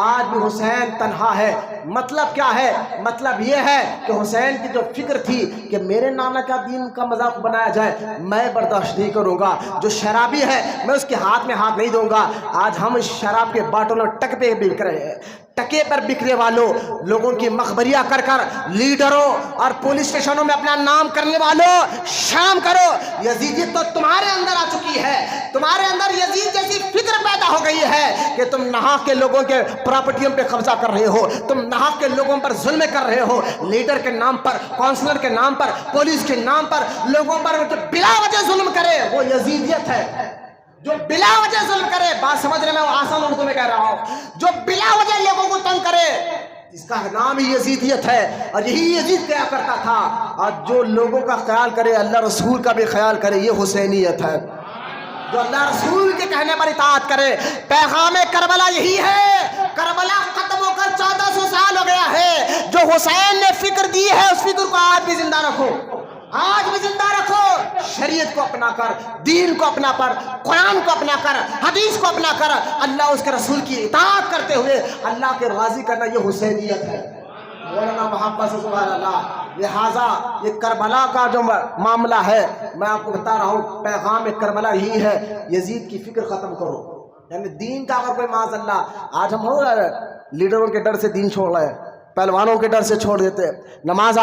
آج بھی حسین تنہا ہے۔ مطلب کیا ہے؟ مطلب یہ ہے کہ حسین کی جو فکر تھی کہ میرے نانا کا دین کا مذاق بنایا جائے، میں برداشت نہیں کروں گا، جو شرابی ہے میں اس کے ہاتھ میں ہاتھ نہیں دوں گا۔ آج ہم شراب کے باٹلوں ٹک پہ بک رہے ہیں، ٹکے پر بکنے والوں، لوگوں کی مخبریاں کر کر لیڈروں اور پولیس اسٹیشنوں میں اپنا نام کرنے والوں، شرم کرو، یزیدیت تو تمہارے اندر آ چکی ہے، تمہارے اندر یزید جیسی فکر پیدا ہو گئی ہے کہ تم نہا کے لوگوں کے پراپرٹیوں پہ قبضہ کر رہے ہو، تم نہا کے لوگوں پر ظلم کر رہے ہو، لیڈر کے نام پر، کونسلر کے نام پر، پولیس کے نام پر لوگوں پر بلا وجہ ظلم کرے، وہ یزیدیت ہے۔ جو بلا وجہ ظلم کرے، بات سمجھ رہے میں آسان اردو میں کہہ رہا ہوں، جو بلا وجہ لوگوں کو تنگ کرے، اس کا نام ہی یزیدیت ہے، اور یہی یزید کیا کرتا تھا۔ اور جو لوگوں کا خیال کرے، اللہ رسول کا بھی خیال کرے، یہ حسینیت ہے۔ جو اللہ رسول کے کہنے پر اطاعت کرے، پیغام کربلا یہی ہے۔ کربلا ختم ہو کر 1400 سال ہو گیا ہے، جو حسین نے فکر دی ہے اس فکر کو آج بھی زندہ رکھو، آج بھی زندہ رکھو، شریعت کو اپنا کر، دین کو اپنا کر، قرآن کو اپنا کر، حدیث کو اپنا کر، اللہ اس کے رسول کی اطاعت کرتے ہوئے اللہ کے راضی کرنا، یہ حسینیت ہے۔ مولانا محبت سے سبحان اللہ۔ لہٰذا یہ کربلا کا جو معاملہ ہے، میں آپ کو بتا رہا ہوں، پیغام کربلا یہی ہے، یزید کی فکر ختم کرو۔ یعنی دین کا اگر کوئی معاذ اللہ، آج ہم ہو رہے لیڈروں کے ڈر سے دین چھوڑ رہے ہیں، پہلوانوں کے ڈر سے چھوڑ دیتے، نماز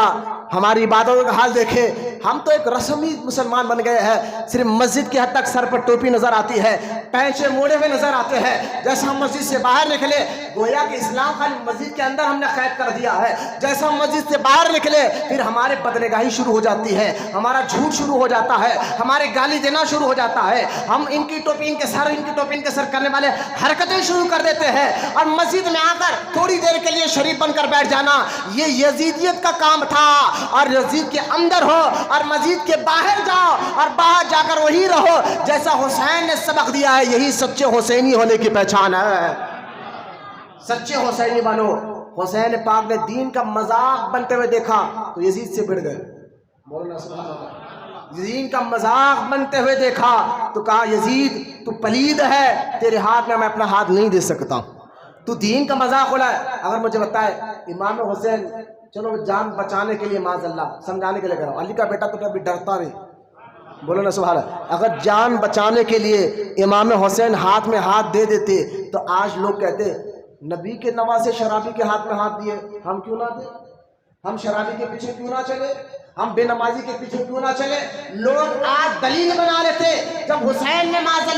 ہماری عبادتوں کا حال دیکھے، ہم تو ایک رسمی مسلمان بن گئے ہیں، صرف مسجد کی حد تک سر پر ٹوپی نظر آتی ہے، پینچے موڑے ہوئے نظر آتے ہیں، جیسا ہم مسجد سے باہر نکلے گویا کہ اسلام خالی مسجد کے اندر ہم نے قید کر دیا ہے، جیسا ہم مسجد سے باہر نکلے پھر ہمارے بدنگاہی شروع ہو جاتی ہے، ہمارا جھوٹ شروع ہو جاتا ہے، ہمارے گالی دینا شروع ہو جاتا ہے، ہم ان کی ٹوپی ان کے سر، ان کی ٹوپی ان کے سر کرنے والے حرکتیں شروع کر دیتے ہیں، اور مسجد میں آ کر تھوڑی دیر کے لیے شریف بن کر بیٹھ جانا، یہ یزیدیت کا کام تھا۔ اور یزید کے اندر ہو اور مسجد کے باہر جاؤ اور باہر جا کر وہی رہو جیسا حسین نے سبق دیا ہے، یہی سچے حسینی ہونے کی پہچان ہے۔ سچے حسینی بنو۔ حسین پاک نے دین کا مذاق بنتے ہوئے دیکھا تو یزید سے بڑھ گئے، مولانا سبحان اللہ، دین کا مذاق بنتے ہوئے دیکھا تو کہا یزید تو پلید ہے، تیرے ہاتھ میں اپنا ہاتھ نہیں دے سکتا، تو دین کا مذاق اڑائے۔ اگر مجھے بتائے امام حسین، چلو جان بچانے کے لیے معاذ اللہ سمجھانے کے لیے کہہ رہا ہوں، علی کا بیٹا تو کبھی ڈرتا نہیں، بولو نا سبحان اللہ۔ اگر جان بچانے کے لیے امام حسین ہاتھ میں ہاتھ دے دیتے تو آج لوگ کہتے نبی کے نواسے شرابی کے ہاتھ میں ہاتھ دیے، ہم کیوں نہ دیں، ہم شرابی کے پیچھے کیوں نہ چلے، ہم بے نمازی کے پیچھے کیوں نہ چلے۔ لوگ آج دلیل بنا لیتے جب حسین نے معاذ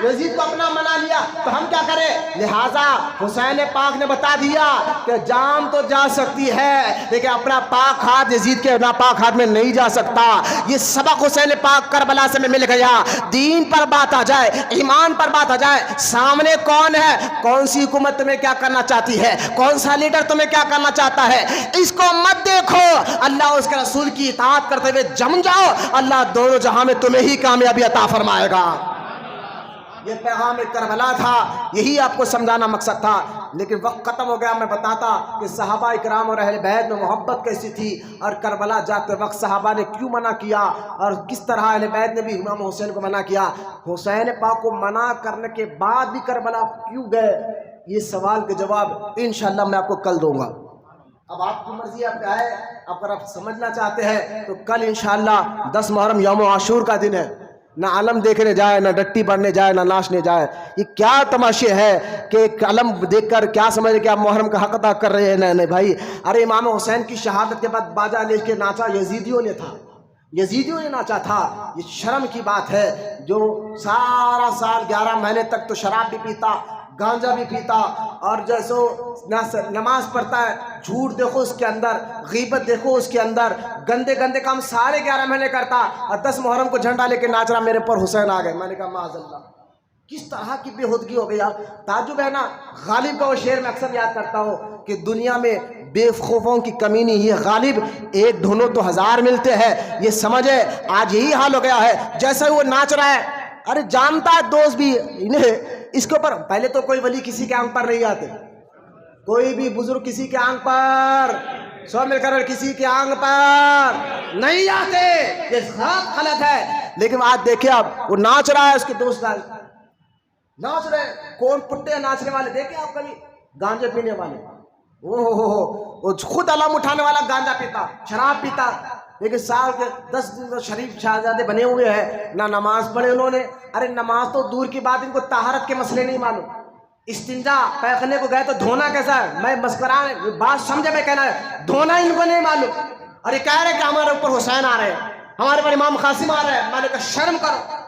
یزید کو اپنا منا لیا تو ہم کیا کریں؟ لہٰذا حسین پاک نے بتا دیا کہ جان تو جا سکتی ہے لیکن اپنا پاک ہاتھ یزید کے ناپاک ہاتھ میں نہیں جا سکتا۔ یہ سبق حسین پاک کربلا سے میں مل گیا۔ دین پر بات آ جائے، ایمان پر بات آ جائے، سامنے کون ہے، کون سی حکومت تمہیں کیا کرنا چاہتی ہے، کون سا لیڈر تمہیں کیا کرنا چاہتا ہے، اس کو مت دیکھو، اللہ اس کے رسول کی اطاعت کرتے ہوئے جم جاؤ، اللہ دونوں جہاں میں تمہیں ہی کامیابی عطا فرمائے گا۔ یہ پیغام کربلا تھا، یہی آپ کو سمجھانا مقصد تھا۔ لیکن وقت ختم ہو گیا، میں بتاتا کہ صحابہ اکرام اور اہل بیت میں محبت کیسی تھی اور کربلا جاتے وقت صحابہ نے کیوں منع کیا اور کس طرح اہل بیت نے بھی امام حسین کو منع کیا۔ حسین پاک کو منع کرنے کے بعد بھی کربلا کیوں گئے، یہ سوال کے جواب انشاءاللہ میں آپ کو کل دوں گا۔ اب آپ کی مرضی آپ کیا ہے، اگر آپ سمجھنا چاہتے ہیں تو کل انشاءاللہ 10 محرم یوم عاشور کا دن ہے، نہ علم دیکھنے جائے، نہ ڈٹی بڑھنے جائے، نہ ناچنے جائے۔ یہ کیا تماشے ہے کہ ایک علم دیکھ کر کیا سمجھ کہ آپ محرم کا حق ادا کر رہے ہیں؟ نہیں بھائی، ارے امام حسین کی شہادت کے بعد باجا لے کے ناچا یزیدیوں نے تھا، یزیدیوں نے ناچا تھا۔ یہ شرم کی بات ہے، جو سارا سال 11 مہینے تک تو شراب بھی پیتا، گانجا بھی پیتا، اور جیسو نماز پڑھتا ہے، جھوٹ دیکھو اس کے اندر، غیبت دیکھو اس کے اندر، گندے گندے کام سارے 11 مہینے کرتا، اور 10 محرم کو جھنڈا لے کے ناچ رہا میرے پر حسین آ گئے۔ میں نے کہا معاذ اللہ، کس طرح کی بے خودگی ہو گئی یار۔ تعجب ہے نا، غالب کا وہ شعر میں اکثر یاد کرتا ہوں کہ دنیا میں بے خوفوں کی کمی نہیں ہے، غالب ایک ڈھونڈو تو 1000 ملتے ہیں۔ یہ سمجھے آج یہی حال ہو گیا ہے، جیسے وہ ناچ رہا ہے، ارے جانتا ہے دوست بھی انہیں اس کے اوپر، پہلے تو کوئی ولی کسی کے آنکھ پر نہیں آتے، کوئی بھی بزرگ کسی کے آنکھ پر، سو مل کر کسی کے آنکھ پر نہیں آتے، یہ سب غلط ہے۔ لیکن آج دیکھیں آپ، وہ ناچ رہا ہے، اس کے دوست ناچ رہے، کون پٹے ناچنے والے دیکھیں آپ کبھی؟ گانجے پینے والے، وہ خود علم اٹھانے والا گانجا پیتا، شراب پیتا، لیکن سال کے 10 دن شریف شہزادے بنے ہوئے ہیں، نہ نماز پڑھے انہوں نے۔ ارے نماز تو دور کی بات، ان کو طہارت کے مسئلے نہیں معلوم، استنجا پیخانے کو گئے تو دھونا کیسا ہے، میں مسکران بات سمجھے میں کہنا ہے، دھونا ان کو نہیں معلوم، اور یہ کہہ رہے کہ ہمارے اوپر حسین آ رہے ہیں، ہمارے پر امام قاسم آ رہے ہیں۔ میں نے کہا شرم کرو،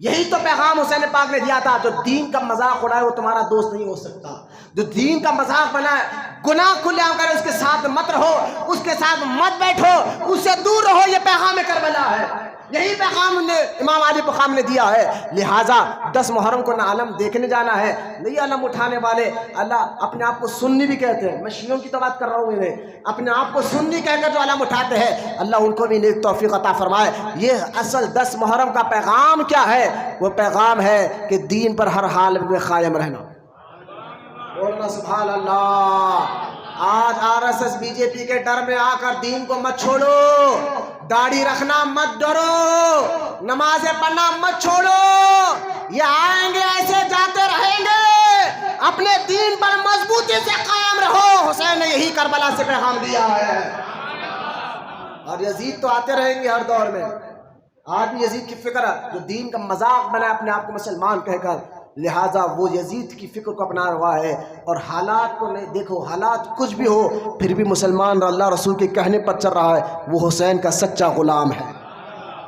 یہی تو پیغام حسین پاک نے دیا تھا، جو دین کا مذاق اڑائے وہ تمہارا دوست نہیں ہو سکتا، جو دین کا مذاق بنائے، گناہ کھلے عام کرے، اس کے ساتھ مت رہو، اس کے ساتھ مت بیٹھو، اس سے دور رہو۔ یہ پیغام کربلا ہے، یہی پیغام نے امام علی مقام نے دیا ہے۔ لہٰذا 10 محرم کو نہ علم دیکھنے جانا ہے، نہیں علم اٹھانے والے، اللہ اپنے آپ کو سنی بھی کہتے ہیں، میں شیعوں کی تو بات کر رہا ہوں، انہیں اپنے آپ کو سنی کہہ کر جو علم اٹھاتے ہیں، اللہ ان کو بھی نیک توفیق عطا فرمائے۔ یہ اصل 10 محرم کا پیغام کیا ہے؟ وہ پیغام ہے کہ دین پر ہر حال میں قائم رہنا۔ بولنا سبحان اللہ۔ آج RSS BJP کے ڈر میں آ کر دین کو مت چھوڑو، داڑھی رکھنا مت ڈرو، نمازیں پڑھنا مت چھوڑو، یہ آئیں گے ایسے جاتے رہیں گے، اپنے دین پر مضبوطی سے قائم رہو۔ حسین نے یہی کربلا سے پیغام دیا ہے، اور یزید تو آتے رہیں گے ہر دور میں۔ آج بھی یزید کی فکر ہے، جو دین کا مذاق بنائے اپنے آپ کو مسلمان کہہ کر، لہٰذا وہ یزید کی فکر کو اپنا رہا ہے، اور حالات کو نہیں دیکھو، حالات کچھ بھی ہو پھر بھی مسلمان اللہ رسول کے کہنے پر چل رہا ہے، وہ حسین کا سچا غلام ہے،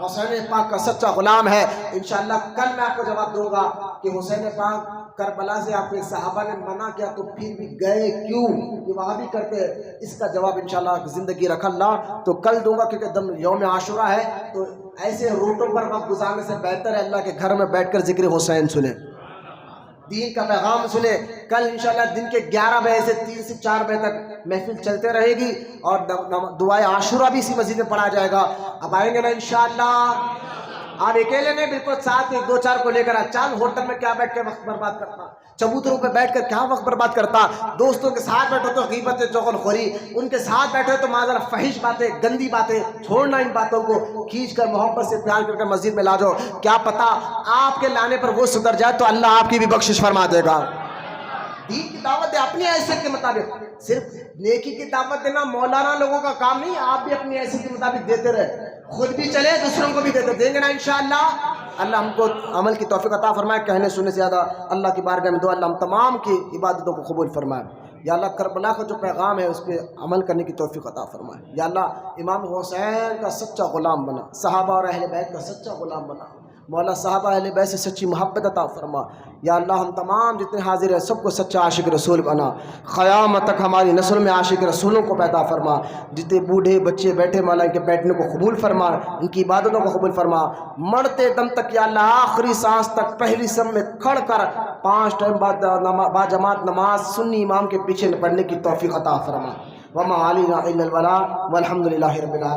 حسین پاک کا سچا غلام ہے۔ انشاءاللہ کل میں آپ کو جواب دوں گا کہ حسین پاک کربلا سے آپ کے صحابہ نے منع کیا تو پھر بھی گئے کیوں، یہ وہاں بھی کرتے ہیں، اس کا جواب انشاءاللہ زندگی رکھ اللہ تو کل دوں گا، کیونکہ یوم عاشورہ ہے، تو ایسے روٹوں پر وقت گزارنے سے بہتر ہے اللہ کے گھر میں بیٹھ کر ذکر حسین سنیں، دین کا پیغام سنیں۔ کل انشاءاللہ دن کے 11 بجے سے 3 سے 4 بجے تک محفل چلتے رہے گی، اور دعائے عاشورہ بھی اسی مسجد میں پڑھا جائے گا۔ اب آئیں گے نا انشاءاللہ، آپ اکیلے نہیں، بالکل ساتھ میں 2-4 کو لے کر چال ہوٹل میں کیا بیٹھ کے وقت برباد کرتا، چبوتروں پہ بیٹھ کر کیا وقت برباد کرتا، دوستوں کے ساتھ بیٹھو تو غیبت چغل خوری، ان کے ساتھ بیٹھو تو معاذ اللہ فحش باتیں، گندی باتیں، چھوڑنا ان باتوں کو، کھینچ کر محبت سے پیار کر کے مسجد میں لا جاؤ، کیا پتا آپ کے لانے پر وہ سدھر جائے تو اللہ آپ کی بھی بخشش فرما دے گا۔ دین کی دعوت دے اپنی حیثیت کے مطابق، صرف نیکی کی دعوت دینا مولانا لوگوں کا کام نہیں، آپ بھی اپنی حیثیت کے مطابق دیتے رہے، خود بھی چلے دوسروں کو بھی دیں گے نا انشاءاللہ۔ اللہ ہم کو عمل کی توفیق عطا فرمائے، کہنے سننے سے زیادہ اللہ کی بارگاہ میں دعا اللہ ہم تمام کی عبادتوں کو قبول فرمائے۔ یا اللہ کربلا کا جو پیغام ہے اس پہ عمل کرنے کی توفیق عطا فرمائے۔ یا اللہ امام حسین کا سچا غلام بنا، صحابہ اور اہل بیت کا سچا غلام بنا، مولا صحابہ اہل بیت سے سچی محبت عطا فرما۔ یا اللہ ہم تمام جتنے حاضر ہیں سب کو سچا عاشق رسول بنا، قیامت تک ہماری نسل میں عاشق رسولوں کو پیدا فرما۔ جتنے بوڑھے بچے بیٹھے مولا ان کے بیٹھنے کو قبول فرما، ان کی عبادتوں کو قبول فرما۔ مرتے دم تک یا اللہ آخری سانس تک پہلی سب میں کھڑ کر 5 ٹائم بعد جماعت نماز سنی امام کے پیچھے پڑھنے کی توفیق عطا فرما۔ وما علینا الا البلاغ والحمد للہ رب العالمین۔